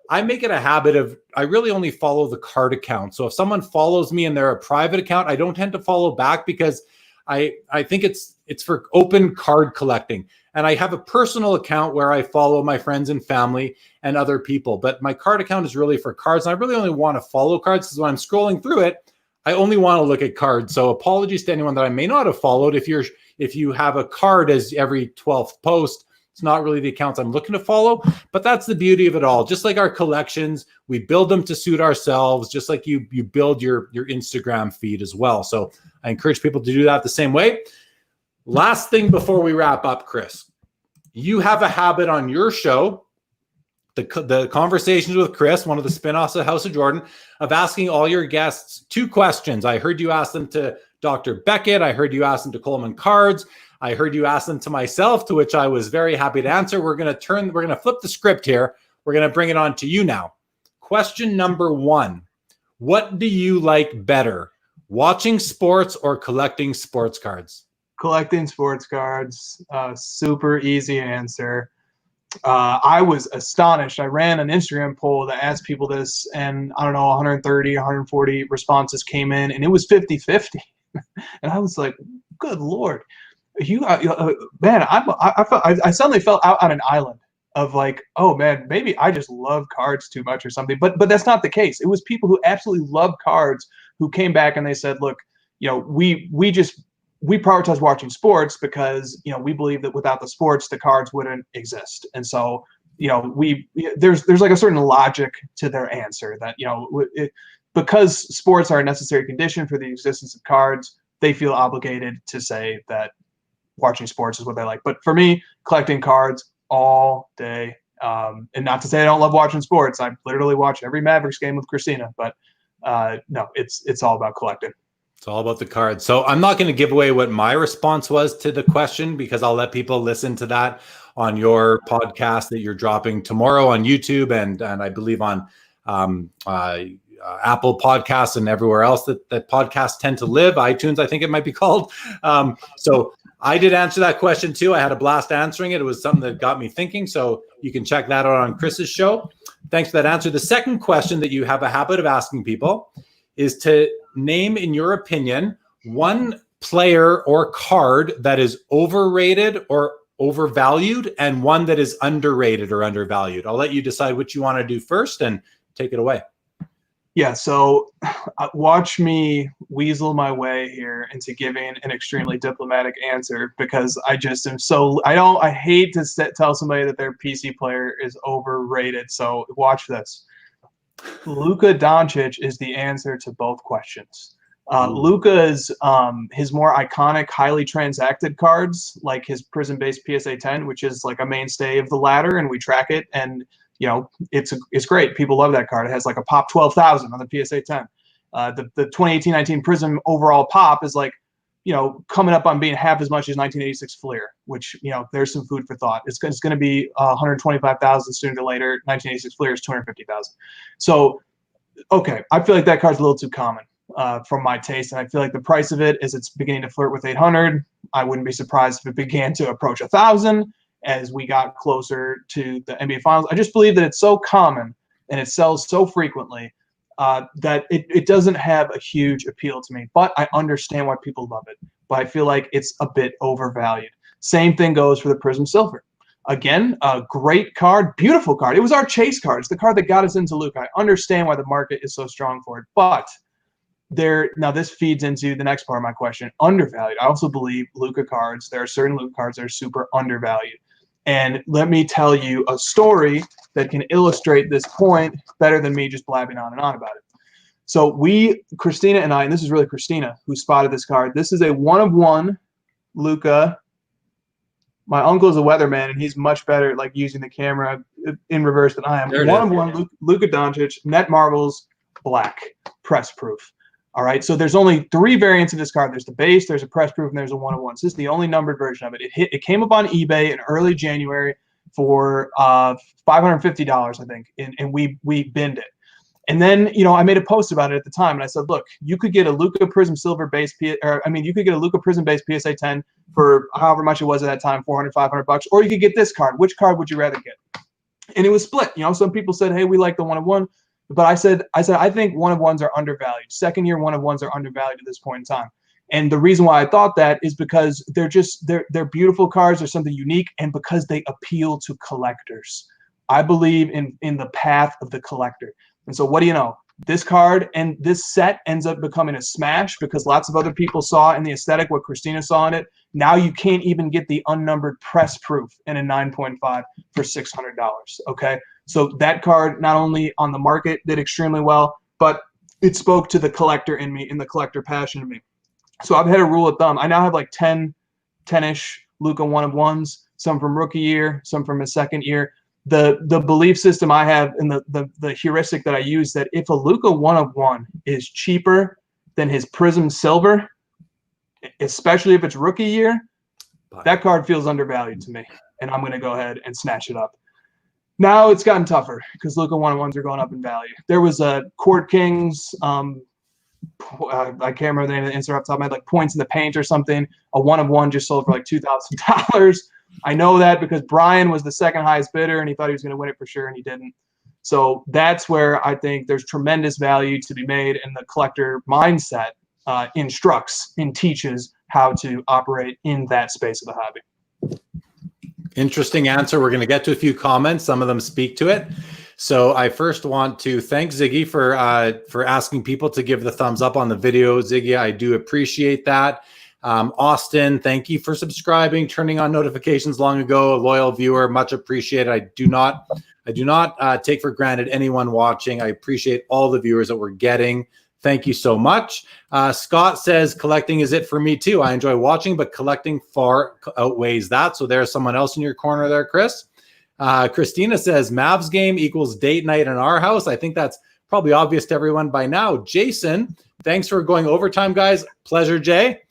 I make it a habit of, I really only follow the card account. So if someone follows me and they're a private account, I don't tend to follow back, because I think it's for open card collecting. And I have a personal account where I follow my friends and family and other people. But my card account is really for cards. And I really only want to follow cards, because when I'm scrolling through it, I only want to look at cards. So apologies to anyone that I may not have followed. If you have a card as every 12th post, it's not really the accounts I'm looking to follow. But that's the beauty of it all. Just like our collections, we build them to suit ourselves, just like you build your Instagram feed as well. So I encourage people to do that the same way. Last thing before we wrap up, Chris, you have a habit on your show, the Conversations with Chris, one of the spinoffs of House of Jordan, of asking all your guests 2 questions. I heard you ask them to Dr. Beckett. I heard you ask them to Coleman Cards. I heard you ask them to myself, to which I was very happy to answer. We're going to flip the script here. We're going to bring it on to you now. Question number 1, what do you like better, watching sports or collecting sports cards? Collecting sports cards, super easy answer. I was astonished. I ran an Instagram poll that asked people this, and I don't know, 130, 140 responses came in, and it was 50-50. And I was like, good Lord. Man, I suddenly felt out on an island of like, oh man, maybe I just love cards too much or something. But that's not the case. It was people who absolutely love cards who came back and they said, look, we prioritize watching sports because we believe that without the sports the cards wouldn't exist. And so there's like a certain logic to their answer that because sports are a necessary condition for the existence of cards, they feel obligated to say that watching sports is what they like. But for me, collecting cards all day. And not to say I don't love watching sports. I literally watch every Mavericks game with Christina, but no, it's all about collecting. It's all about the cards. So I'm not going to give away what my response was to the question, because I'll let people listen to that on your podcast that you're dropping tomorrow on YouTube and I believe on Apple Podcasts and everywhere else that podcasts tend to live. iTunes, I think it might be called. So I did answer that question too. I had a blast answering it. It was something that got me thinking. So you can check that out on Chris's show. Thanks for that answer. The second question that you have a habit of asking people is to name, in your opinion, one player or card that is overrated or overvalued and one that is underrated or undervalued. I'll let you decide what you want to do first and take it away. Yeah, so watch me weasel my way here into giving an extremely diplomatic answer, because I just am I hate to tell somebody that their PC player is overrated. So watch this. Luka Doncic is the answer to both questions. Luka's his more iconic, highly transacted cards, like his Prism-based PSA 10, which is like a mainstay of the ladder, and we track it, and it's great. People love that card. It has like a pop 12,000 on the PSA 10. The 2018-19 Prism overall pop is like, coming up on being half as much as 1986 Fleer, which, there's some food for thought. It's going to be 125,000 sooner or later. 1986 Fleer is 250,000. So, okay, I feel like that card's a little too common for my taste, and I feel like the price of it, as it's beginning to flirt with 800, I wouldn't be surprised if it began to approach 1,000 as we got closer to the NBA Finals. I just believe that it's so common and it sells so frequently that it doesn't have a huge appeal to me. But I understand why people love it. But I feel like it's a bit overvalued. Same thing goes for the Prism Silver. Again, a great card, beautiful card. It was our chase card. It's the card that got us into Luka. I understand why the market is so strong for it. But now this feeds into the next part of my question. Undervalued. I also believe Luka cards, there are certain Luka cards that are super undervalued. And let me tell you a story that can illustrate this point better than me just blabbing on and on about it. So Christina and I, and this is really Christina who spotted this card. This is a 1/1 Luka. My uncle is a weatherman, and he's much better at like using the camera in reverse than I am. 1/1 Luka Doncic, net marbles, black, press proof. All right, so there's only 3 variants of this card. There's the base, there's a press proof, and there's a 1/1. So this is the only numbered version of it. It came up on eBay in early January for $550, I think, and we binned it. And then, I made a post about it at the time, and I said, look, you could get a Luka Prism Silver base, you could get a Luka Prism base PSA 10 for however much it was at that time, $400, $500, or you could get this card. Which card would you rather get? And it was split. Some people said, hey, we like the 1/1, but I said, I think 1/1s are undervalued. Second year 1/1s are undervalued at this point in time. And the reason why I thought that is because they're beautiful cards. They're something unique, and because they appeal to collectors. I believe in the path of the collector. And so what do you know? This card and this set ends up becoming a smash because lots of other people saw in the aesthetic what Christina saw in it. Now you can't even get the unnumbered press proof in a 9.5 for $600. Okay, so that card not only on the market did extremely well, but it spoke to the collector in me, in the collector passion in me. So I've had a rule of thumb. I now have like 10-ish Luka 1/1s, some from rookie year, some from his second year. The belief system I have and the heuristic that I use that if a Luka 1/1 is cheaper than his Prism Silver, especially if it's rookie year, that card feels undervalued to me, and I'm going to go ahead and snatch it up. Now it's gotten tougher because Luka 1/1s are going up in value. There was a Court Kings, I can't remember the name of the insert off the top of my head, like Points in the Paint or something. A 1/1 just sold for like $2,000. I know that because Brian was the second highest bidder, and he thought he was going to win it for sure, and he didn't. So that's where I think there's tremendous value to be made, and the collector mindset instructs and teaches how to operate in that space of the hobby. Interesting answer. We're going to get to a few comments. Some of them speak to it. So I first want to thank Ziggy for asking people to give the thumbs up on the video. Ziggy, I do appreciate that. Austin, thank you for subscribing, turning on notifications long ago. A loyal viewer, much appreciated. I do not take for granted anyone watching. I appreciate all the viewers that we're getting. Thank you so much. Scott says, collecting is it for me too. I enjoy watching, but collecting far outweighs that. So there's someone else in your corner there, Chris. Christina says, Mavs game equals date night in our house. I think that's probably obvious to everyone by now. Jason, thanks for going overtime, guys. Pleasure, Jay.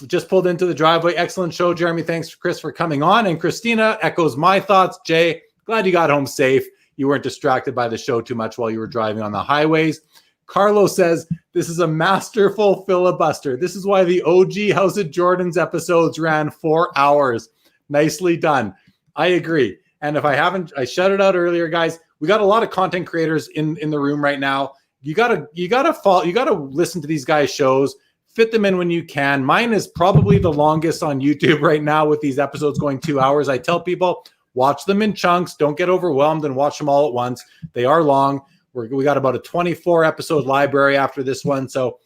Just pulled into the driveway. Excellent show, Jeremy. Thanks, Chris, for coming on. And Christina echoes my thoughts. Jay, glad you got home safe. You weren't distracted by the show too much while you were driving on the highways. Carlos says, this is a masterful filibuster. This is why the OG House of Jordans episodes ran 4 hours. Nicely done. I agree. And if I haven't, I shouted out earlier, guys, we got a lot of content creators in the room right now. You gotta listen to these guys' shows. Fit them in when you can. Mine is probably the longest on YouTube right now with these episodes going 2 hours. I tell people, watch them in chunks. Don't get overwhelmed and watch them all at once. They are long. We got about a 24 episode library after this one. So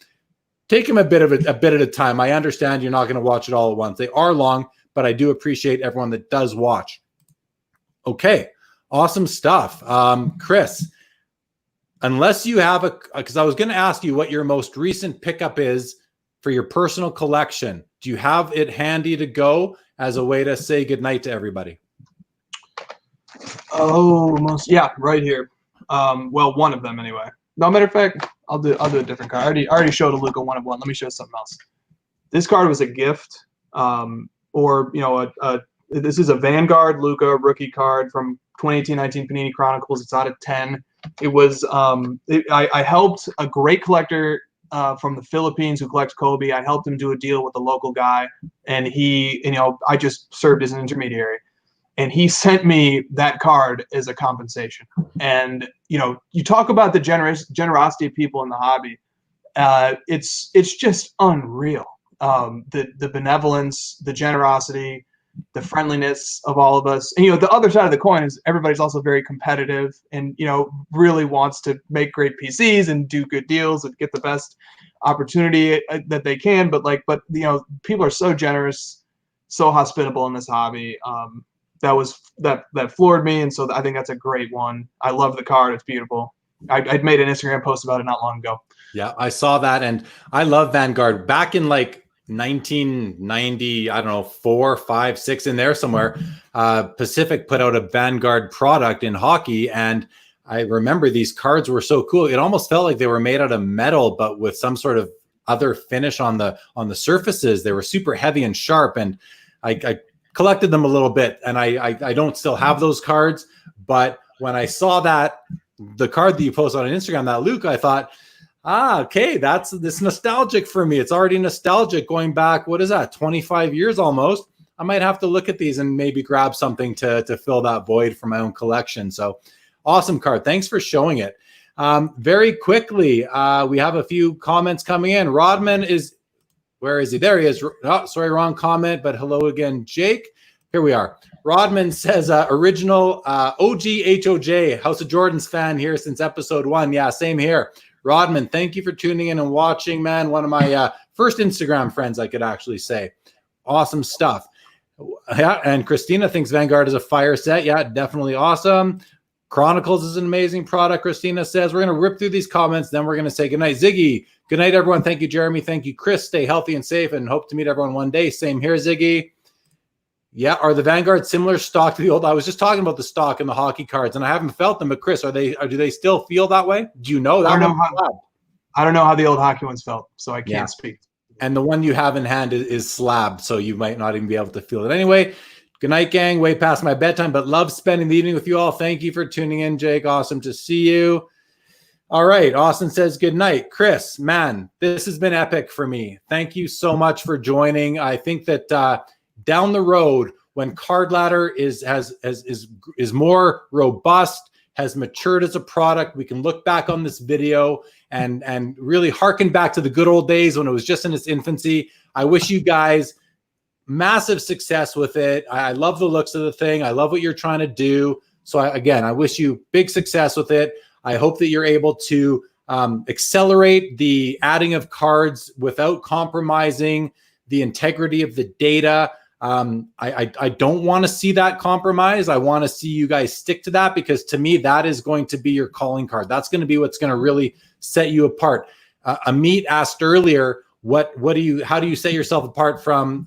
take them a bit at a time. I understand you're not going to watch it all at once. They are long, but I do appreciate everyone that does watch. Okay. Awesome stuff. Chris, unless you have because I was going to ask you what your most recent pickup is for your personal collection. Do you have it handy to go as a way to say goodnight to everybody? Oh, yeah, right here. Well, one of them anyway. No, matter of fact, I'll do a different card. I already showed a Luka 1/1. Let me show something else. This card was a gift, this is a Vanguard Luka rookie card from 2018-19 Panini Chronicles. It's out of 10. It was I helped a great collector from the Philippines who collects Kobe. I helped him do a deal with a local guy, and I just served as an intermediary. And he sent me that card as a compensation. And, you talk about the generosity of people in the hobby. It's just unreal. The benevolence, the generosity, the friendliness of all of us. And, the other side of the coin is everybody's also very competitive and, really wants to make great PCs and do good deals and get the best opportunity that they can. But people are so generous, so hospitable in this hobby. that floored me, and so I think that's a great one. I love the card; it's beautiful. I'd made an Instagram post about it not long ago. Yeah, I saw that, and I love Vanguard. Back in like 1990, I don't know, 4, 5, 6 in there somewhere. Pacific put out a Vanguard product in hockey, and I remember these cards were so cool. It almost felt like they were made out of metal, but with some sort of other finish on the surfaces. They were super heavy and sharp, and I collected them a little bit, and I don't still have those cards. But when I saw that the card that you posted on Instagram, that Luke, I thought, okay, this nostalgic for me. It's already nostalgic going back. What is that? 25 years almost. I might have to look at these and maybe grab something to fill that void for my own collection. So awesome card. Thanks for showing it. Very quickly, we have a few comments coming in. Rodman is, where is he? There he is. Oh, sorry, wrong comment, but hello again, Jake. Here we are. Rodman says, original OG HOJ, House of Jordans fan here since episode 1. Yeah, same here. Rodman, thank you for tuning in and watching, man. One of my first Instagram friends, I could actually say. Awesome stuff. Yeah, and Christina thinks Vanguard is a fire set. Yeah, definitely awesome. Chronicles is an amazing product, Christina says. We're going to rip through these comments, then we're going to say goodnight. Ziggy, good night, everyone. Thank you, Jeremy. Thank you, Chris. Stay healthy and safe, and hope to meet everyone one day. Same here, Ziggy. Yeah, are the Vanguard similar stock to the old? I was just talking about the stock and the hockey cards, and I haven't felt them. But Chris, do they still feel that way? Do you know that? I don't know how the old hockey ones felt, so I can't speak. And the one you have in hand is slabbed, so you might not even be able to feel it. Anyway, good night, gang. Way past my bedtime, but love spending the evening with you all. Thank you for tuning in, Jake. Awesome to see you. All right. Austin says good night. Chris, man, this has been epic for me. Thank you so much for joining. I think that down the road, when Card Ladder is more robust, has matured as a product, we can look back on this video and really harken back to the good old days when it was just in its infancy. I wish you guys massive success with it. I love the looks of the thing. I love what you're trying to do. So I wish you big success with it. I hope that you're able to accelerate the adding of cards without compromising the integrity of the data. I don't want to see that compromise. I want to see you guys stick to that, because to me, that is going to be your calling card. That's going to be what's going to really set you apart. Amit asked earlier, how do you set yourself apart from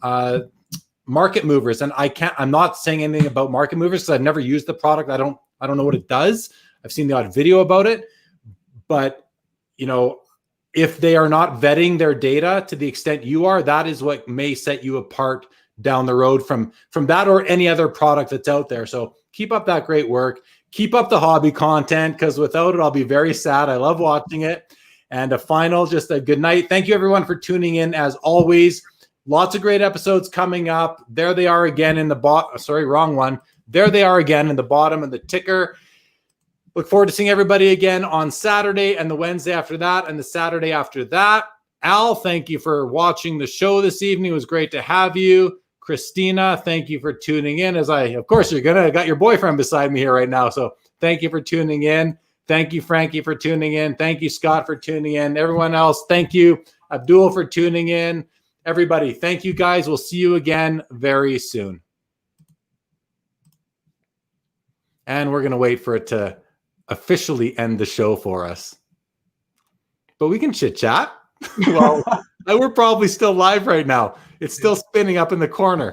market movers? And I'm not saying anything about market movers because I've never used the product. I don't know what it does. I've seen the odd video about it, but if they are not vetting their data to the extent you are, that is what may set you apart down the road from that or any other product that's out there. So keep up that great work. Keep up the hobby content, because without it, I'll be very sad. I love watching it. And just a good night. Thank you, everyone, for tuning in. As always, lots of great episodes coming up. There they are again in the wrong one. There they are again in the bottom of the ticker. Look forward to seeing everybody again on Saturday and the Wednesday after that and the Saturday after that. Al, thank you for watching the show this evening. It was great to have you. Christina, thank you for tuning in. Of course, got your boyfriend beside me here right now. So thank you for tuning in. Thank you, Frankie, for tuning in. Thank you, Scott, for tuning in. Everyone else, thank you. Abdul for tuning in. Everybody, thank you, guys. We'll see you again very soon. And we're going to wait for it to officially end the show for us. But we can chit chat. Well, we're probably still live right now. It's still spinning up in the corner.